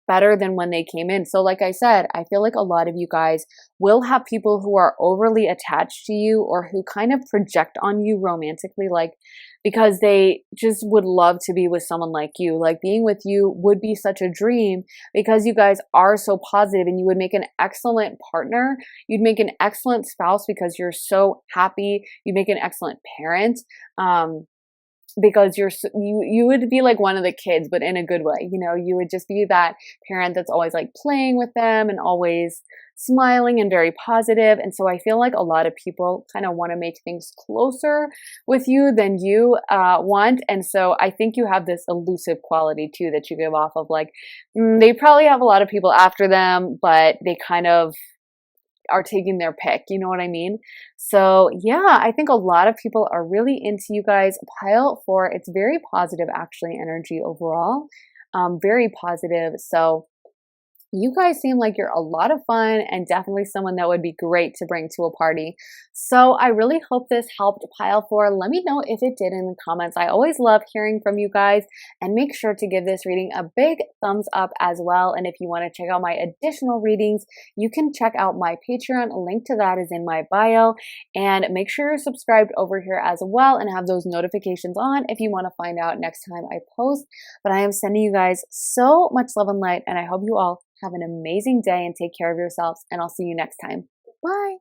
better than when they came in. So like I said, I feel like a lot of you guys will have people who are overly attached to you or who kind of project on you romantically, like because they just would love to be with someone like you. Like being with you would be such a dream because you guys are so positive, and you would make an excellent partner. You'd make an excellent spouse because you're so happy. You make an excellent parent. Because you would be like one of the kids, but in a good way. You would just be that parent that's always like playing with them and always smiling and very positive. And so I feel like a lot of people kind of want to make things closer with you than you want. And so I think you have this elusive quality too that you give off of like, they probably have a lot of people after them, but they kind of are taking their pick. You know what I mean? So yeah, I think a lot of people are really into you guys. Pile 4, it's very positive actually energy overall. Very positive. So you guys seem like you're a lot of fun and definitely someone that would be great to bring to a party. So I really hope this helped pile 4. Let me know if it did in the comments. I always love hearing from you guys, and make sure to give this reading a big thumbs up as well. And if you want to check out my additional readings, you can check out my Patreon. A link to that is in my bio, and make sure you're subscribed over here as well and have those notifications on if you want to find out next time I post. But I am sending you guys so much love and light, and I hope you all have an amazing day and take care of yourselves, and I'll see you next time. Bye.